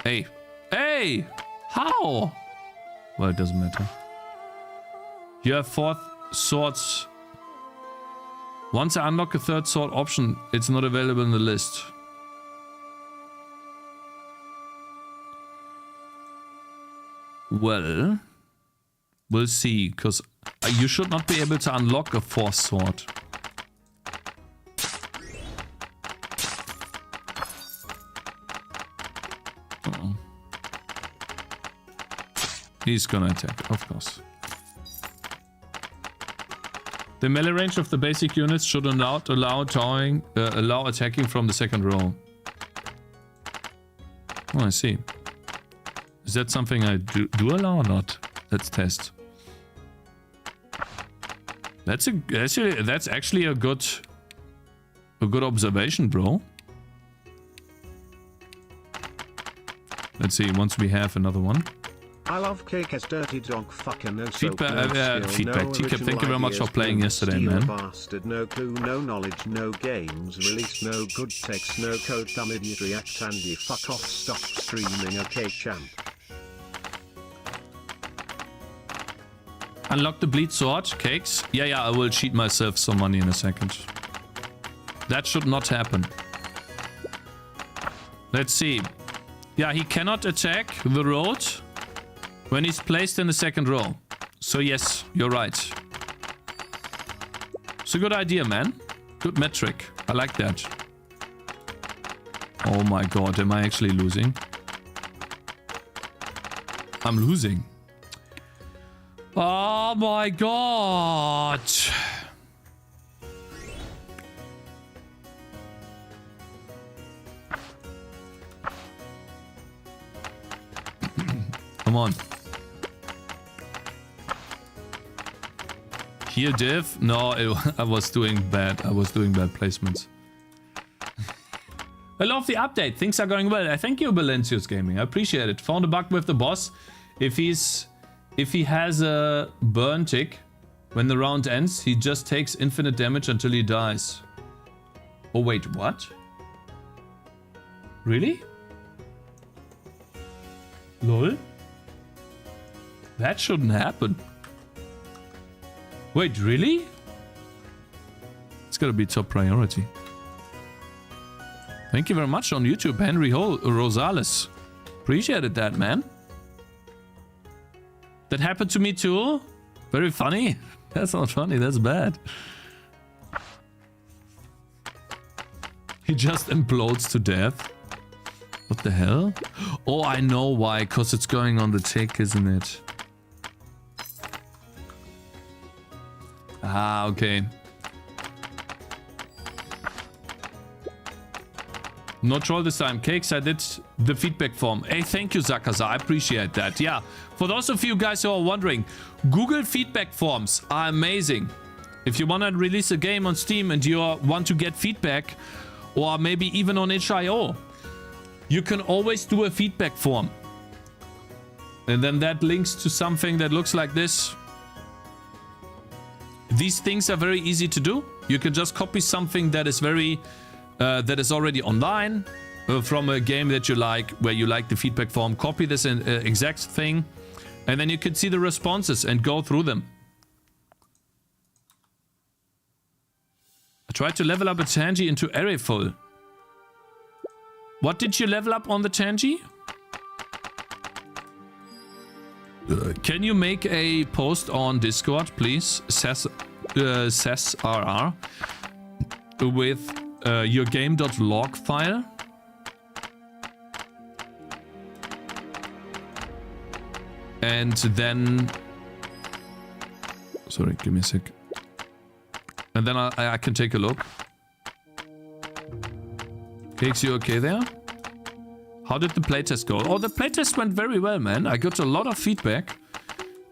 Hey, hey, how? Well, it doesn't matter. You have 4 swords. Once I unlock a 3rd sword option, it's not available in the list. Well, we'll see, because you should not be able to unlock a 4th sword. Uh-oh. He's gonna attack, of course. The melee range of the basic units should allow attacking from the 2nd row. Oh, I see. Is that something I do allow or not? Let's test. That's actually a good observation, bro. Let's see. Once we have another one. I love Cakez dirty dog fucker no feedback. no Feedback. Thank you very much for playing yesterday, man. Bastard, no clue, no knowledge, no games released, no good text, no code, dumb idiot, react, Andy, fuck off, stop streaming, okay, champ. Unlock the bleed sword, Cakes. Yeah, I will cheat myself some money in a second. That should not happen. Let's see. Yeah, he cannot attack the road when he's placed in the 2nd row. So yes, you're right. It's a good idea, man. Good metric. I like that. Oh my god, am I actually losing? I'm losing. Oh my god. Come on. Here, div? No, I was doing bad. I was doing bad placements. I love the update. Things are going well. I thank you, Balencius Gaming. I appreciate it. Found a bug with the boss. If he has a burn tick, when the round ends, he just takes infinite damage until he dies. Oh wait, what? Really? Lol? That shouldn't happen. Wait, really? It's gotta be top priority. Thank you very much on YouTube, Henry Rosales. Appreciated that, man. That happened to me too? Very funny. That's not funny, that's bad. He just implodes to death. What the hell? Oh, I know why. Because it's going on the tick, isn't it? Ah, okay. No troll this time. Cakes, I did the feedback form. Hey, thank you, Zakaza. I appreciate that. Yeah, for those of you guys who are wondering, Google feedback forms are amazing. If you want to release a game on Steam and you want to get feedback, or maybe even on itch.io, you can always do a feedback form. And then that links to something that looks like this. These things are very easy to do. You can just copy something that is that is already online from a game that you like, where you like the feedback form. Copy this exact thing, and then you can see the responses and go through them. I tried to level up a Tangy into array full. What did you level up on the Tangy? Can you make a post on Discord, please? Says RR with your game.log file. And then... Sorry, give me a sec. And then I can take a look. Cakes, you okay there? How did the playtest go? Oh, the playtest went very well, man. I got a lot of feedback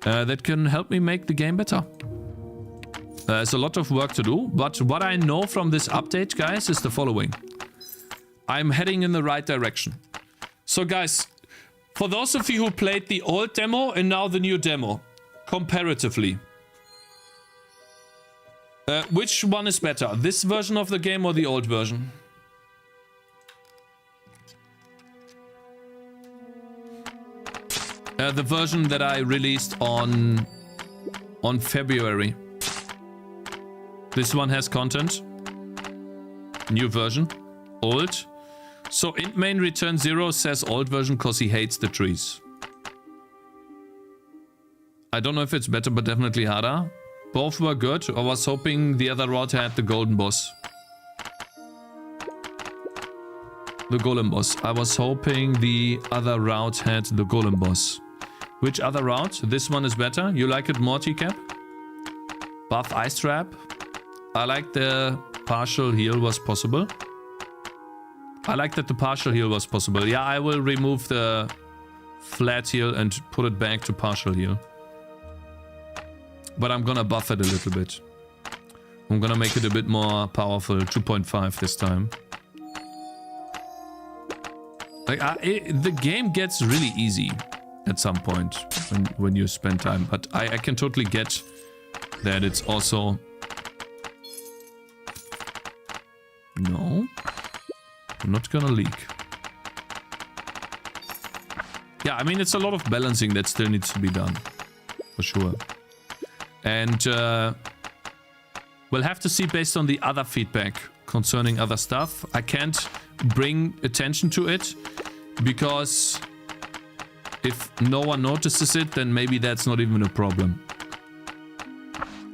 that can help me make the game better. There's a lot of work to do, but what I know from this update, guys, is the following. I'm heading in the right direction. So, guys, for those of you who played the old demo and now the new demo, comparatively, which one is better? This version of the game or the old version? The version that I released on February. This one has content. New version. Old. So int main return 0 says old version because he hates the trees. I don't know if it's better, but definitely harder. Both were good. I was hoping the other route had the golden boss. The golem boss. I was hoping the other route had the golem boss. Which other route? This one is better. You like it more, TCap? Buff ice trap. I like the partial heal was possible. I like that the partial heal was possible. Yeah, I will remove the flat heal and put it back to partial heal. But I'm gonna buff it a little bit. I'm gonna make it a bit more powerful. 2.5 this time. Like, the game gets really easy at some point when you spend time. But I can totally get that it's also... No. I'm not gonna leak. Yeah, I mean, it's a lot of balancing that still needs to be done. For sure. And we'll have to see based on the other feedback concerning other stuff. I can't bring attention to it because if no one notices it, then maybe that's not even a problem.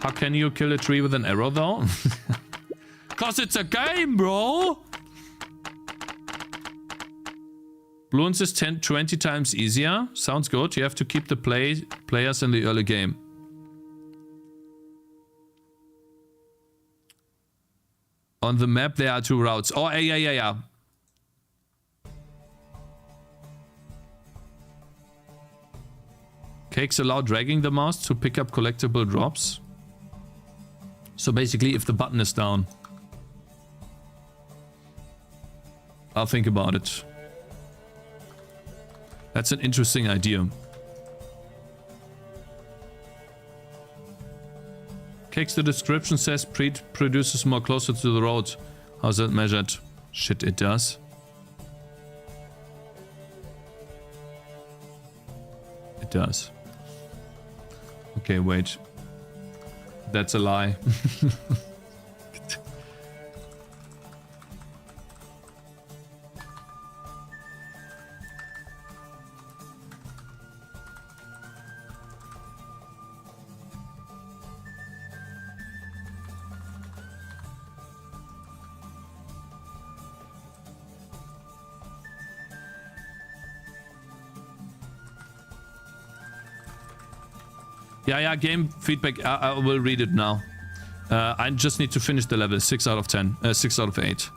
How can you kill a tree with an arrow though? Cause it's a game, bro! Bloons is 20 times easier. Sounds good. You have to keep the players in the early game. On the map, there are 2 routes. Oh, yeah. Cakes allow dragging the mouse to pick up collectible drops. So basically, if the button is down. I'll think about it. That's an interesting idea. Cakes, the description says produces more closer to the road. How's that measured? Shit, it does. It does. Okay, wait. That's a lie. Yeah, game feedback. I will read it now. I just need to finish the level. 6 out of 10. 6 out of 8.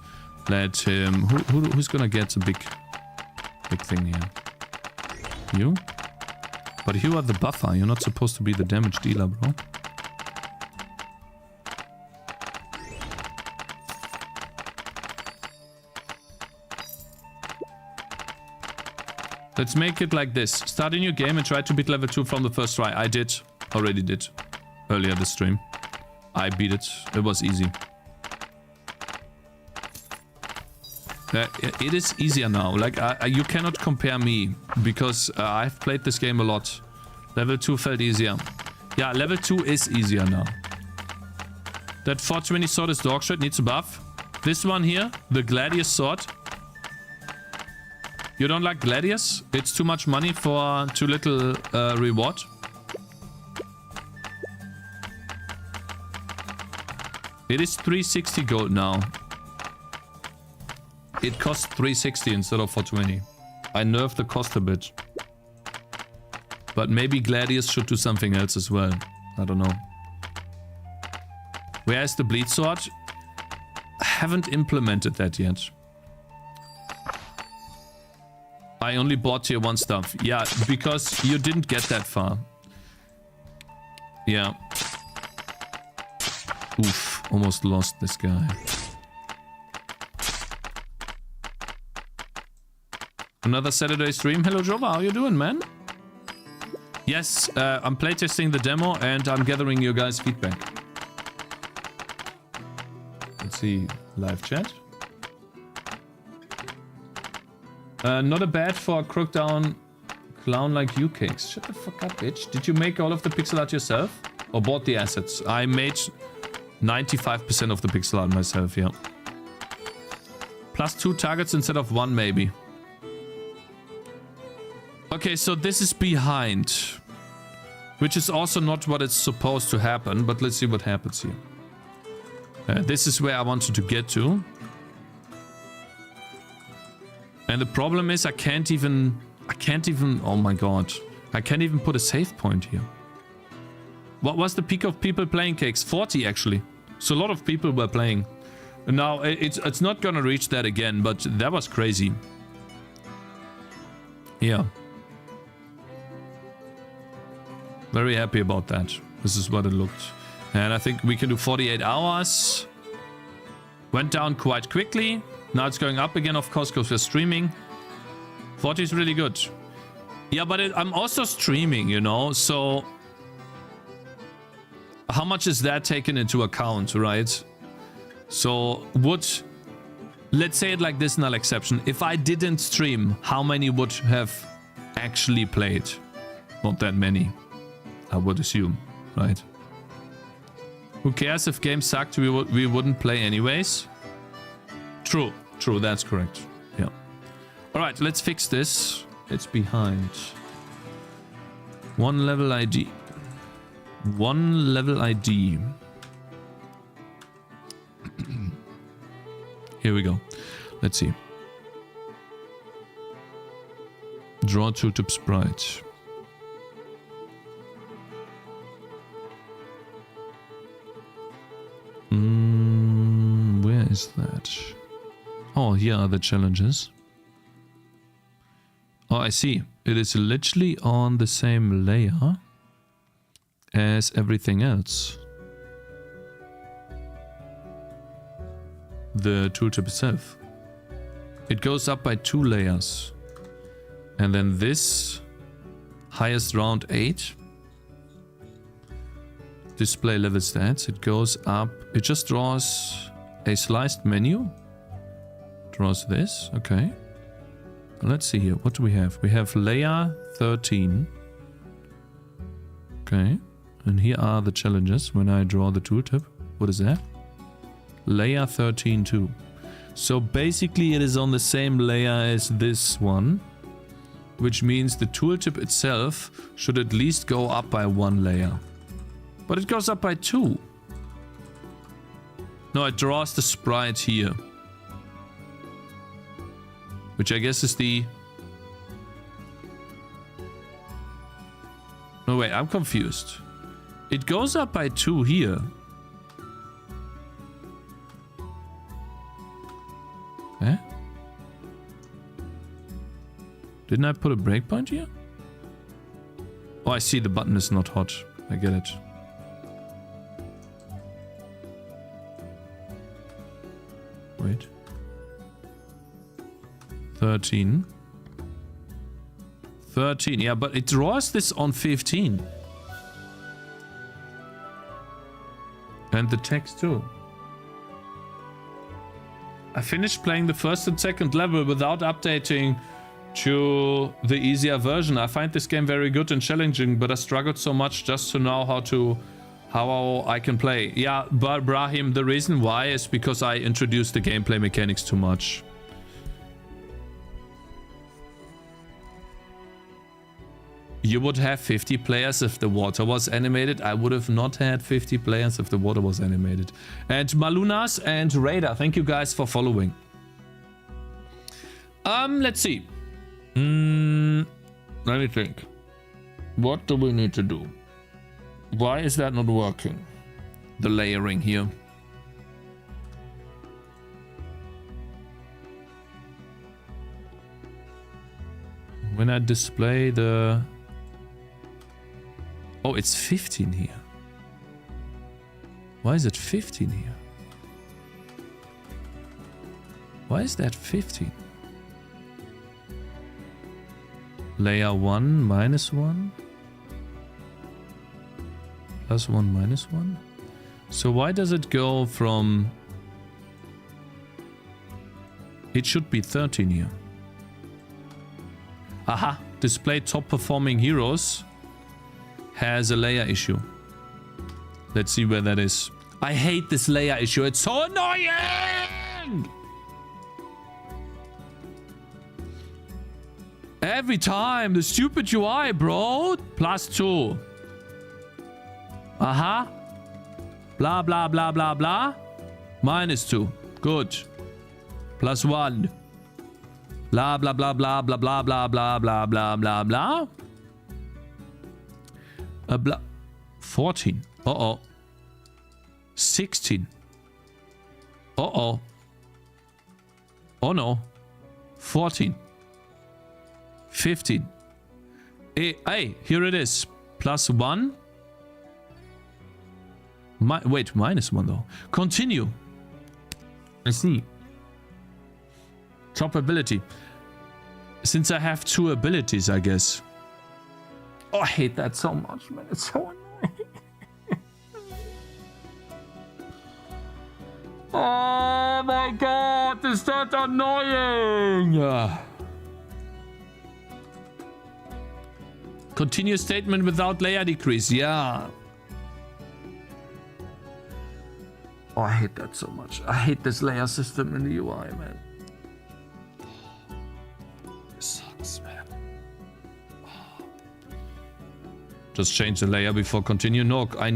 Let him... Who's gonna get a big thing here? You? But you are the buffer. You're not supposed to be the damage dealer, bro. Let's make it like this. Start a new game and try to beat level 2 from the first try. I did. Already did. Earlier this stream. I beat it. It was easy. It is easier now. Like, you cannot compare me. Because I've played this game a lot. Level 2 felt easier. Yeah, level 2 is easier now. That 420 sword is dog shit. Needs a buff. This one here. The Gladius sword. You don't like Gladius? It's too much money for too little reward. It is 360 gold now. It costs 360 instead of 420. I nerfed the cost a bit. But maybe Gladius should do something else as well. I don't know. Where is the bleed sword? I haven't implemented that yet. I only bought tier 1 stuff. Yeah, because you didn't get that far. Yeah. Oof, almost lost this guy. Another Saturday stream. Hello, Jova. How you doing, man? Yes, I'm playtesting the demo and I'm gathering your guys' feedback. Let's see. Live chat. Not a bad for a crook down clown like you, Cakez. Shut the fuck up, bitch. Did you make all of the pixel art yourself? Or bought the assets? I made 95% of the pixel art myself, yeah. Plus 2 targets instead of 1, maybe. Okay, so this is behind. Which is also not what it's supposed to happen, but let's see what happens here. This is where I wanted to get to. And the problem is I can't even, oh my god. I can't even put a save point here. What was the peak of people playing, Cakez? 40 actually. So a lot of people were playing. Now it's not gonna reach that again, but that was crazy. Yeah. Very happy about that. This is what it looked. And I think we can do 48 hours. Went down quite quickly. Now it's going up again, of course, because we're streaming. 40 is really good. Yeah, but I'm also streaming, you know, so... How much is that taken into account, right? So, let's say it like this, null exception. If I didn't stream, how many would have actually played? Not that many, I would assume, right? Who cares if games sucked, we wouldn't play anyways? True, that's correct. Yeah. Alright, let's fix this. It's behind. One level ID. One level ID. Here we go. Let's see. Draw tooltip sprite. Where is that? Oh, here are the challenges. Oh, I see. It is literally on the same layer as everything else. The tooltip itself. It goes up by 2 layers. And then this highest round 8. Display level stats. It goes up. It just draws a sliced menu. Draws this. Okay. Let's see here. What do we have? We have layer 13. Okay. And here are the challenges when I draw the tooltip. What is that? Layer 13 too. So basically it is on the same layer as this one. Which means the tooltip itself should at least go up by 1 layer. But it goes up by 2. No, it draws the sprite here. Which I guess is the... No, wait, I'm confused. It goes up by 2 here. Eh? Didn't I put a breakpoint here? Oh, I see the button is not hot. I get it. Wait. 13. 13, yeah, but it draws this on 15. And the text too. I finished playing the first and second level without updating to the easier version. I find this game very good and challenging, but I struggled so much just to know how I can play. Yeah, but Brahim, the reason why is because I introduced the gameplay mechanics too much. You would have 50 players if the water was animated. I would have not had 50 players if the water was animated. And Malunas and Raider, thank you guys for following. Let's see. Let me think. What do we need to do? Why is that not working? The layering here. When I display the... Oh, it's 15 here. Why is it 15 here? Why is that 15? Layer 1, -1. +1, -1. So why does it go from... It should be 13 here. Aha! Display top performing heroes has a layer issue. Let's see where that is. I hate this layer issue. It's so annoying! Every time. The stupid UI, bro. +2. Aha. Blah, blah, blah, blah, blah. -2. Good. +1. Blah, blah, blah, blah, blah, blah, blah, blah, blah, blah, blah, blah. Blah. 14. Uh-oh. 16. Uh-oh. Oh, no. 14. 15. Hey, here it is. +1. Wait, -1 though. Continue. I see. Top ability. Since I have 2 abilities, I guess. Oh, I hate that so much, man. It's so annoying. Oh my god, is that annoying? Continue statement without layer decrease. Yeah. Oh, I hate that so much. I hate this layer system in the UI, man. This sucks, man. Just change the layer before continue. No, I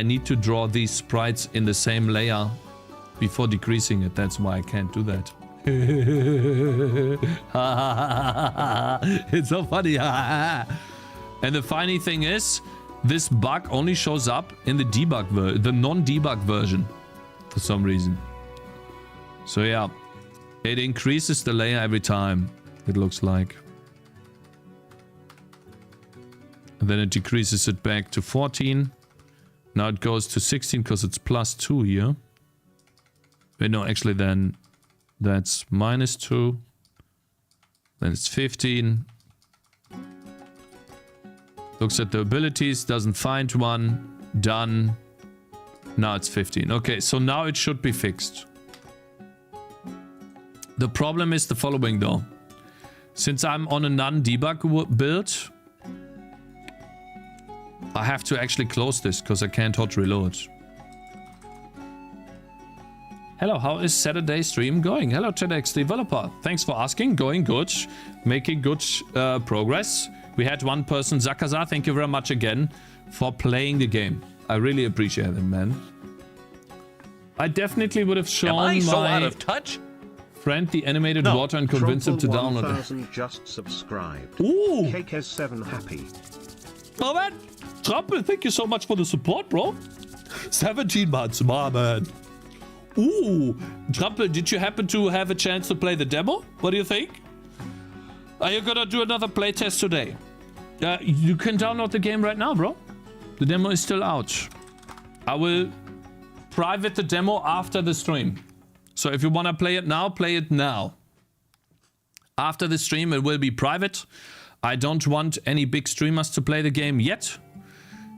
need to draw these sprites in the same layer before decreasing it. That's why I can't do that. It's so funny. And the funny thing is, this bug only shows up in the debug the non-debug version for some reason. So yeah, it increases the layer every time, it looks like. And then it decreases it back to 14. Now it goes to 16 because it's +2 here. Wait, no, actually then that's -2. Then it's 15. Looks at the abilities, doesn't find one. Done. Now it's 15. Okay, so now it should be fixed. The problem is the following though. Since I'm on a non-debug build, I have to actually close this because I can't hot reload. Hello, how is Saturday stream going? Hello, Cakez developer. Thanks for asking. Going good. Making good progress. We had one person, Zakaza. Thank you very much again for playing the game. I really appreciate it, man. I definitely would have shown Am I so my out of touch? friend the animated water and convinced him to download it. 1000 just subscribed. Ooh! Cakez 7 happy. Oh man! Trumpel, thank you so much for the support, bro. 17 months, my man. Ooh! Trumpel, did you happen to have a chance to play the demo? What do you think? Are you gonna do another playtest today? You can download the game right now, bro. The demo is still out. I will private the demo after the stream. So if you want to play it now, play it now. After the stream, it will be private. I don't want any big streamers to play the game yet.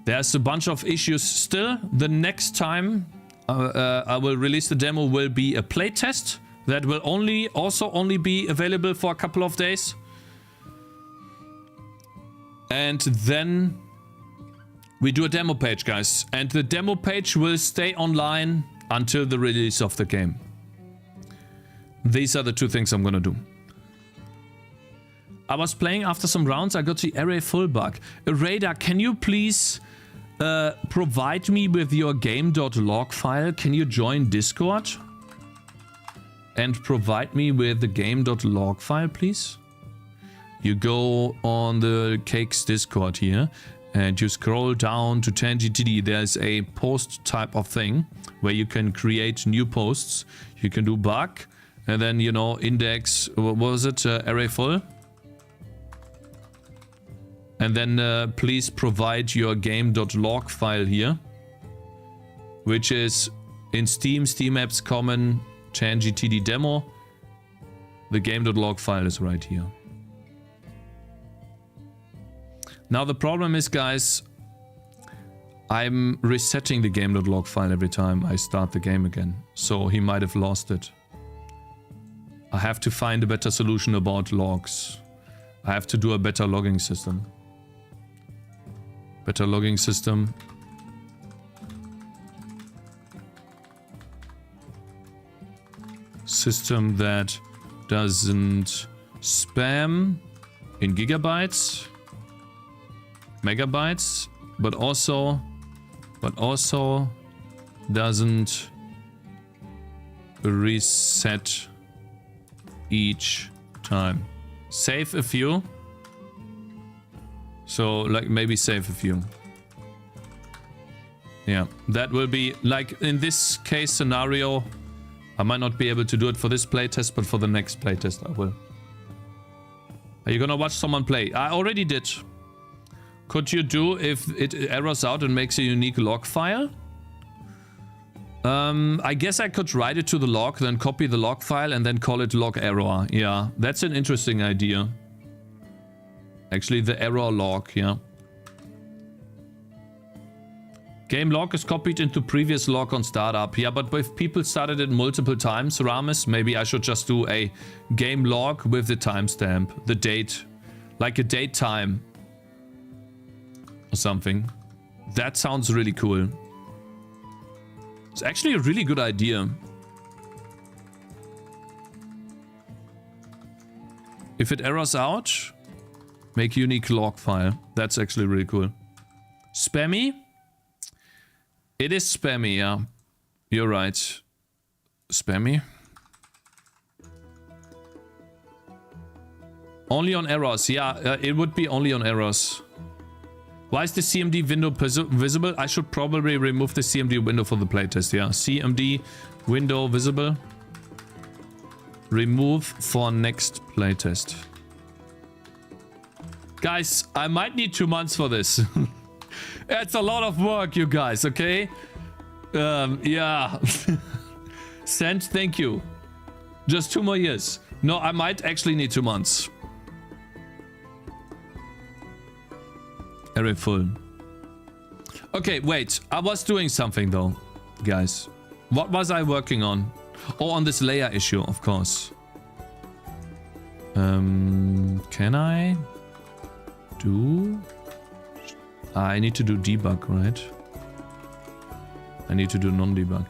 There's a bunch of issues still. The next time I will release the demo will be a playtest that will only be available for a couple of days. And then we do a demo page, guys. And the demo page will stay online until the release of the game. These are the 2 things I'm gonna do. I was playing after some rounds. I got the array full bug. Radar, can you please provide me with your game.log file? Can you join Discord? And provide me with the game.log file, please? You go on the Cakez Discord here and you scroll down to Tangy TD. There's a post type of thing where you can create new posts. You can do bug and then, you know, index, what was it? Array full. And then please provide your game.log file here, which is in Steam, Steam Apps Common, Tangy TD demo. The game.log file is right here. Now the problem is, guys, I'm resetting the game.log file every time I start the game again. So he might have lost it. I have to find a better solution about logs. I have to do a better logging system. Better logging system. System that doesn't spam in gigabytes, megabytes, but also doesn't reset each time. Save a few. So like maybe save a few. Yeah, that will be like in this case scenario. I might not be able to do it for this playtest, but for the next playtest I will. Are you gonna watch someone play? I already did. Could you do if it errors out and makes a unique log file? I guess I could write it to the log, then copy the log file and then call it log error. Yeah, that's an interesting idea. Actually, the error log, yeah. Game log is copied into previous log on startup. Yeah, but if people started it multiple times, Ramis, maybe I should just do a game log with the timestamp, the date, like a date time or something. That sounds really cool. It's actually a really good idea. If it errors out, make unique log file. That's actually really cool. Spammy? It is spammy, yeah. You're right. Spammy? Only on errors. Yeah, it would be only on errors. Why is the CMD window visible? I should probably remove the CMD window for the playtest. Yeah, CMD window visible. Remove for next playtest. Guys, I might need 2 months for this. It's a lot of work, you guys, okay? Yeah. Send, thank you. Just 2 more years. No, I might actually need 2 months. Very full. Okay, wait. I was doing something though, guys. What was I working on? Oh, on this layer issue, of course. Can I do... I need to do debug, right? I need to do non-debug.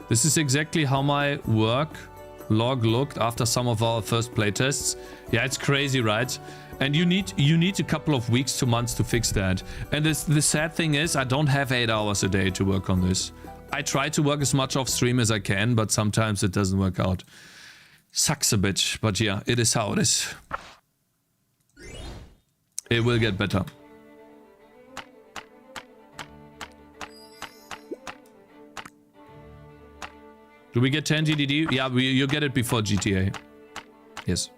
This is exactly how my work log looked after some of our first playtests. Yeah, it's crazy, right? And you need a couple of weeks to months to fix that. And the sad thing is, I don't have 8 hours a day to work on this. I try to work as much off stream as I can, but sometimes it doesn't work out. Sucks a bit, but yeah, it is how it is. It will get better. Do we get 10 TDD? Yeah, you get it before GTA. Yes.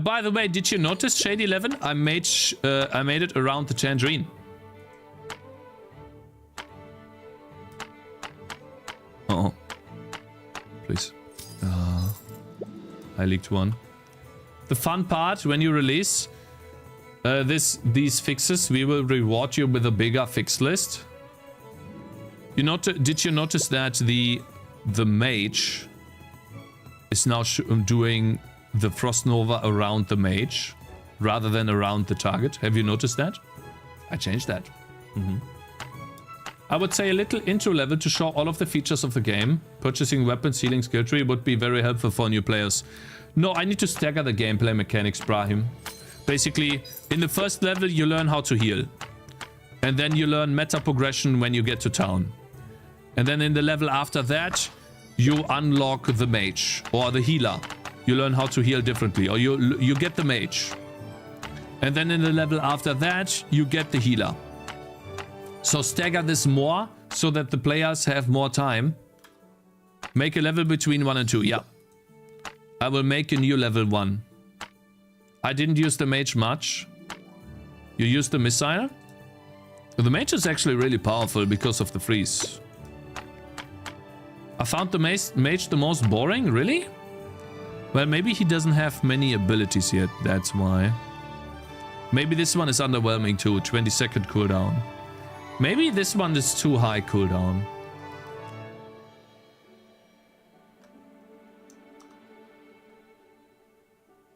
By the way, did you notice Shade 11? I made it around the tangerine. Uh-oh. Please. I leaked one. The fun part, when you release these fixes, we will reward you with a bigger fix list. Did you notice that the mage is now doing the Frost Nova around the mage rather than around the target? Have you noticed that? I changed that. I would say a little intro level to show all of the features of the game. Purchasing weapons, healing, skill tree would be very helpful for new players. No, I need to stagger the gameplay mechanics, Brahim. Basically, in the first level you learn how to heal. And then you learn meta progression when you get to town. And then in the level after that, you unlock the mage or the healer. You learn how to heal differently, or you get the mage. And then in the level after that, you get the healer. So stagger this more so that the players have more time Make a level between 1 and 2. Yeah. I will make a new level 1. I didn't use the mage much. You used the missile? The mage is actually really powerful because of the freeze. I found the mage the most boring? Really? Well, maybe he doesn't have many abilities yet. That's why. Maybe this one is underwhelming too. 20-second cooldown. Maybe this one is too high cooldown.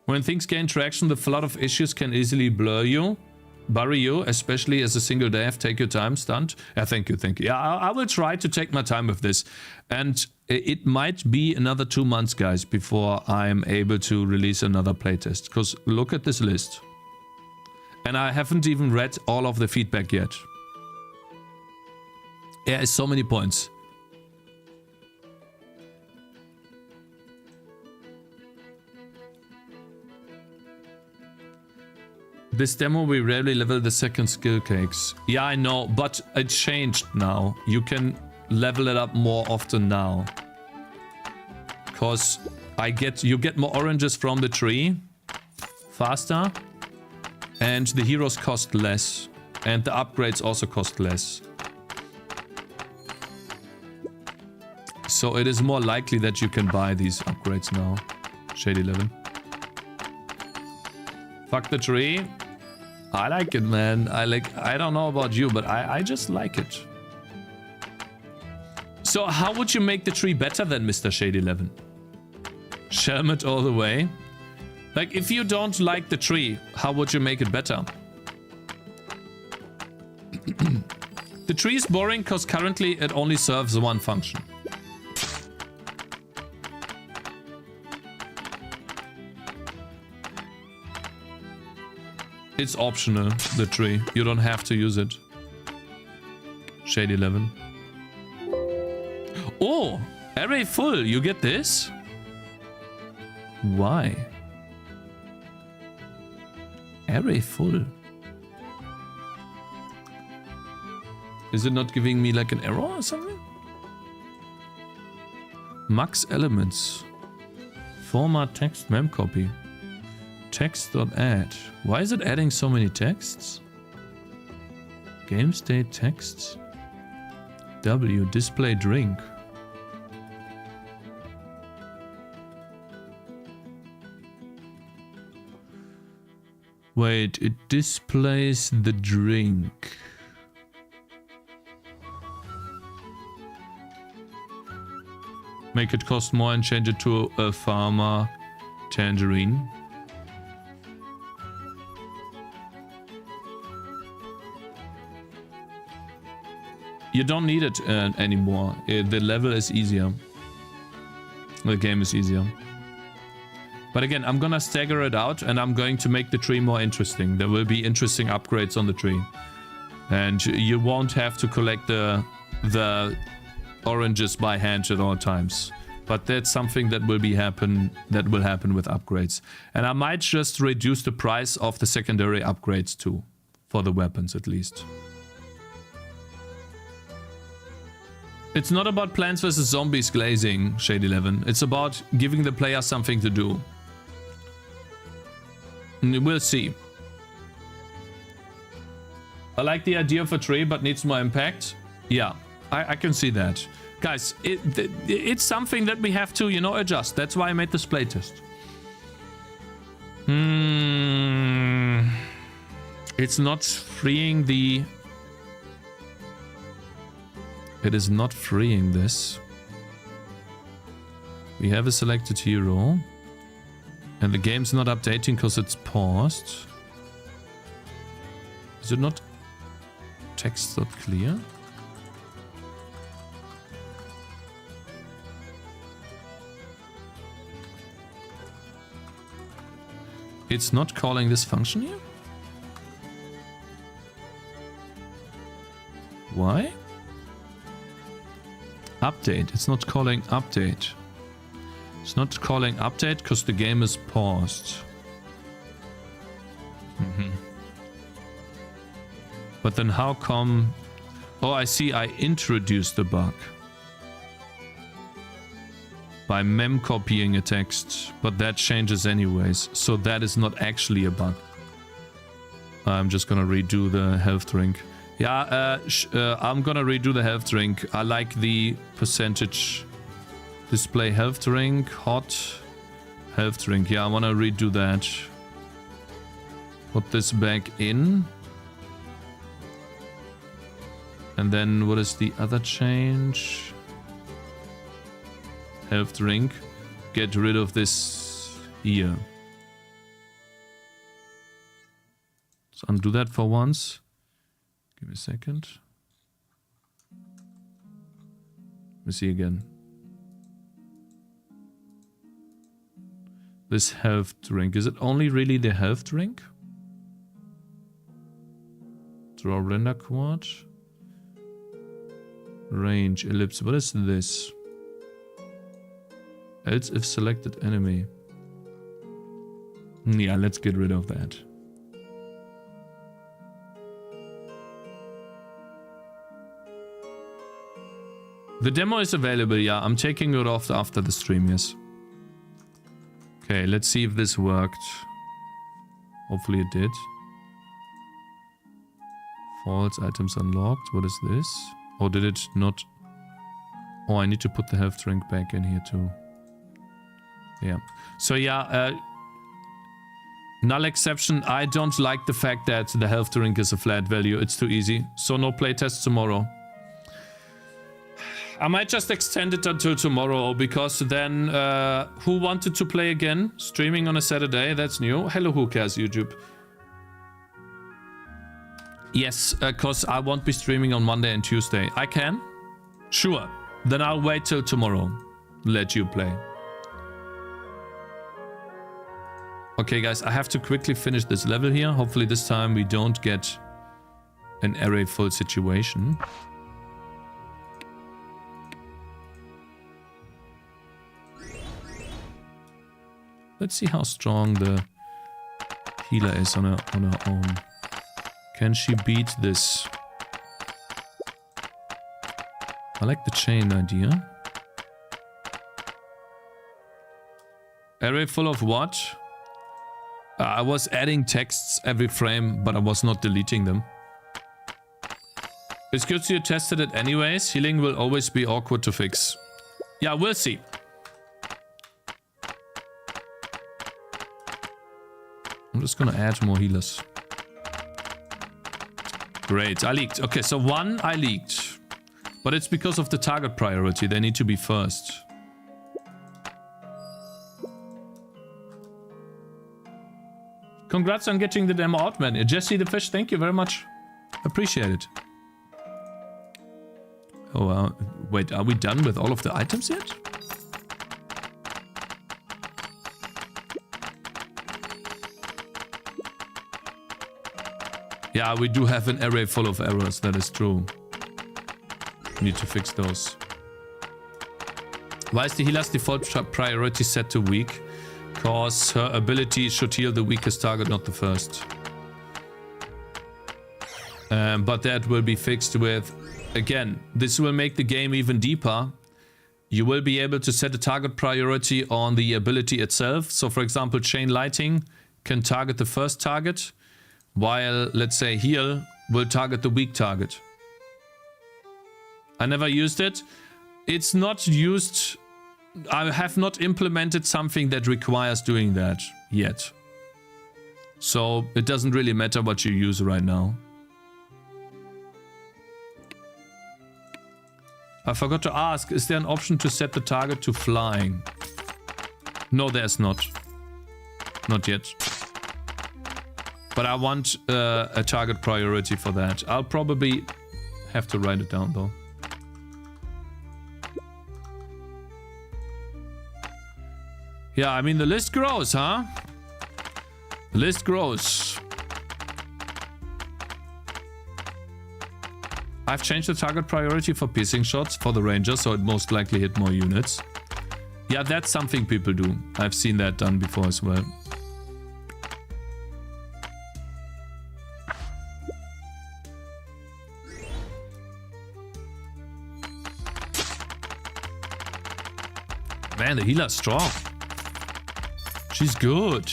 When things gain traction, the flood of issues can easily bury you, especially as a single dev. Take your time, stunt. Thank you. Yeah, I will try to take my time with this. And it might be another 2 months, guys, before I'm able to release another playtest. Because look at this list. And I haven't even read all of the feedback yet. There is so many points. This demo, we rarely level the second skill cakes. Yeah, I know, but it changed now. You can level it up more often now. Because you get more oranges from the tree faster. And the heroes cost less. And the upgrades also cost less. So it is more likely that you can buy these upgrades now. Shade 11. Fuck the tree. I like it, man. I don't know about you, but I just like it. So how would you make the tree better than Mr. Shade 11? Shelm it all the way. Like, if you don't like the tree, how would you make it better? The tree is boring because currently it only serves one function. It's optional, the tree. You don't have to use it. Shade 11. Oh! Array full! You get this? Why? Array full. Is it not giving me like an error or something? Max elements. Format text mem copy. Text.add. Why is it adding so many texts? Game state texts. W. Display drink. Wait, it displays the drink. Make it cost more and change it to a farmer tangerine. You don't need it anymore. The level is easier. The game is easier. But again, I'm gonna stagger it out and I'm going to make the tree more interesting. There will be interesting upgrades on the tree. And you won't have to collect the oranges by hand at all times. But that's something that will happen with upgrades. And I might just reduce the price of the secondary upgrades too. For the weapons at least. It's not about Plants vs. Zombies glazing, Shade 11. It's about giving the player something to do. We'll see. I like the idea of a tree, but needs more impact. Yeah, I can see that. Guys, it's something that we have to, you know, adjust. That's why I made this playtest. It's not freeing the... It is not freeing this. We have a selected hero. And the game's not updating because it's paused. Is it not text.clear? It's not calling this function here? Why? Update. It's not calling update. It's not calling update because the game is paused. But then how come... Oh, I see. I introduced the bug. by mem copying a text, but that changes anyways, so that is not actually a bug. I'm just gonna redo the health drink. Yeah, I'm gonna redo the health drink. I like the percentage display health drink, hot health drink. Yeah, I wanna redo that. Put this back in. And then what is the other change? Health drink. Get rid of this here. Let's undo that for once. Give me a second. Let me see again. This health drink. Is it only really the health drink? Draw render quad. Range ellipse. What is this? Else if selected enemy. Yeah, let's get rid of that. The demo is available, yeah. I'm taking it off after the stream, yes. Okay, let's see if this worked. Hopefully it did. False items unlocked. What is this? Oh, did it not? Oh, I need to put the health drink back in here too. Yeah. So yeah, null exception. I don't like the fact that the health drink is a flat value. It's too easy. So no playtest tomorrow. I might just extend it until tomorrow, because then who wanted to play again? Streaming on a Saturday, that's new. Hello, who cares, YouTube? Yes, because I won't be streaming on Monday and Tuesday. I can? Sure. Then I'll wait till tomorrow. Let you play. Okay, guys, I have to quickly finish this level here. Hopefully this time we don't get an array full situation. Let's see how strong the healer is on her own. Can she beat this? I like the chain idea. Array full of what? I was adding texts every frame, but I was not deleting them. It's good you tested it anyways. Healing will always be awkward to fix. Yeah, we'll see. I'm just gonna add more healers. Great, I leaked. Okay, so one I leaked. But it's because of the target priority. They need to be first. Congrats on getting the demo out, man. Jesse the Fish, thank you very much. Appreciate it. Oh, wait, are we done with all of the items yet? Yeah, we do have an array full of errors, that is true. Need to fix those. Why is the healer's default priority set to weak? Because her ability should heal the weakest target, not the first. But that will be fixed with... Again, this will make the game even deeper. You will be able to set a target priority on the ability itself. So for example, chain lighting can target the first target, while, let's say, heal will target the weak target. I never used it. It's not used... I have not implemented something that requires doing that yet. So it doesn't really matter what you use right now. I forgot to ask, is there an option to set the target to flying? No, there's not. Not yet. But I want a target priority for that. I'll probably have to write it down though. Yeah, I mean the list grows, huh? The list grows. I've changed the target priority for piercing shots for the ranger, so it most likely hit more units. Yeah, that's something people do. I've seen that done before as well. Man, the healer's strong. She's good.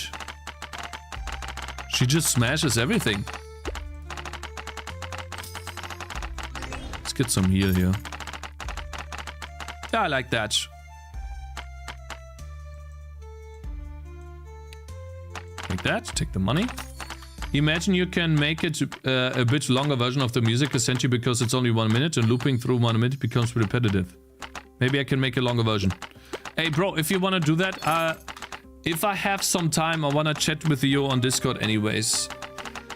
She just smashes everything. Let's get some heal here. Yeah, I like that. Like that. Take the money. Imagine you can make it a bit longer version of the music essentially because it's only 1 minute and looping through 1 minute becomes repetitive. Maybe I can make a longer version. Hey bro, if you want to do that, if I have some time, I want to chat with you on Discord anyways.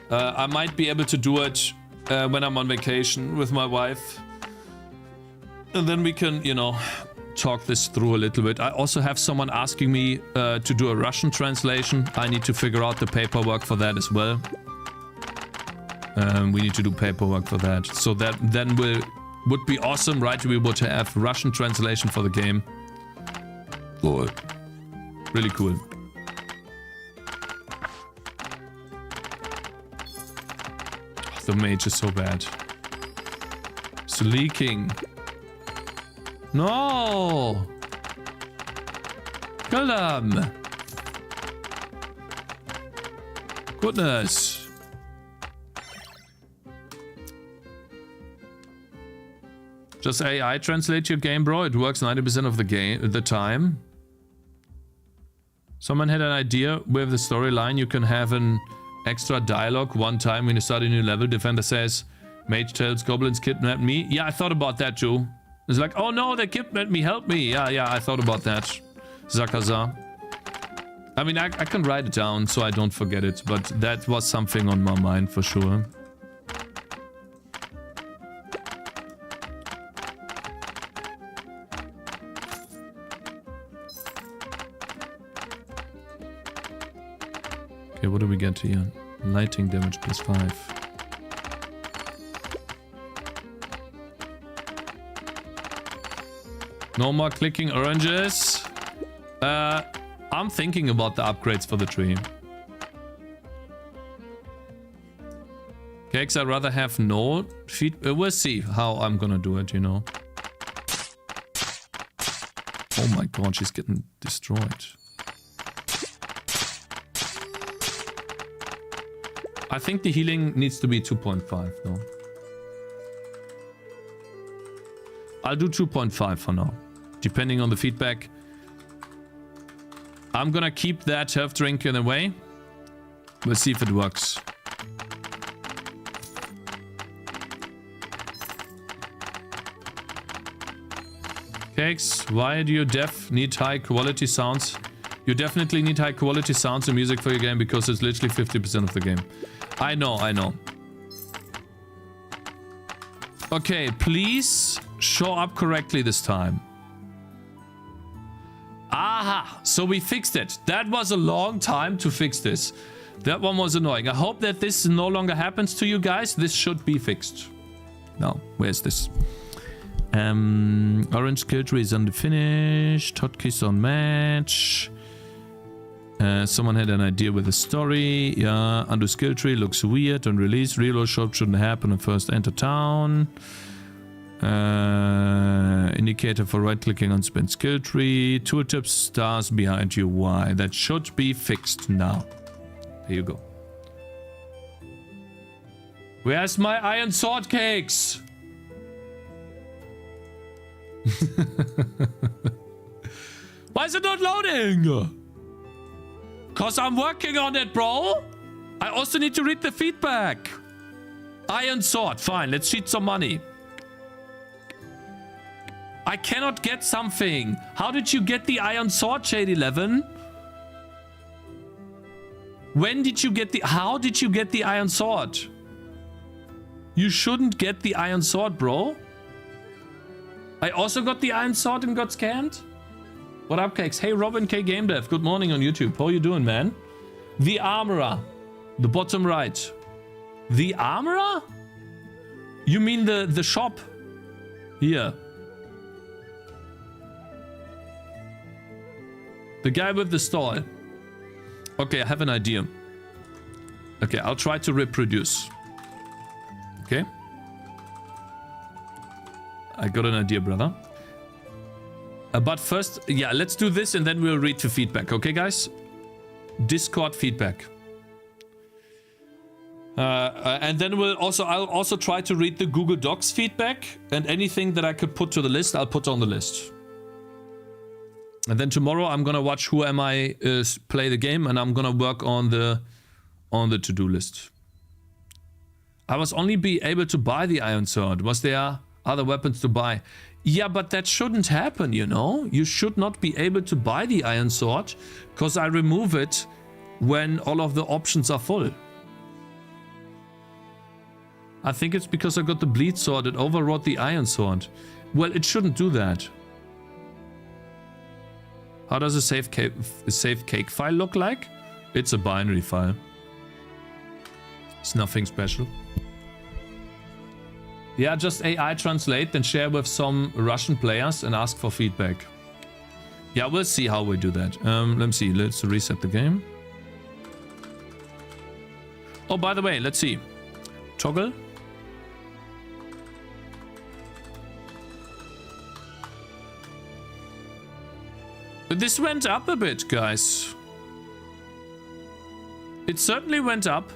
I might be able to do it when I'm on vacation with my wife. And then we can, you know, talk this through a little bit. I also have someone asking me to do a Russian translation. I need to figure out the paperwork for that as well. We need to do paperwork for that. So that then would be awesome, right? We would have Russian translation for the game. Oh, really cool. The mage is so bad. It's leaking. No! Kill them! Goodness. Just AI translate your game, bro. It works 90% of the time. Someone had an idea with the storyline. You can have an extra dialogue one time when you start a new level. Defender says, Mage tells goblins kidnapped me. Yeah, I thought about that too. It's like, oh no, they kidnapped me, help me. Yeah, I thought about that. Zakaza. I mean, I can write it down so I don't forget it, but that was something on my mind for sure. Okay, what do we get here? Lighting damage +5. No more clicking oranges. I'm thinking about the upgrades for the tree. Cakes, I'd rather have no feed. We'll see how I'm gonna do it, you know. Oh my god, she's getting destroyed. I think the healing needs to be 2.5 though. I'll do 2.5 for now, depending on the feedback. I'm gonna keep that health drink in a way. We'll see if it works. Cakes, why do you need high quality sounds? You definitely need high quality sounds and music for your game because it's literally 50% of the game. I know. Okay, please show up correctly this time. Aha! So we fixed it. That was a long time to fix this. That one was annoying. I hope that this no longer happens to you guys. This should be fixed. Now, where's this? Orange skill tree is on the finish. Hotkeys on match. Someone had an idea with the story. Yeah, undo skill tree looks weird on release. Reload shop shouldn't happen on first enter town. Indicator for right clicking on spent skill tree. Tooltips stars behind UI. That should be fixed now. There you go. Where's my iron sword, Cakes? Why is it not loading? Cause I'm working on it, bro. I also need to read the feedback. Iron sword, fine. Let's cheat some money. I cannot get something. How did you get the iron sword, Shade11? When did you get the... How did you get the iron sword? You shouldn't get the iron sword, bro. I also got the iron sword and got scammed. What up, Cakes? Hey, Robin K Gamedev. Good morning on YouTube. How you doing, man? The Armorer. The bottom right. The Armorer? You mean the shop? Here. The guy with the stall. Okay, I have an idea. Okay, I'll try to reproduce. Okay. I got an idea, brother. But first, yeah, let's do this and then we'll read the feedback. Okay, guys? Discord feedback. And then I'll also try to read the Google Docs feedback, and anything that I could put to the list, I'll put on the list. And then tomorrow I'm gonna watch Who Am I play the game, and I'm gonna work on the to-do list. I was only able to buy the Iron Sword. Was there other weapons to buy? Yeah, but that shouldn't happen, you know? You should not be able to buy the Iron Sword, because I remove it when all of the options are full. I think it's because I got the Bleed Sword. It overwrought the Iron Sword. Well, it shouldn't do that. How does a save cake file look like? It's a binary file. It's nothing special. Yeah, just AI translate and share with some Russian players and ask for feedback. Yeah, we'll see how we do that. Let me see. Let's reset the game. Oh, by the way, let's see. Toggle. This went up a bit, guys. It certainly went up.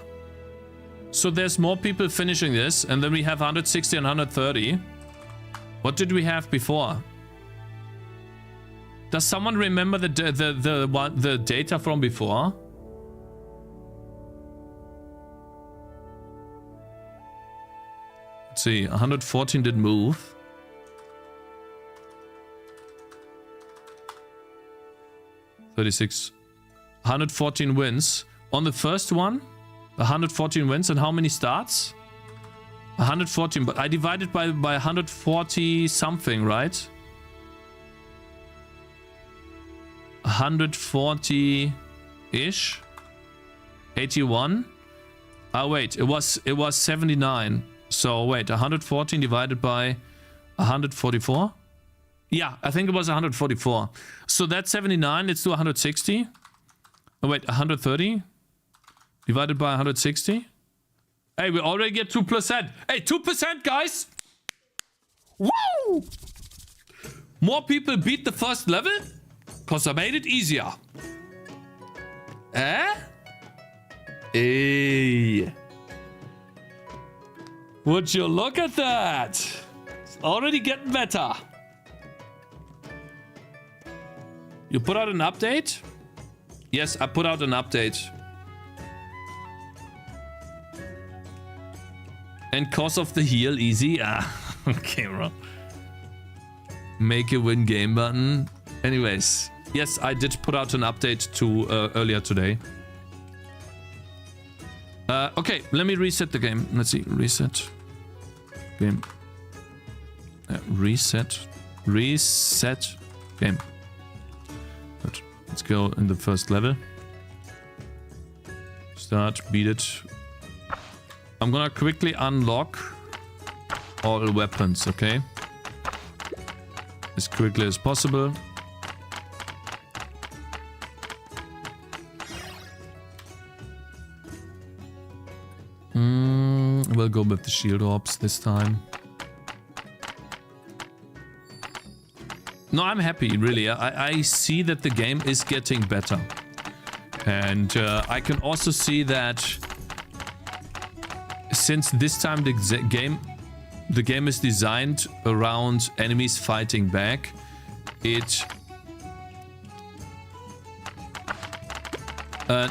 So there's more people finishing this, and then we have 160 and 130. What did we have before? Does someone remember the data from before? Let's see, 114 did move. 36. 114 wins. On the first one, 114 wins, and how many starts? 114, but I divided by 140 something, right? 140-ish. 81. Oh wait, it was 79. So wait, 114 divided by 144? Yeah, I think it was 144. So that's 79. Let's do 160. Oh wait, 130 divided by 160. Hey, we already get 2%. Hey, 2%, guys! Woo! More people beat the first level? Because I made it easier. Eh? Hey. Would you look at that? It's already getting better. You put out an update? Yes, I put out an update. And cause of the heal, easy. Ah, okay, bro. Make a win game button. Anyways, yes, I did put out an update to earlier today. Okay, let me reset the game. Let's see, reset game. Reset game. Good. Let's go in the first level. Start, beat it. I'm gonna quickly unlock all weapons, okay? As quickly as possible. We'll go with the shield orbs this time. No, I'm happy, really. I see that the game is getting better. And I can also see that since this time the game is designed around enemies fighting back,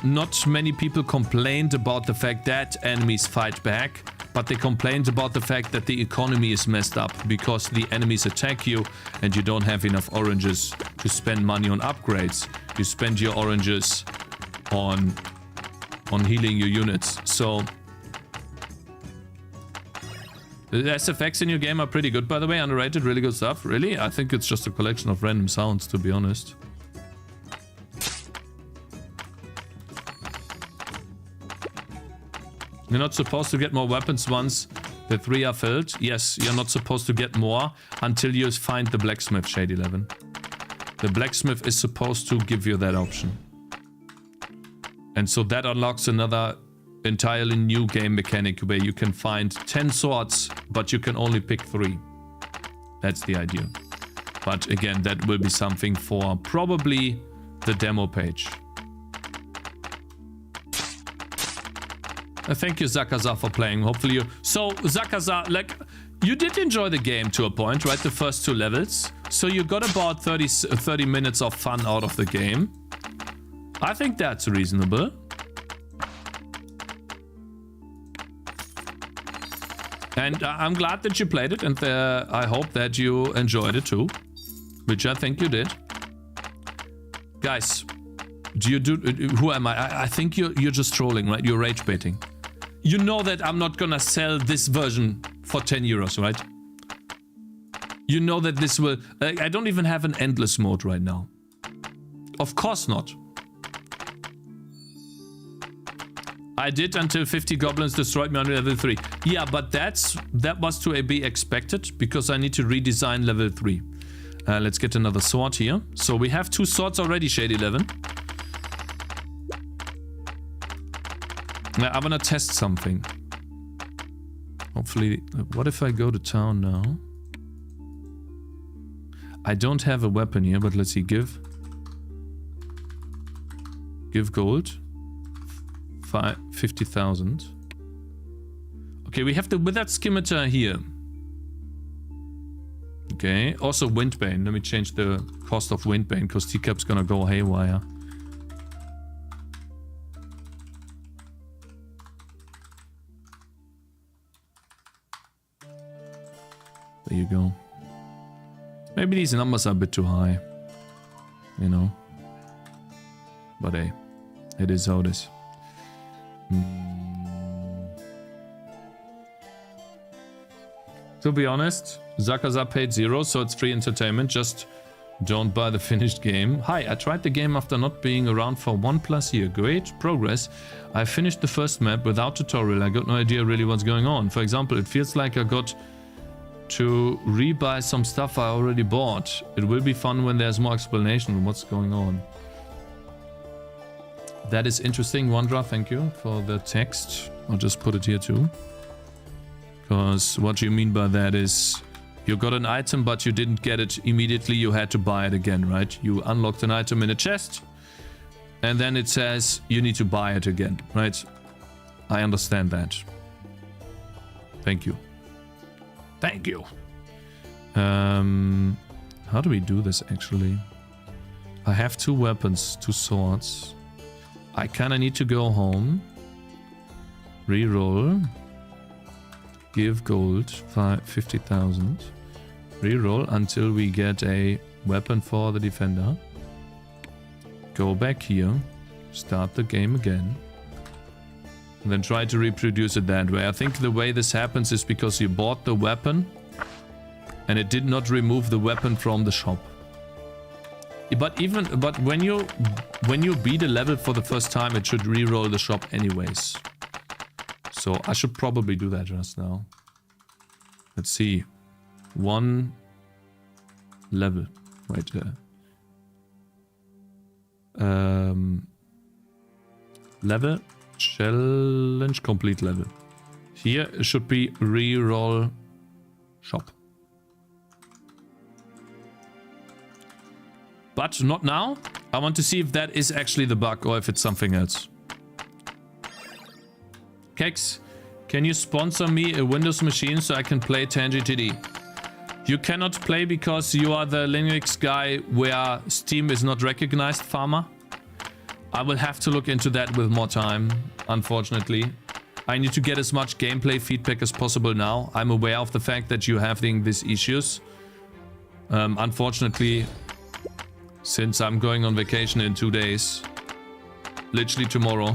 not many people complained about the fact that enemies fight back, but they complained about the fact that the economy is messed up because the enemies attack you and you don't have enough oranges to spend money on upgrades. You spend your oranges on healing your units. So the SFX in your game are pretty good, by the way. Underrated, really good stuff. Really? I think it's just a collection of random sounds, to be honest. You're not supposed to get more weapons once the 3 are filled. Yes, you're not supposed to get more until you find the blacksmith, Shade11. The blacksmith is supposed to give you that option. And so that unlocks another entirely new game mechanic where you can find 10 swords, but you can only pick 3. That's the idea. But again, that will be something for probably the demo page. Thank you, Zakaza, for playing. Hopefully you... So, Zakaza, like, you did enjoy the game to a point, right? The first 2 levels. So you got about 30 minutes of fun out of the game. I think that's reasonable. And I'm glad that you played it, and I hope that you enjoyed it too. Which I think you did. Guys, who am I? I think you're just trolling, right? You're rage baiting. You know that I'm not gonna sell this version for 10 euros, right? You know that this will... I don't even have an endless mode right now. Of course not. I did until 50 goblins destroyed me on level 3. Yeah, but that was to be expected because I need to redesign level 3. Let's get another sword here. So we have 2 swords already, Shade 11. I want to test something. Hopefully, what if I go to town now? I don't have a weapon here, but let's see. Give gold. 50,000. Okay, we have the withered scimitar here. Okay, also Windbane. Let me change the cost of Windbane because teacup's gonna go haywire. There you go. Maybe these numbers are a bit too high. You know. But hey, it is how it is. To be honest, Zakaza paid 0, so it's free entertainment. Just don't buy the finished game. Hi, I tried the game after not being around for 1+ year. Great progress. I finished the first map without tutorial. I got no idea really what's going on. For example, it feels like I got to rebuy some stuff I already bought. It will be fun when there's more explanation of what's going on. That is interesting, Wandra. Thank you for the text. I'll just put it here too. Because what you mean by that is you got an item, but you didn't get it immediately. You had to buy it again, right? You unlocked an item in a chest, and then it says you need to buy it again, right? I understand that. Thank you. Thank you. How do we do this actually? I have 2 weapons, 2 swords. I kinda need to go home. Reroll. Give gold 50,000. Reroll until we get a weapon for the defender. Go back here. Start the game again. And then try to reproduce it that way. I think the way this happens is because you bought the weapon and it did not remove the weapon from the shop. But when you beat a level for the first time, it should re-roll the shop anyways. So I should probably do that just now. Let's see. 1 level. Wait. Level. Challenge complete level. Here it should be re-roll shop. But not now. I want to see if that is actually the bug or if it's something else. Cakez, can you sponsor me a Windows machine so I can play Tangy TD? You cannot play because you are the Linux guy where Steam is not recognized, Farmer. I will have to look into that with more time, unfortunately. I need to get as much gameplay feedback as possible now. I'm aware of the fact that you're having these issues. Unfortunately, since I'm going on vacation in 2 days, literally tomorrow,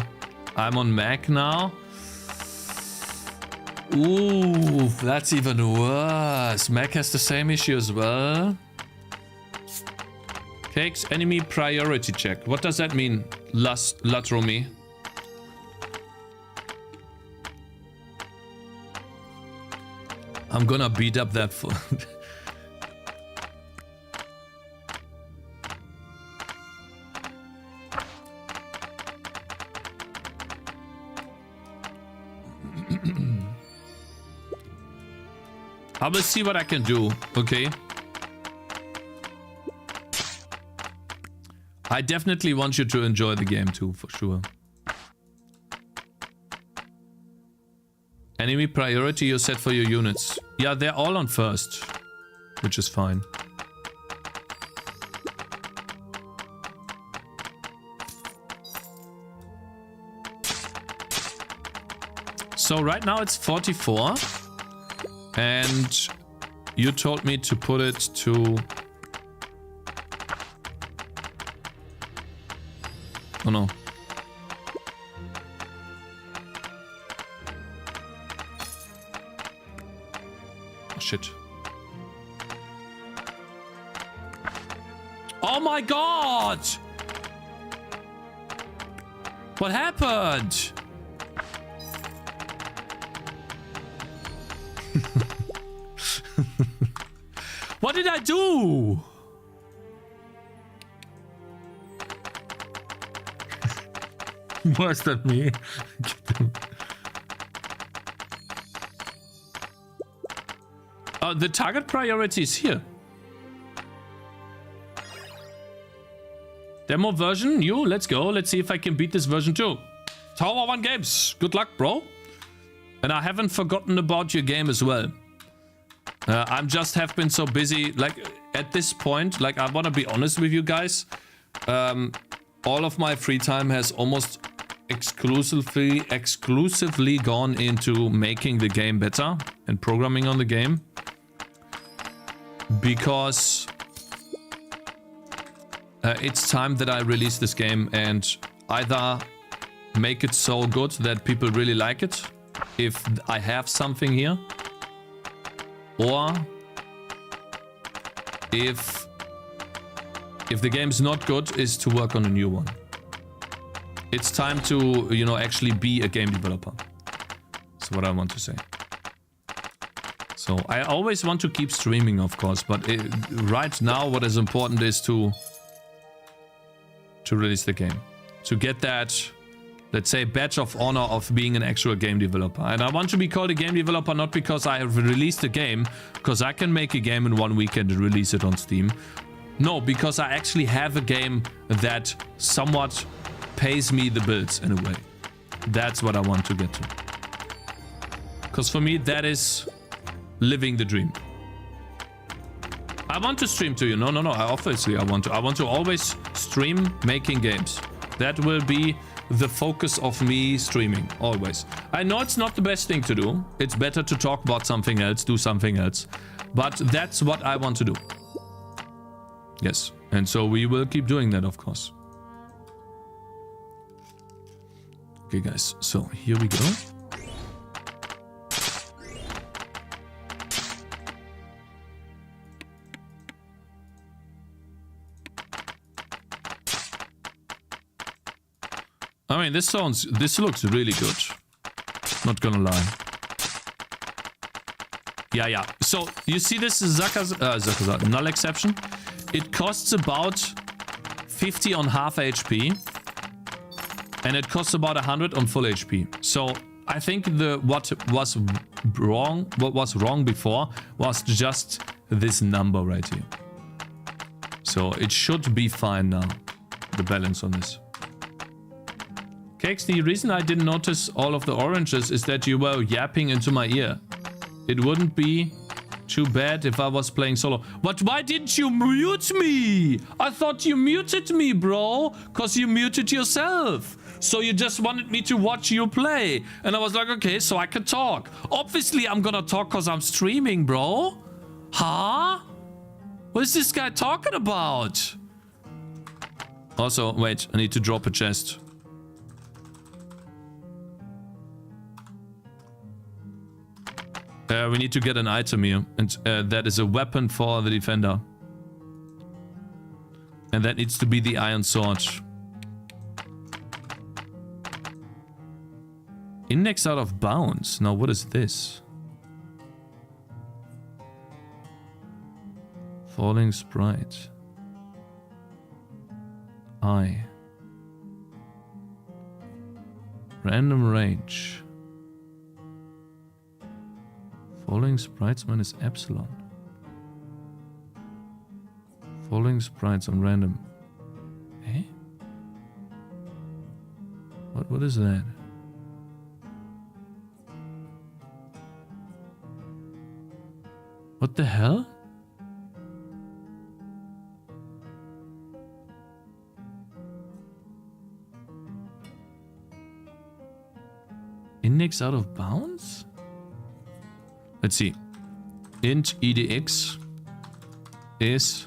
I'm on Mac now. Ooh, that's even worse. Mac has the same issue as well. Cakez, enemy priority check. What does that mean, Latromi? I'm gonna beat up that for... I will see what I can do, okay? I definitely want you to enjoy the game too, for sure. Enemy priority you set for your units. Yeah, they're all on first, which is fine. So right now it's 44. And you told me to put it to... Oh no. Oh shit. Oh my god! What happened? What did I do? Worse than me. The target priority is here. Demo version, new, let's go. Let's see if I can beat this version too. Tower 1 Games, good luck, bro. And I haven't forgotten about your game as well. I'm just have been so busy, like, at this point, like, I want to be honest with you guys. All of my free time has almost exclusively gone into making the game better and programming on the game. Because it's time that I release this game and either make it so good that people really like it, if I have something here, or if the game's not good, is to work on a new one. It's time to, you know, actually be a game developer. That's what I want to say. So I always want to keep streaming, of course, but right now what is important is to release the game. To get that, let's say, badge of honor of being an actual game developer. And I want to be called a game developer not because I have released a game, because I can make a game in 1 weekend and release it on Steam. No, because I actually have a game that somewhat pays me the bills in a way. That's what I want to get to. Because for me, that is living the dream. I want to stream to you. No. Obviously, I want to always stream making games. That will be the focus of me streaming, always. I know it's not the best thing to do. It's better to talk about something else, do something else. But that's what I want to do. Yes, and so we will keep doing that, of course. Okay, guys, so here we go. I mean, this looks really good. Not gonna lie. Yeah. So, you see this null exception? It costs about 50 on half HP. And it costs about 100 on full HP. So, I think what was wrong before was just this number right here. So, it should be fine now. The balance on this. Cakez, the reason I didn't notice all of the oranges is that you were yapping into my ear. It wouldn't be too bad if I was playing solo. But why didn't you mute me? I thought you muted me, bro. Because you muted yourself. So you just wanted me to watch you play. And I was like, okay, so I can talk. Obviously, I'm gonna talk because I'm streaming, bro. Huh? What is this guy talking about? Also, wait, I need to drop a chest. We need to get an item here, and that is a weapon for the defender. And that needs to be the iron sword. Index out of bounds. Now, what is this? Falling sprite. I. Random range. Falling sprites minus epsilon. Falling sprites on random. Eh? What is that? What the hell? Index out of bounds? Let's see. Int edx is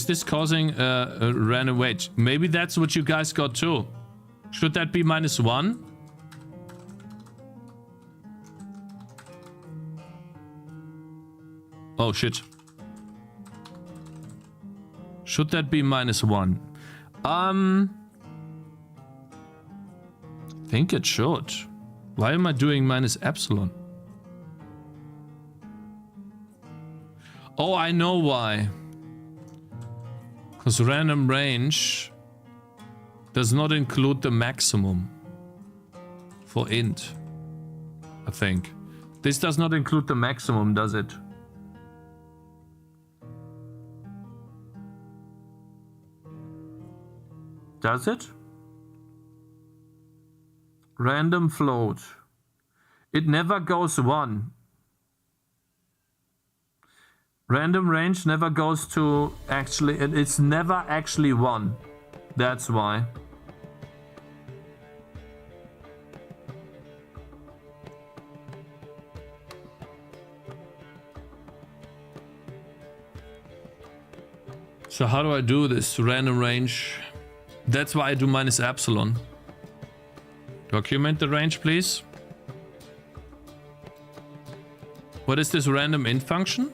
this causing a random wait? Maybe that's what you guys got too. Should that be -1? Oh shit. Should that be -1? Think it should. Why am I doing -epsilon? Oh, I know why. Because random range does not include the maximum for int, I think. This does not include the maximum, does it? Does it? Random float. It never goes 1. Random range never goes to actually, it's never actually 1. That's why. So how do I do this? Random range. That's why I do -epsilon. Document the range, please. What is this random int function?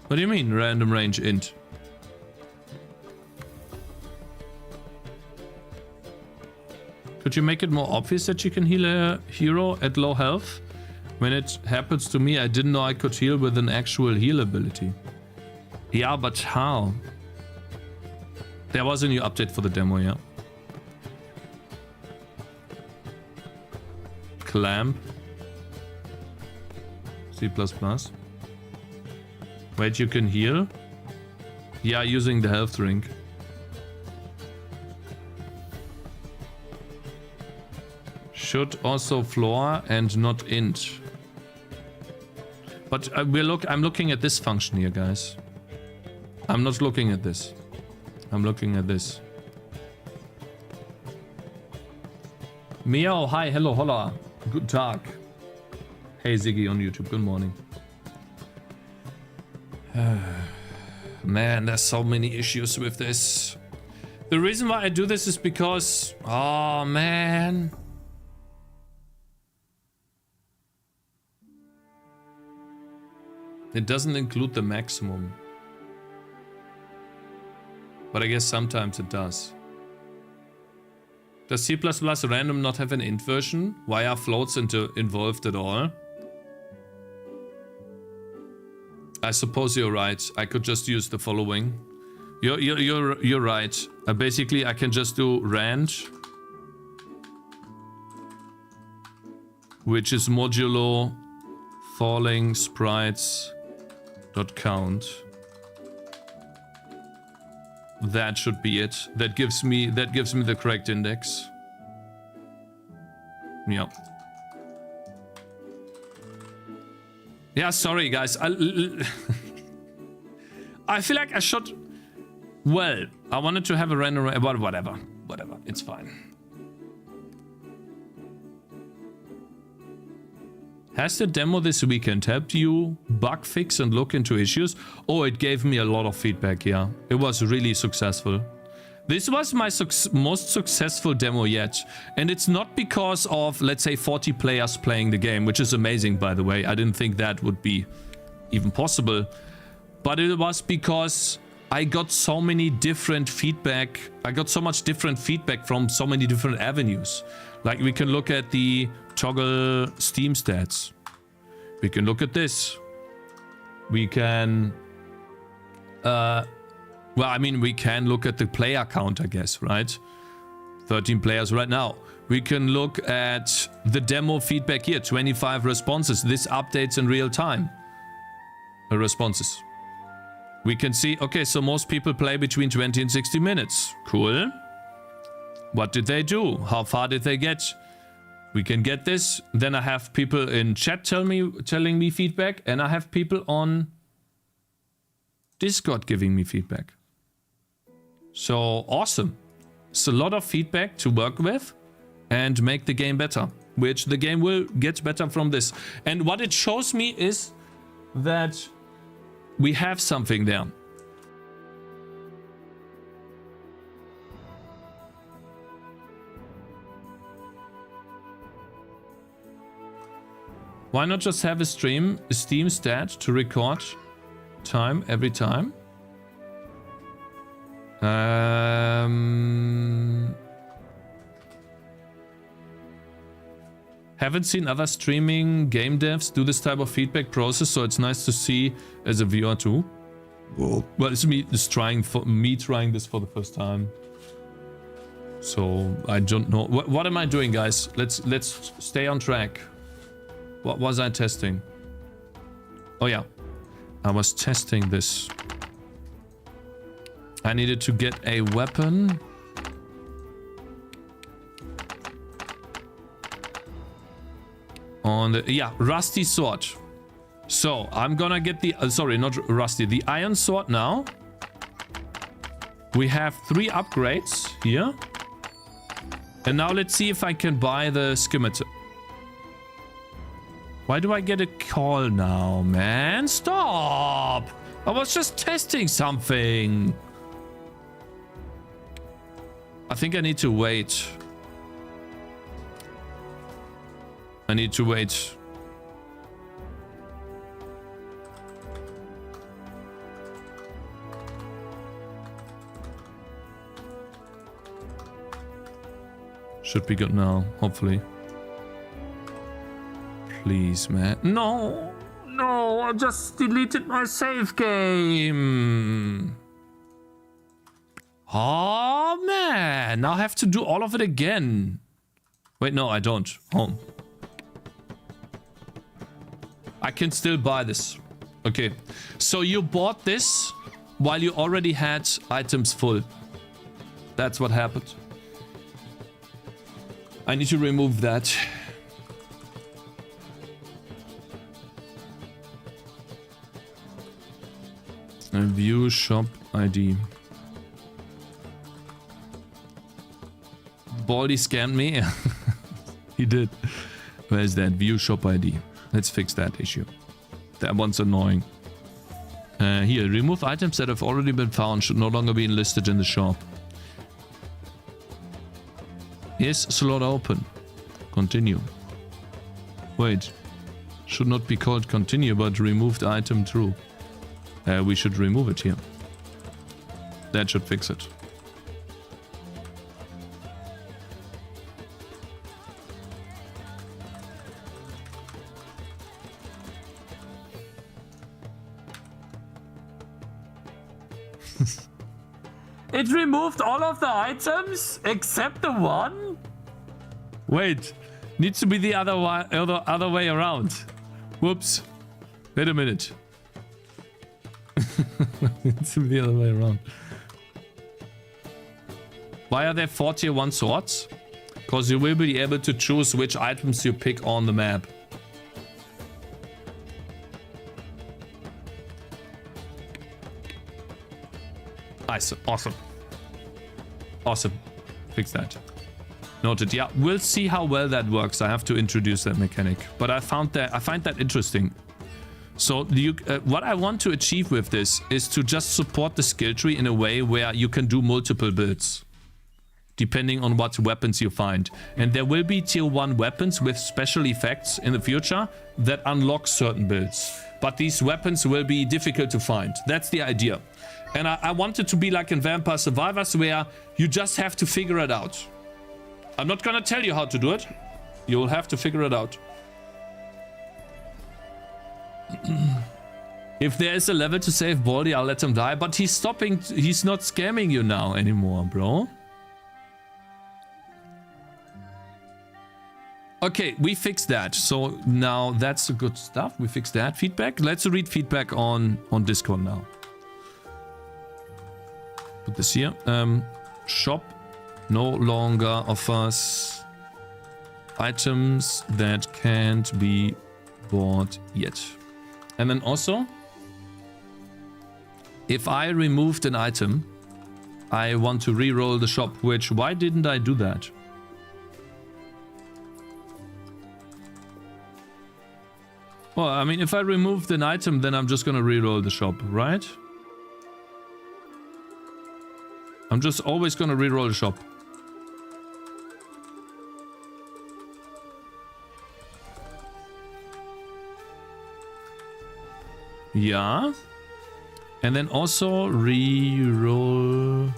What do you mean, random range int? Could you make it more obvious that you can heal a hero at low health? When it happens to me, I didn't know I could heal with an actual heal ability. Yeah, but how? There was a new update for the demo, yeah. Clamp. C++. Wait, you can heal? Yeah, using the health drink. Should also floor and not int. But I'm looking at this function here, guys. I'm not looking at this. I'm looking at this. Meow, hi, hello, holla. Good Tag. Hey Ziggy on YouTube, good morning. Man, there's so many issues with this. The reason why I do this is because... Oh, man. It doesn't include the maximum. But I guess sometimes it does. Does C++ random not have an int version? Why are floats involved at all? I suppose you're right. I could just use the following. You're right. Basically, I can just do rand, which is modulo falling sprites dot count. That should be it. That gives me the correct index. Yeah. Yeah, sorry guys. I feel like I should... Well, I wanted to have a random... Whatever. It's fine. Has the demo this weekend helped you bug fix and look into issues? Oh, it gave me a lot of feedback, yeah. It was really successful. This was my most successful demo yet. And it's not because of, let's say, 40 players playing the game, which is amazing, by the way. I didn't think that would be even possible. But it was because I got so many different feedback. I got so much different feedback from so many different avenues. Like, we can look at the toggle Steam stats. We can look at this. We can... well, I mean, we can look at the player count, I guess, right? 13 players right now. We can look at the demo feedback here. 25 responses. This updates in real time. Responses. We can see, okay, so most people play between 20 and 60 minutes. Cool. What did they do? How far did they get? We can get this. Then I have people in chat telling me feedback, and I have people on Discord giving me feedback. So awesome. It's a lot of feedback to work with and make the game better, which the game will get better from this. And what it shows me is that we have something there. Why not just have a Steam stat to record time every time? Haven't seen other streaming game devs do this type of feedback process, so it's nice to see as a viewer too. Well, it's me trying this for the first time. So I don't know. What am I doing, guys? Let's stay on track. What was I testing? Oh yeah, I was testing this. I needed to get a weapon. On the, yeah, rusty sword. So I'm gonna get the, sorry, not rusty, the iron sword now. We have 3 upgrades here. And now let's see if I can buy the scimitar. Why do I get a call now, man? Stop! I was just testing something. I think I need to wait. I need to wait. Should be good now, hopefully. Please, man. No! No, I just deleted my save game. Oh, man. Now I have to do all of it again. Wait, no, I don't. Home. I can still buy this. Okay. So you bought this while you already had items full. That's what happened. I need to remove that. And view shop ID. Baldy scammed me. He did. Where's that? View shop ID. Let's fix that issue. That one's annoying. Here, remove items that have already been found should no longer be listed in the shop. Is slot open? Continue. Wait. Should not be called continue, but removed item true. We should remove it here. That should fix it. It removed all of the items except the one? Wait, needs to be the other way around. Whoops. Wait a minute. Needs to be the other way around. Why are there 4 tier 1 swords? Because you will be able to choose which items you pick on the map. Nice. Awesome. Awesome. Fix that. Noted. Yeah, we'll see how well that works. I have to introduce that mechanic. But I find that interesting. So what I want to achieve with this is to just support the skill tree in a way where you can do multiple builds. Depending on what weapons you find. And there will be tier 1 weapons with special effects in the future that unlock certain builds. But these weapons will be difficult to find. That's the idea. And I want it to be like in Vampire Survivors where you just have to figure it out. I'm not gonna tell you how to do it. You'll have to figure it out. If there is a level to save Baldy, I'll let him die. But he's stopping. He's not scamming you now anymore, bro. Okay, we fixed that. So now that's the good stuff. We fixed that. Feedback. Let's read feedback on Discord now. Put this here. Shop no longer offers items that can't be bought yet. And then also, if I removed an item, I want to re-roll the shop, which, why didn't I do that? Well, I mean, if I removed an item, then I'm just gonna re-roll the shop, right? I'm just always gonna re-roll the shop. Yeah. And then also re-roll.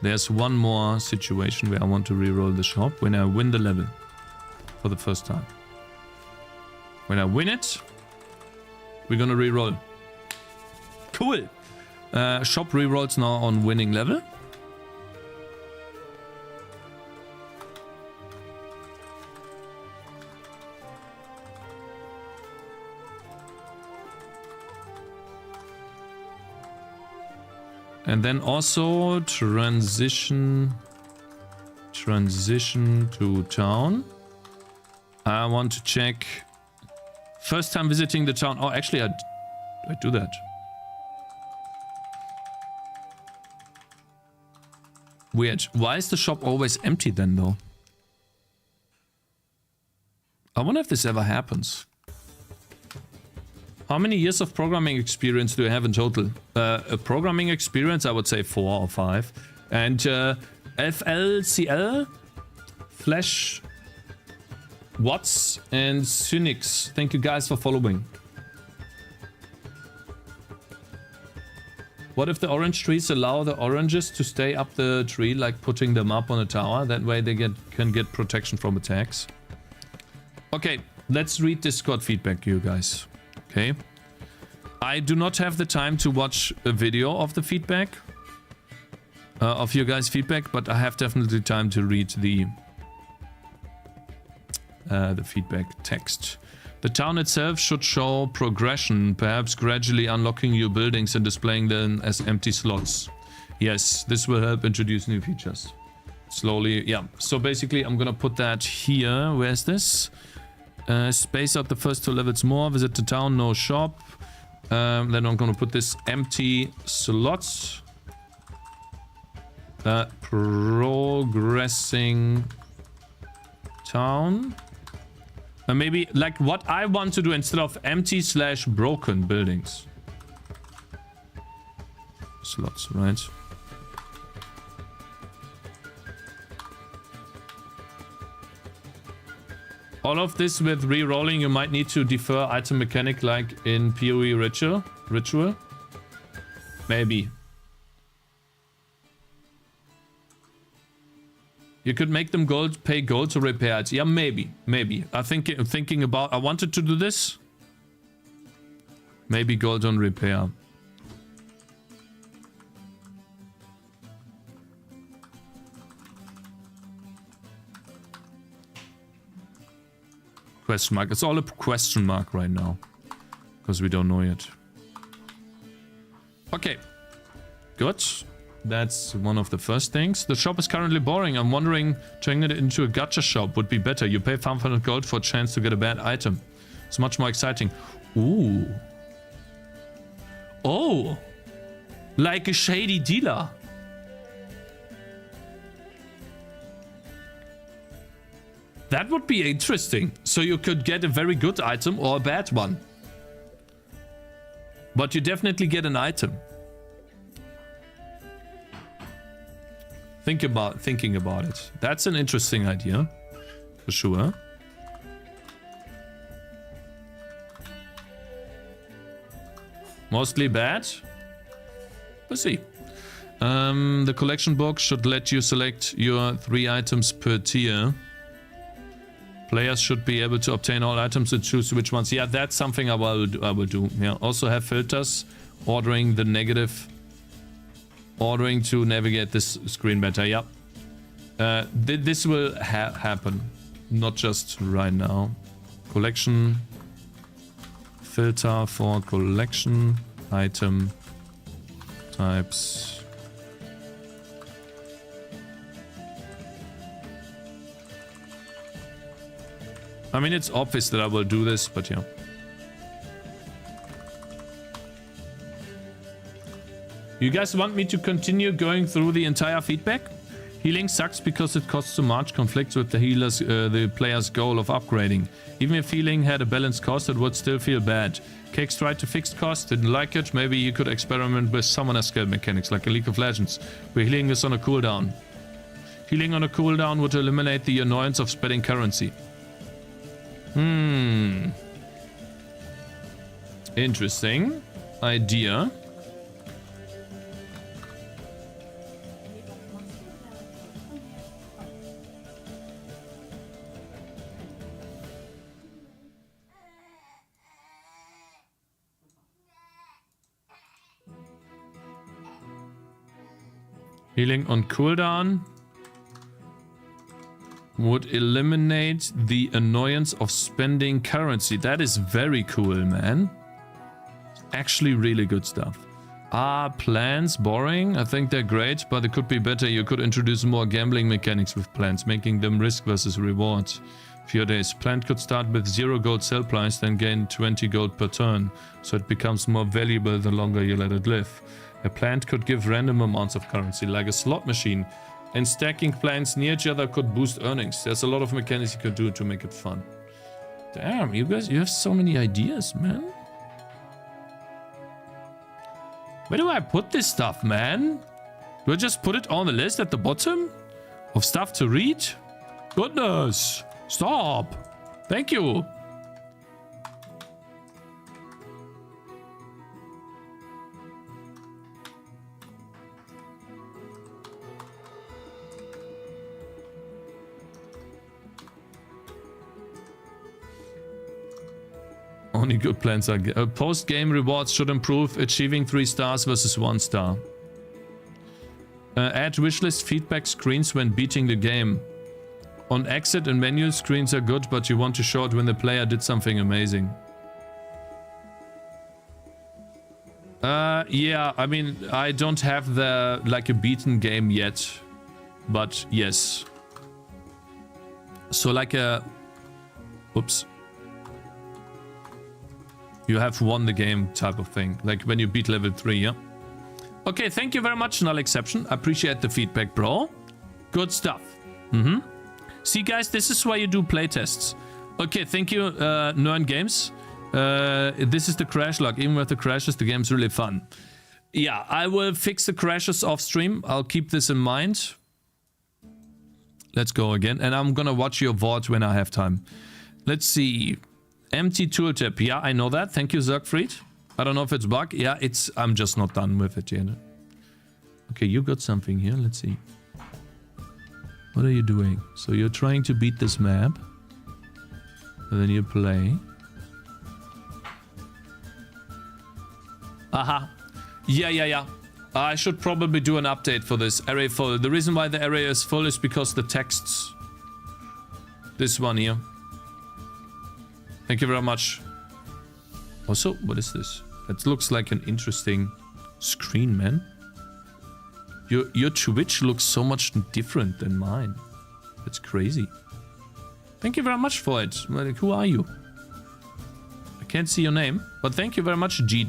There's one more situation where I want to re-roll the shop when I win the level for the first time. When I win it, we're gonna re-roll. Cool. Shop re-rolls now on winning level. And then also transition to town. I want to check first time visiting the town. Oh, actually, I do that. Weird. Why is the shop always empty then, though? I wonder if this ever happens. How many years of programming experience do you have in total? A programming experience, I would say 4 or 5. And FLCL, Flash, Watts, and Cynix. Thank you guys for following. What if the orange trees allow the oranges to stay up the tree, like putting them up on a tower? That way they can get protection from attacks. Okay, let's read Discord feedback, you guys. Okay. I do not have the time to watch a video of the feedback, of your guys' feedback, but I have definitely time to read the feedback text. The town itself should show progression, perhaps gradually unlocking new buildings and displaying them as empty slots. Yes, this will help introduce new features. Slowly, yeah. So basically, I'm gonna put that here. Where's this? Space out the first 2 levels more. Visit the town, no shop. Then I'm gonna put this empty slots. Progressing town. Maybe like what I want to do instead of empty/broken buildings. Slots, right? All of this with re-rolling, you might need to defer item mechanic like in PoE ritual. Maybe. You could make them pay gold to repair it. Yeah, maybe. I'm thinking about, I wanted to do this. Maybe gold on repair. Question mark. It's all a question mark right now. Because we don't know yet. Okay. Good. That's one of the first things. The shop is currently boring. I'm wondering, turning it into a gacha shop would be better. You pay 500 gold for a chance to get a bad item. It's much more exciting. Ooh. Oh. Like a shady dealer. That would be interesting. So you could get a very good item or a bad one. But you definitely get an item. Thinking about it. That's an interesting idea. For sure. Mostly bad. Let's see. The collection box should let you select your 3 items per tier. Players should be able to obtain all items and choose which ones. Yeah, that's something I will do. Yeah. Also have filters, ordering to navigate this screen better. Yeah. This will happen. Not just right now. Collection. Filter for collection. Item. Types. I mean, it's obvious that I will do this, but yeah. You guys want me to continue going through the entire feedback? Healing sucks because it costs too much, conflicts with the player's goal of upgrading. Even if healing had a balanced cost, it would still feel bad. Cakez tried to fix cost, didn't like it. Maybe you could experiment with summoner skill mechanics like a League of Legends, where healing is on a cooldown. Healing on a cooldown would eliminate the annoyance of spending currency. Interesting idea. Healing on cooldown would eliminate the annoyance of spending currency. That is very cool, man. Actually really good stuff. Are plans boring? I think they're great, but it could be better. You could introduce more gambling mechanics with plans, making them risk versus reward. Few days. Plant could start with 0 gold sell price, then gain 20 gold per turn, so it becomes more valuable the longer you let it live. A plant could give random amounts of currency, like a slot machine, and stacking plants near each other could boost earnings. There's a lot of mechanics you could do to make it fun. Damn, you guys, you have so many ideas, man. Where do I put this stuff, man? Do I just put it on the list at the bottom of stuff to read? Goodness, stop. Thank you. Only good plans are... post-game rewards should improve, achieving 3 stars versus 1 star. Add wishlist feedback screens when beating the game. On exit and menu, screens are good, but you want to show it when the player did something amazing. Yeah, I mean, I don't have the, like, a beaten game yet. But, yes. So, like a... Oops. You have won the game type of thing. Like when you beat level 3, yeah? Okay, thank you very much, Null Exception. I appreciate the feedback, bro. Good stuff. See, guys, this is why you do playtests. Okay, thank you, Nern Games. This is the crash log. Even with the crashes, the game's really fun. Yeah, I will fix the crashes off stream. I'll keep this in mind. Let's go again. And I'm gonna watch your VOD when I have time. Let's see. Empty tooltip. Yeah, I know that. Thank you, Zergfried. I don't know if it's bug. Yeah, it's... I'm just not done with it yet. Okay, you got something here. Let's see. What are you doing? So you're trying to beat this map. And then you play. Aha. Yeah. I should probably do an update for this. Array full. The reason why the array is full is because the texts... This one here. Thank you very much. Also, what is this? That looks like an interesting screen, man. Your Twitch looks so much different than mine. That's crazy. Thank you very much for it. Like, who are you? I can't see your name, but thank you very much, G.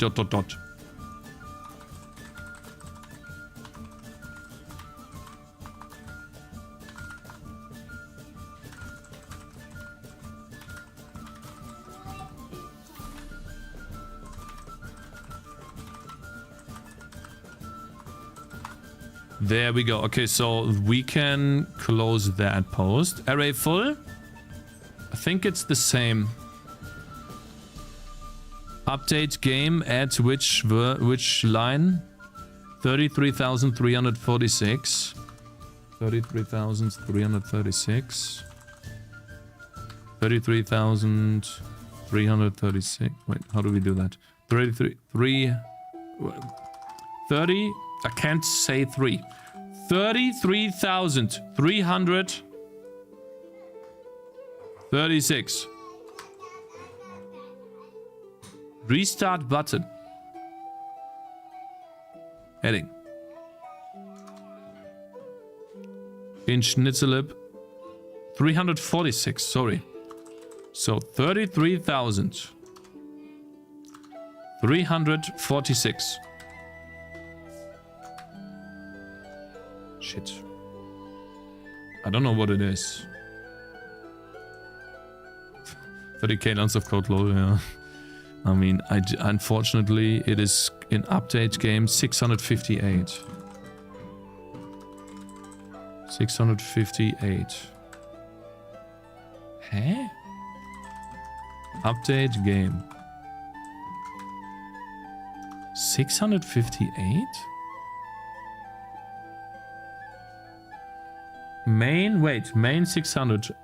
There we go. Okay, so we can close that post. Array full. I think it's the same. Update game at which line? 33,346. 33,336. 33,336. Wait, how do we do that? 30. I can't say 3. 33,336. Restart button. Heading. In Schnitzellib. 346, sorry. So 33,346. Shit. I don't know what it is. 30k lines of code low, yeah. I mean, unfortunately, it is in update game 658. 658. Huh? Update game. 658? Main 600.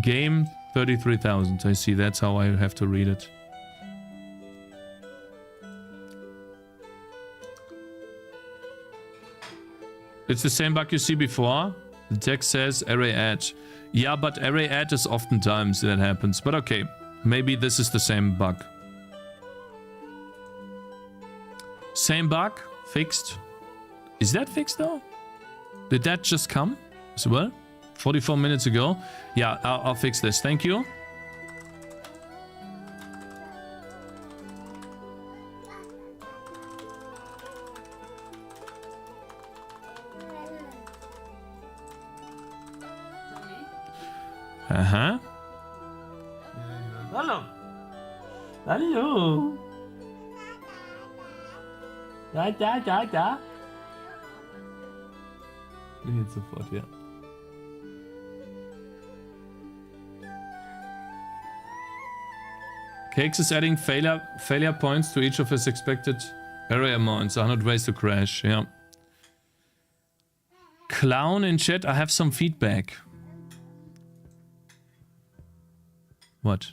Game 33,000. I see, that's how I have to read it. It's the same bug you see before. The text says array add. Yeah, but array add is oftentimes that happens. But okay, maybe this is the same bug. Same bug, fixed. Is that fixed though? Did that just come as well? 44 minutes ago. Yeah, I'll fix this. Thank you. Uh-huh. Hallo. Hallo. Da. Bin jetzt sofort, ja. Cakez is adding failure points to each of his expected array amounts. 100 ways to crash, yeah. Clown in chat, I have some feedback. What?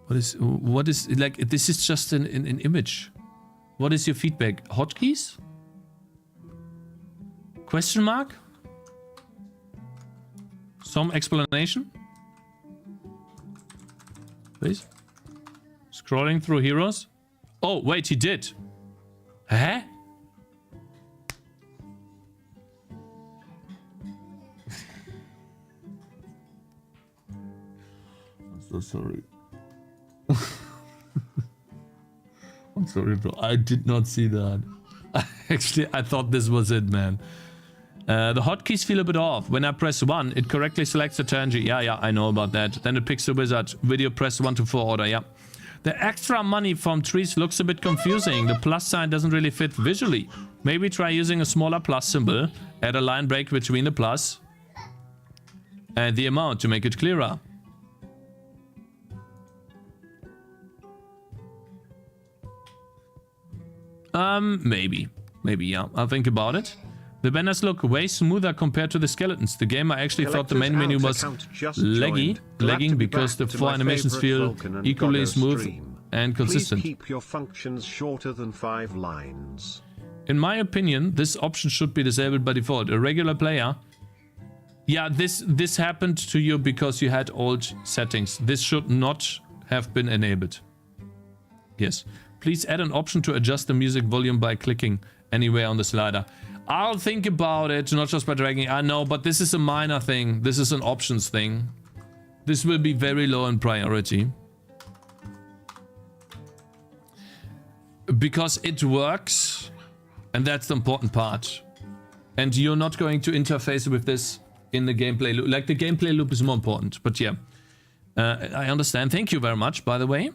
What is like, this is just an image. What is your feedback? Hotkeys? Question mark? Some explanation? Please? Scrolling through heroes? Oh, wait, he did. Huh? I'm so sorry. I'm sorry, bro. I did not see that. Actually, I thought this was it, man. The hotkeys feel a bit off. When I press 1, it correctly selects the tangent. Yeah, I know about that. Then it picks the wizard. Video press 1 to 4 order, yeah. The extra money from trees looks a bit confusing. The plus sign doesn't really fit visually. Maybe try using a smaller plus symbol. Add a line break between the plus and the amount to make it clearer. Maybe, yeah. I'll think about it. The banners look way smoother compared to the skeletons. The game I actually thought the main menu was lagging because the 4 animations feel equally smooth and consistent. Please keep your functions shorter than 5 lines. In my opinion, this option should be disabled by default. A regular player... Yeah, this happened to you because you had old settings. This should not have been enabled. Yes. Please add an option to adjust the music volume by clicking anywhere on the slider. I'll think about it, not just by dragging. I know, but this is a minor thing. This is an options thing. This will be very low in priority. Because it works, and that's the important part. And you're not going to interface with this in the gameplay loop. Like, the gameplay loop is more important, but yeah. I understand. Thank you very much, by the way.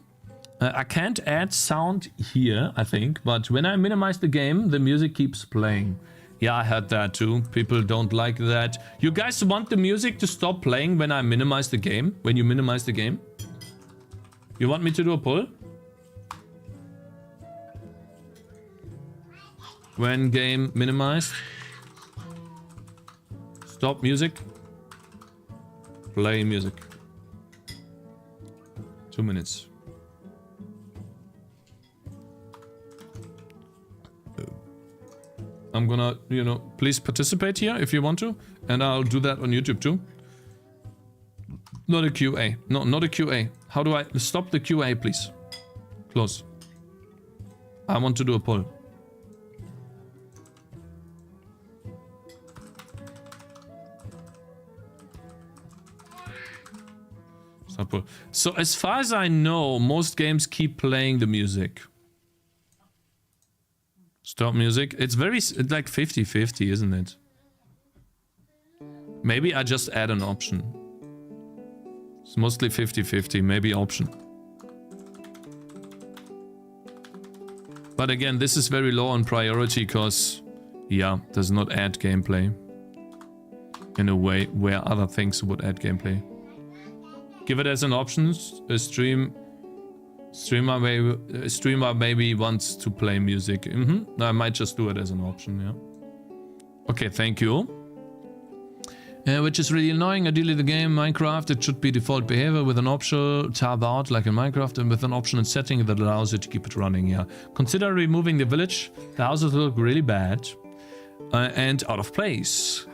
I can't add sound here, I think, but when I minimize the game, the music keeps playing. Yeah, I heard that too. People don't like that. You guys want the music to stop playing when I minimize the game? When you minimize the game? You want me to do a poll? When game minimized? Stop music. Play music. 2 minutes. I'm gonna, you know, please participate here if you want to. And I'll do that on YouTube too. Not a QA. No, not a QA. How do I stop the QA, please? Close. I want to do a poll. So as far as I know, most games keep playing the music. Stop music. It's like 50-50, isn't it? Maybe I just add an option. It's mostly 50-50, maybe option. But again, this is very low on priority because, yeah, does not add gameplay in a way where other things would add gameplay. Give it as an option. A streamer maybe wants to play music. I might just do it as an option, yeah. Okay, thank you. Which is really annoying. Ideally the game Minecraft, it should be default behavior with an optional tab out like in Minecraft and with an optional setting that allows you to keep it running, yeah. Consider removing the village. The houses look really bad and out of place.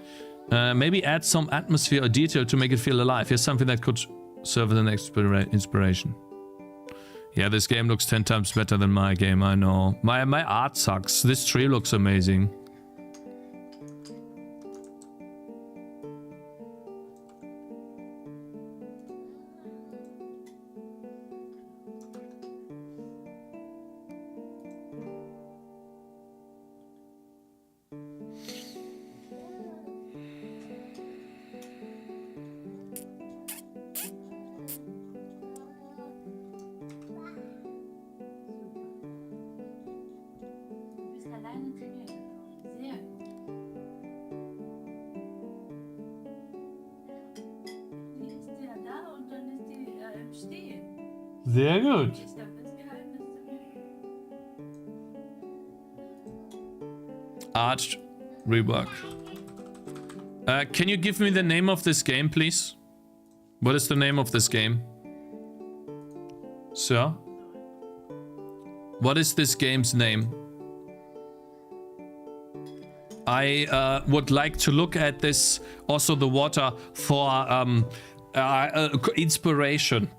Maybe add some atmosphere or detail to make it feel alive. Here's something that could serve as an inspiration. Yeah, this game looks 10 times better than my game, I know. My art sucks. This tree looks amazing. Sehr gut. Art rework. Can you give me the name of this game, please? What is the name of this game? Sir? What is this game's name? I would like to look at this, also the water, for inspiration.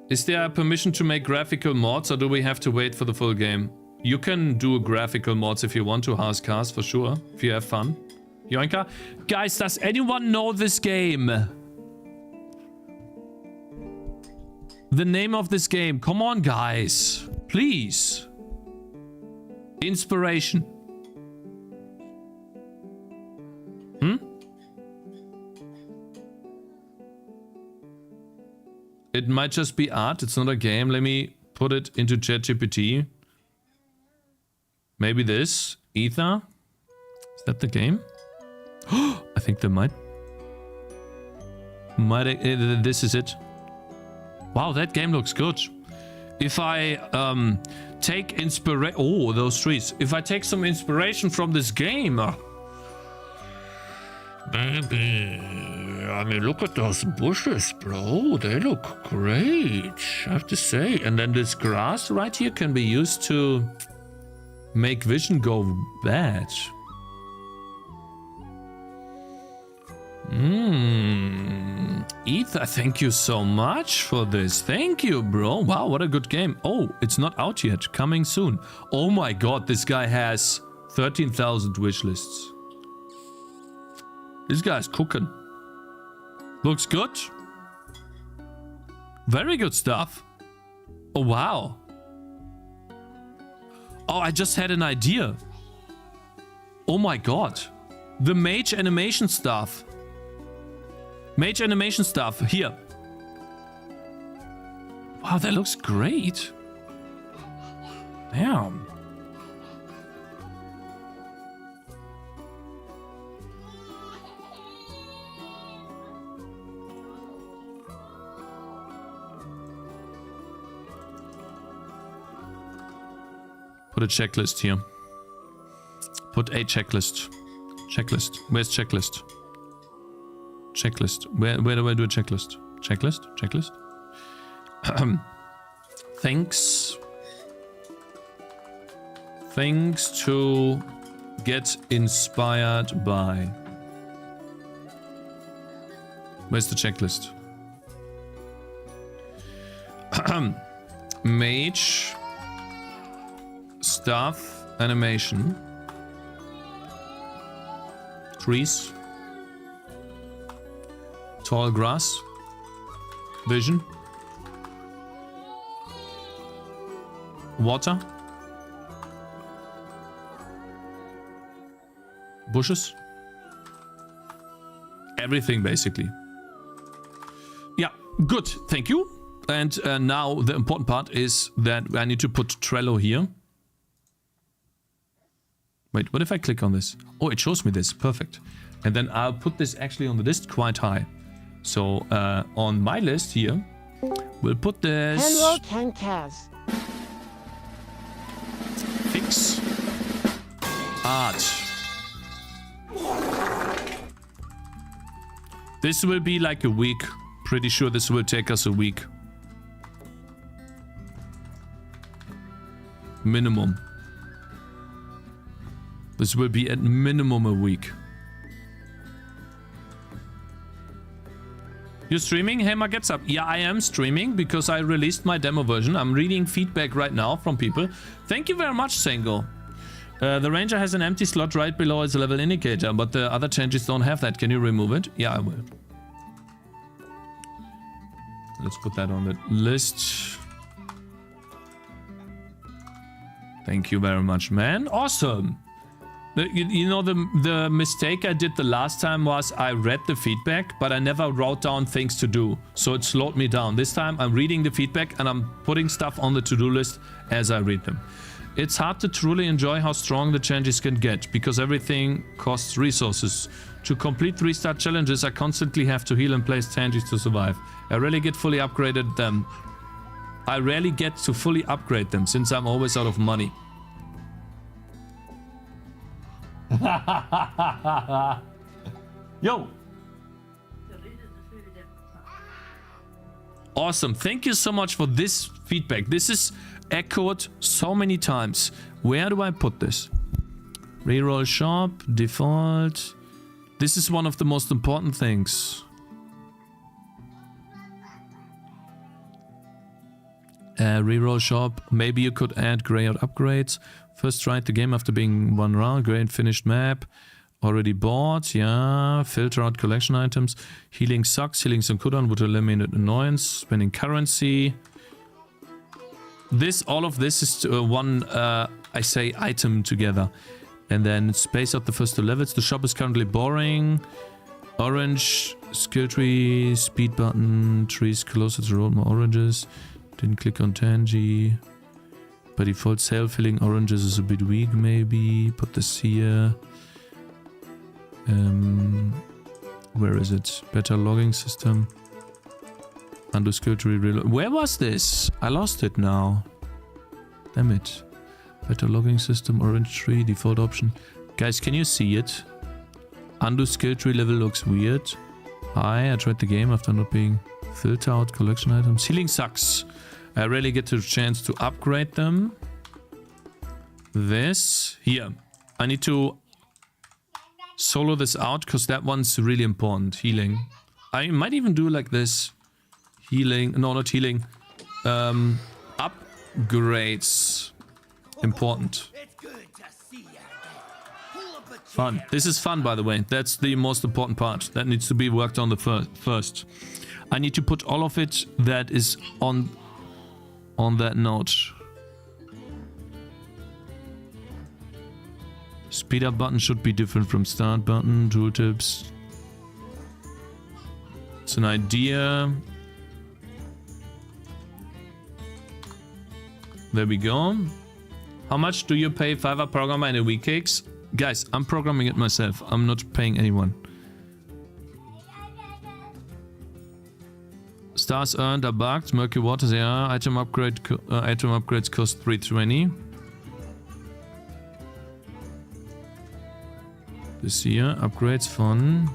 Is there a permission to make graphical mods, or do we have to wait for the full game? You can do graphical mods if you want to, Haskars, for sure, if you have fun. Yoinka? Guys, does anyone know this game? The name of this game. Come on, guys. Please. Inspiration. It might just be art. It's not a game. Let me put it into ChatGPT. Maybe this. Ether. Is that the game? I think they might. This is it. Wow, that game looks good. If I take inspiration... Oh, those trees. If I take some inspiration from this game... Baby, I mean, look at those bushes, bro. They look great, I have to say. And then this grass right here can be used to make vision go bad. Ether, thank you so much for this. Thank you, bro. Wow, what a good game. Oh, it's not out yet. Coming soon. Oh my god, this guy has 13,000 wish lists. This guy's cooking. Looks good. Very good stuff. Oh, wow. Oh, I just had an idea. Oh my god. The mage animation stuff. Mage animation stuff. Here. Wow, that looks great. Damn. Put a checklist here. Put a checklist. Checklist. Where's checklist? Checklist. Where do I do a checklist? Checklist? Checklist? Things to get inspired by. Where's the checklist? Mage stuff animation. Tall grass. Vision. Water. Bushes. Everything, basically. Yeah, good. Thank you. And now the important part is that I need to put Trello here. Wait, what if I click on this? Oh, it shows me this. Perfect. And then I'll put this actually on the list quite high. So on my list here, we'll put this... Hello, Cakez. Fix. Art. This will be like a week. Pretty sure this will take us a week. Minimum. This will be at minimum a week. You're streaming? Hey, Mark, gets up. Yeah, I am streaming because I released my demo version. I'm reading feedback right now from people. Thank you very much, Sengo. The Ranger has an empty slot right below its level indicator, but the other changes don't have that. Can you remove it? Yeah, I will. Let's put that on the list. Thank you very much, man. Awesome. You know, the mistake I did the last time was I read the feedback, but I never wrote down things to do. So it slowed me down. This time I'm reading the feedback and I'm putting stuff on the to-do list as I read them. It's hard to truly enjoy how strong the changes can get, because everything costs resources. To complete 3-star challenges, I constantly have to heal and place changes to survive. I rarely get fully upgraded them. I rarely get to fully upgrade them, since I'm always out of money. Yo! Awesome. Thank you so much for this feedback. This is echoed so many times. Where do I put this? Reroll shop, default. This is one of the most important things. Reroll shop. Maybe you could add gray out upgrades. First tried the game after being one round. Great finished map. Already bought. Yeah. Filter out collection items. Healing sucks. Healing some cooldown would eliminate annoyance. Spending currency. All of this is one, I say, item together. And then space out the first 2 levels. The shop is currently boring. Orange. Skill tree. Speed button. Trees closer to the road. More oranges. Didn't click on Tangy. By default, self-filling oranges is a bit weak, maybe. Put this here. Where is it? Better logging system. Undo skill tree reload. Where was this? I lost it now. Damn it. Better logging system, orange tree, default option. Guys, can you see it? Undo skill tree level looks weird. Hi, I tried the game after not being filter out collection items. Healing sucks. I rarely get the chance to upgrade them. This here. I need to solo this out because that one's really important. Healing. I might even do like this. Healing. No, not healing. Upgrades. Important. Fun. This is fun, by the way. That's the most important part. That needs to be worked on the first. I need to put all of it that is on that note. Speed up button should be different from start button. Tooltips. It's an idea. There we go. How much do you pay Fiverr programmer in a week, Cakez? Guys, I'm programming it myself. I'm not paying anyone. Stars earned are bugged. Murky waters, yeah. Item upgrades cost 320. This here, upgrades fun.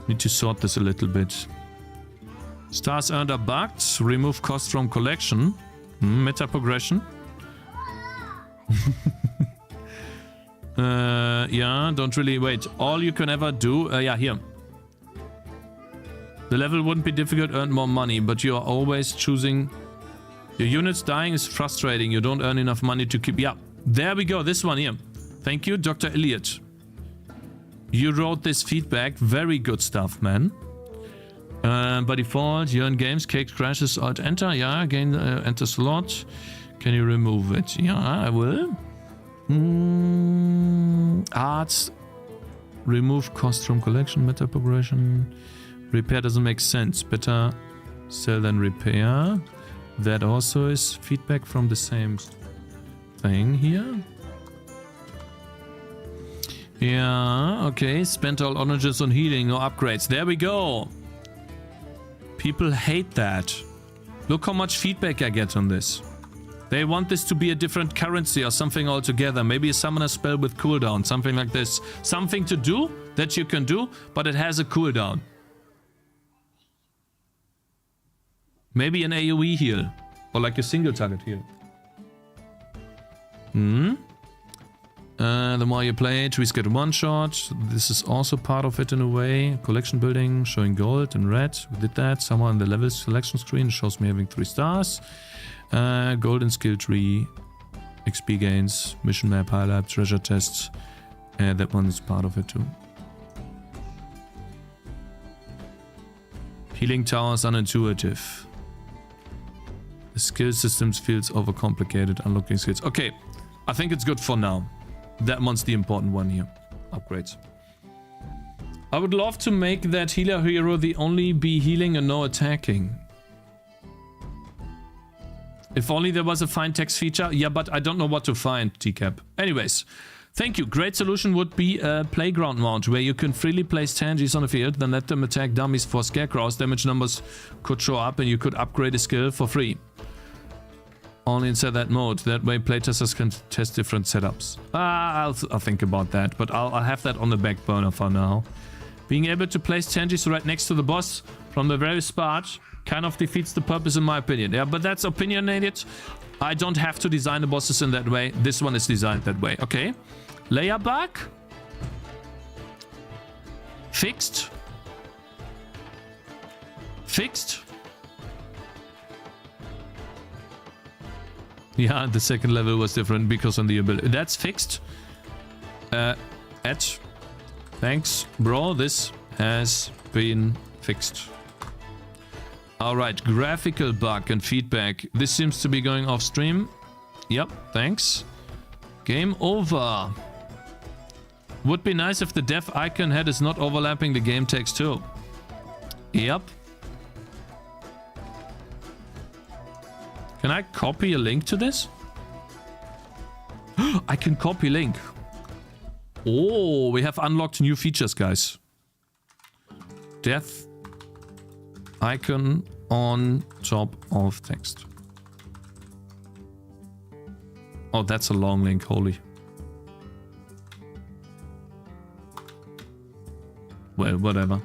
Need to sort this a little bit. Stars earned are bugged. Remove cost from collection. Meta progression. Yeah, don't really wait. All you can ever do, yeah, here. The level wouldn't be difficult, earn more money, but you are always choosing. Your units dying is frustrating. You don't earn enough money to keep. Yeah, there we go. This one here. Thank you, Dr. Elliot. You wrote this feedback. Very good stuff, man. By default, you're in games. Cakez crashes. Alt enter. Yeah, again, enter slot. Can you remove it? Yeah, I will. Arts. Remove cost from collection. Meta progression. Repair doesn't make sense. Better sell than repair. That also is feedback from the same thing here. Yeah, okay. Spent all oranges on healing or upgrades. There we go. People hate that. Look how much feedback I get on this. They want this to be a different currency or something altogether. Maybe a summoner spell with cooldown, something like this. Something to do that you can do, but it has a cooldown. Maybe an AoE heal. Or like a single target heal. The more you play, trees get one shot. This is also part of it in a way. Collection building, showing gold and red. We did that. Somewhere on the level selection screen shows me having 3 stars. Golden skill tree. XP gains. Mission map highlight. Treasure tests. That one is part of it too. Healing towers unintuitive. The skill systems feels overcomplicated. Unlocking skills. Okay. I think it's good for now. That one's the important one here. Upgrades. I would love to make that healer hero the only be healing and no attacking. If only there was a find text feature. Yeah, but I don't know what to find, TCAP. Anyways, thank you. Great solution would be a playground mount where you can freely place tangies on the field, then let them attack dummies for scarecrows. Damage numbers could show up and you could upgrade a skill for free. Only inside that mode. That way playtesters can test different setups. I'll think about that, but I'll have that on the back burner for now. Being able to place tangies right next to the boss from the very start kind of defeats the purpose in my opinion. Yeah, but that's opinionated. I don't have to design the bosses in that way. This one is designed that way. Okay. Layer bug. Fixed. Fixed. Yeah, the second level was different because on the ability. That's fixed. Thanks, bro. This has been fixed. Alright, graphical bug and feedback. This seems to be going off stream. Yep, thanks. Game over. Would be nice if the dev icon head is not overlapping the game text too. Yep. Can I copy a link to this? I can copy link. Oh, we have unlocked new features, guys. Dev icon on top of text. Oh, that's a long link, holy. Well, whatever.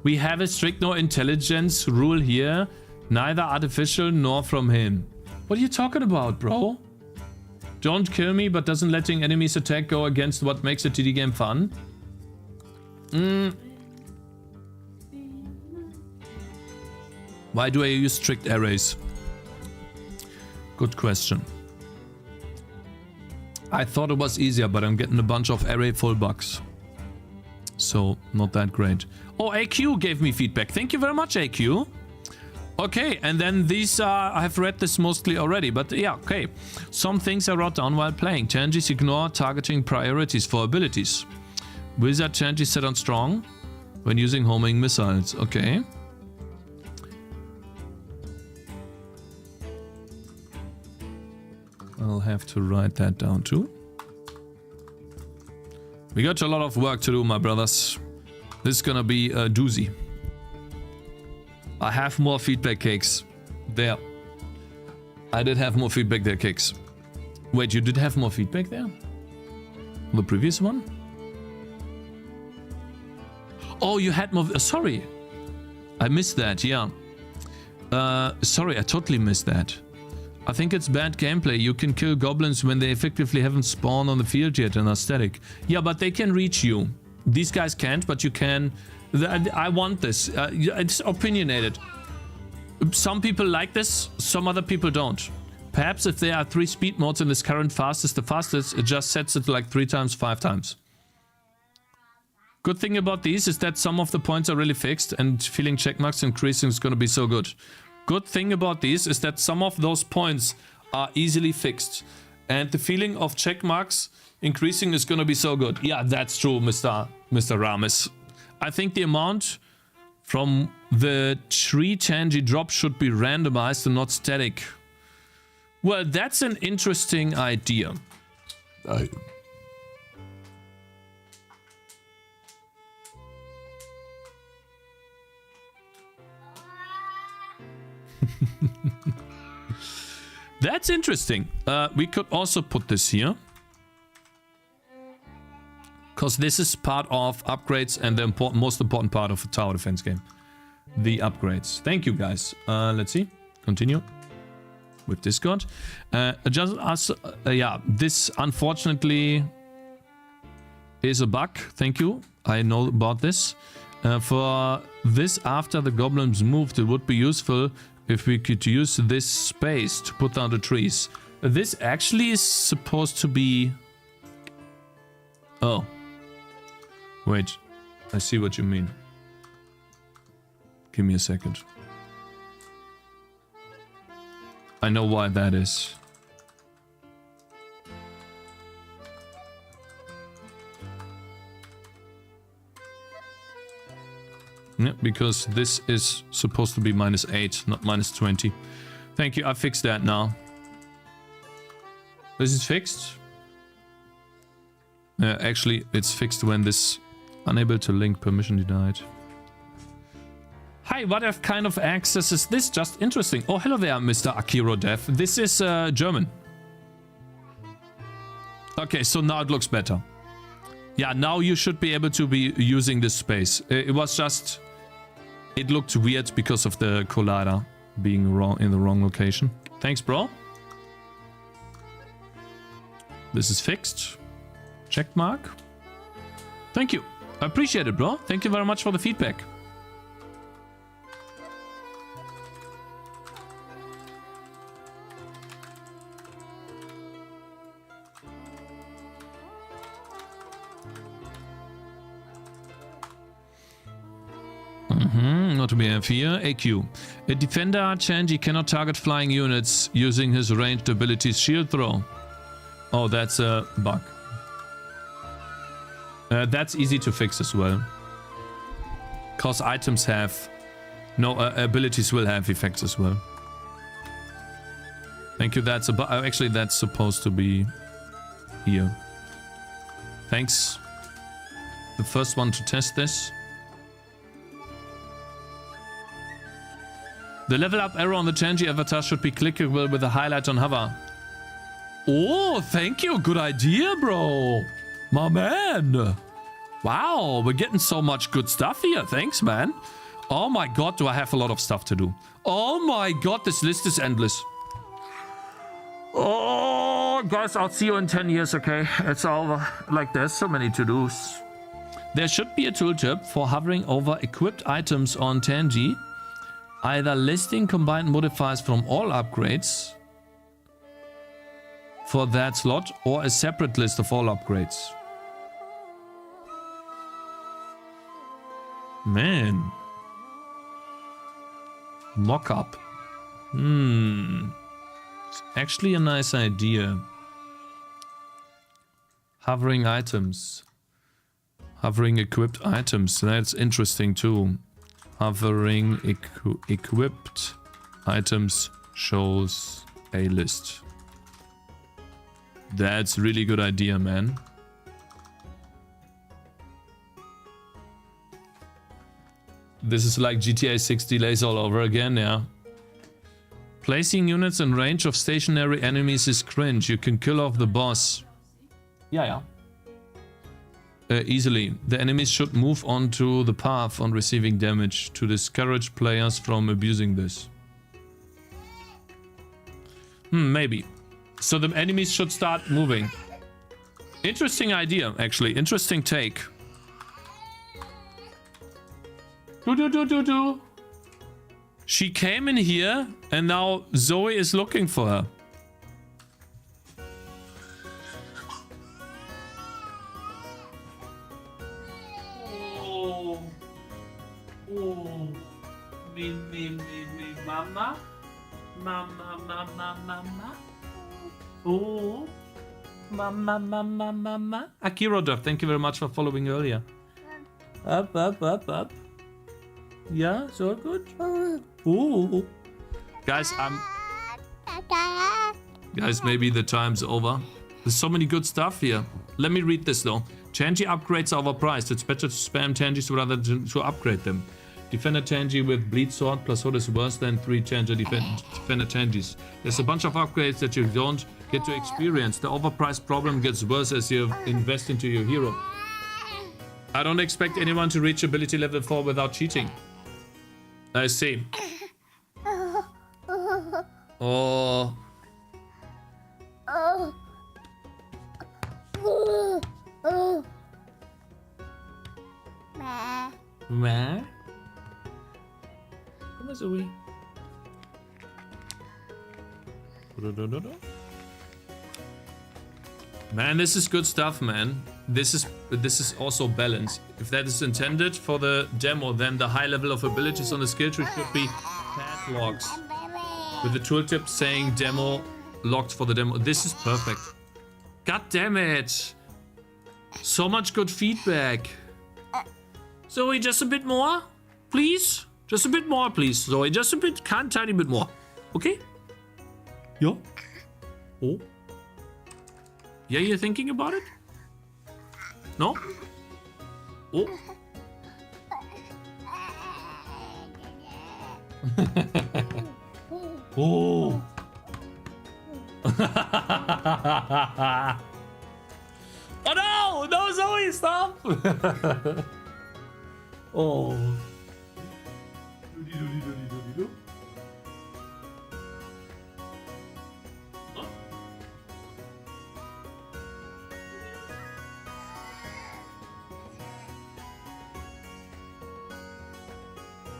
We have a strict no intelligence rule here. Neither artificial nor from him. What are you talking about, bro? Don't kill me, but doesn't letting enemies attack go against what makes a TD game fun? Why do I use strict arrays? Good question. I thought it was easier, but I'm getting a bunch of array full bugs. So, not that great. Oh, AQ gave me feedback. Thank you very much, AQ. Okay, and then these are... I have read this mostly already, but yeah, okay. Some things I wrote down while playing. Tangies ignore targeting priorities for abilities. Wizard Tangies set on strong when using homing missiles. Okay. I'll have to write that down too. We got a lot of work to do, my brothers. This is gonna be a doozy. I have more feedback, Cakez. There. I did have more feedback there, Cakez. Wait, you did have more feedback there? The previous one? Oh, you had more... sorry. I missed that, yeah. Sorry, I totally missed that. I think it's bad gameplay. You can kill goblins when they effectively haven't spawned on the field yet and are static. Yeah, but they can reach you. These guys can't, but you can... I want this. It's opinionated. Some people like this, some other people don't. Perhaps if there are 3 speed modes and this current fastest the fastest, it just sets it like 3 times, 5 times. Good thing about these is that some of the points are really fixed and feeling check marks increasing is going to be so good. Good thing about these is that some of those points are easily fixed. And the feeling of check marks increasing is going to be so good. Yeah, that's true, Mr. Ramis. I think the amount from the tree Tangy drop should be randomized and not static. Well, that's an interesting idea. That's interesting. We could also put this here. Because this is part of upgrades and the most important part of a tower defense game. The upgrades. Thank you, guys. Let's see. Continue. With Discord. Yeah, this unfortunately is a bug. Thank you. I know about this. For this, after the goblins moved, it would be useful if we could use this space to put down the trees. This actually is supposed to be... Oh. Wait. I see what you mean. Give me a second. I know why that is. Yeah, because this is supposed to be -8, not -20. Thank you, I fixed that now. This is fixed? Actually, it's fixed when this unable to link permission denied. Hi, what kind of access is this? Just interesting. Oh, hello there, Mr. Akiro Dev. This is German. Okay, so now it looks better. Yeah, now you should be able to be using this space. It was just... It looked weird because of the collider being wrong in the wrong location. Thanks, bro. This is fixed. Check mark. Thank you. I appreciate it, bro. Thank you very much for the feedback. Not to be F4. AQ. A defender Changi cannot target flying units using his ranged abilities shield throw. Oh, that's a bug. That's easy to fix as well. Because items have... No, abilities will have effects as well. Thank you, that's a bug. Actually, that's supposed to be here. Thanks. The first one to test this. The level up arrow on the Changi avatar should be clickable with a highlight on hover. Oh, thank you. Good idea, bro. My man. Wow, we're getting so much good stuff here. Thanks, man. Oh my god, do I have a lot of stuff to do. Oh my god, this list is endless. Oh, guys, I'll see you in 10 years, okay? It's all like there's so many to-dos. There should be a tooltip for hovering over equipped items on Tangy. Either listing combined modifiers from all upgrades for that slot or a separate list of all upgrades. Man. Mock-up. It's actually a nice idea. Hovering items. Hovering equipped items. That's interesting too. Hovering equipped items shows a list. That's a really good idea, man. This is like GTA 6 delays all over again, yeah. Placing units in range of stationary enemies is cringe. You can kill off the boss. Yeah. Easily. The enemies should move onto the path on receiving damage to discourage players from abusing this. Maybe. So the enemies should start moving. Interesting idea, actually. Interesting take. She came in here and now Zoe is looking for her. Mama. Mama. Oh. Mama. Akira Duff, thank you very much for following earlier. Up. Yeah, so good. Ooh. Guys, Guys, maybe the time's over. There's so many good stuff here. Let me read this though. Tangy upgrades are overpriced. It's better to spam Tangis rather than to upgrade them. Defender Tangy with Bleed Sword plus Sword is worse than 3 Tanger Defender Tangis. There's a bunch of upgrades that you don't get to experience. The overpriced problem gets worse as you invest into your hero. I don't expect anyone to reach ability level 4 without cheating. I see. Oh. Meh. Komm mal, Zoe. Man, this is good stuff, man. This is also balance. If that is intended for the demo, then the high level of abilities on the skill tree should be padlocks. With the tooltip saying demo locked for the demo. This is perfect. God damn it. So much good feedback. Zoe, just a bit more, please. Just a bit more, please. Zoe, just a bit, tiny bit more. Okay? Yeah. Oh. Yeah, you're thinking about it? No? Oh. Oh. Oh no! No, Zoe, stop! Oh.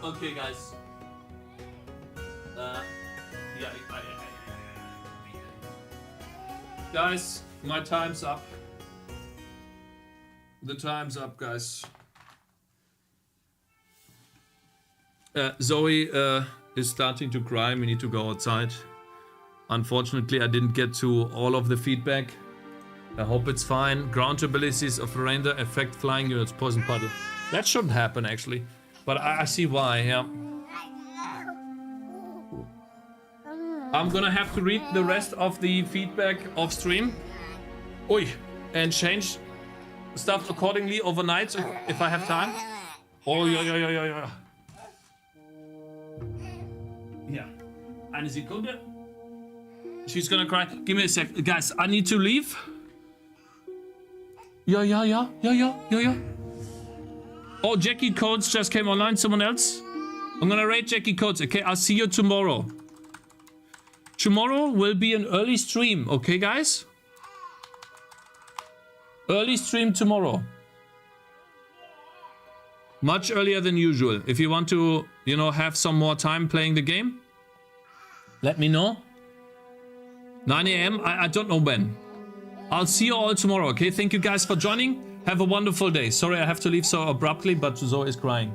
Okay, guys. Guys, my time's up. The time's up, guys. Zoe is starting to cry. We need to go outside. Unfortunately, I didn't get to all of the feedback. I hope it's fine. Ground abilities of render affect flying units, poison puddle. That shouldn't happen, actually. But I see why, yeah. I'm gonna have to read the rest of the feedback off stream. Oi, and change stuff accordingly overnight if I have time. Oh, yeah. Yeah. Eine Sekunde. She's gonna cry. Give me a sec. Guys, I need to leave. Yeah. Oh, Jackie Codes just came online. Someone else? I'm gonna raid Jackie Codes. Okay, I'll see you tomorrow. Tomorrow will be an early stream. Okay, guys? Early stream tomorrow. Much earlier than usual. If you want to, you know, have some more time playing the game, let me know. 9 AM? I don't know when. I'll see you all tomorrow, okay? Thank you guys for joining. Have a wonderful day. Sorry I have to leave so abruptly, but Zoe is crying.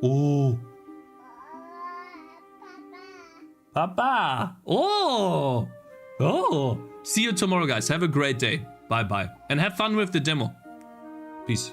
Oh. Papa. Oh. See you tomorrow, guys. Have a great day. Bye-bye. And have fun with the demo. Peace.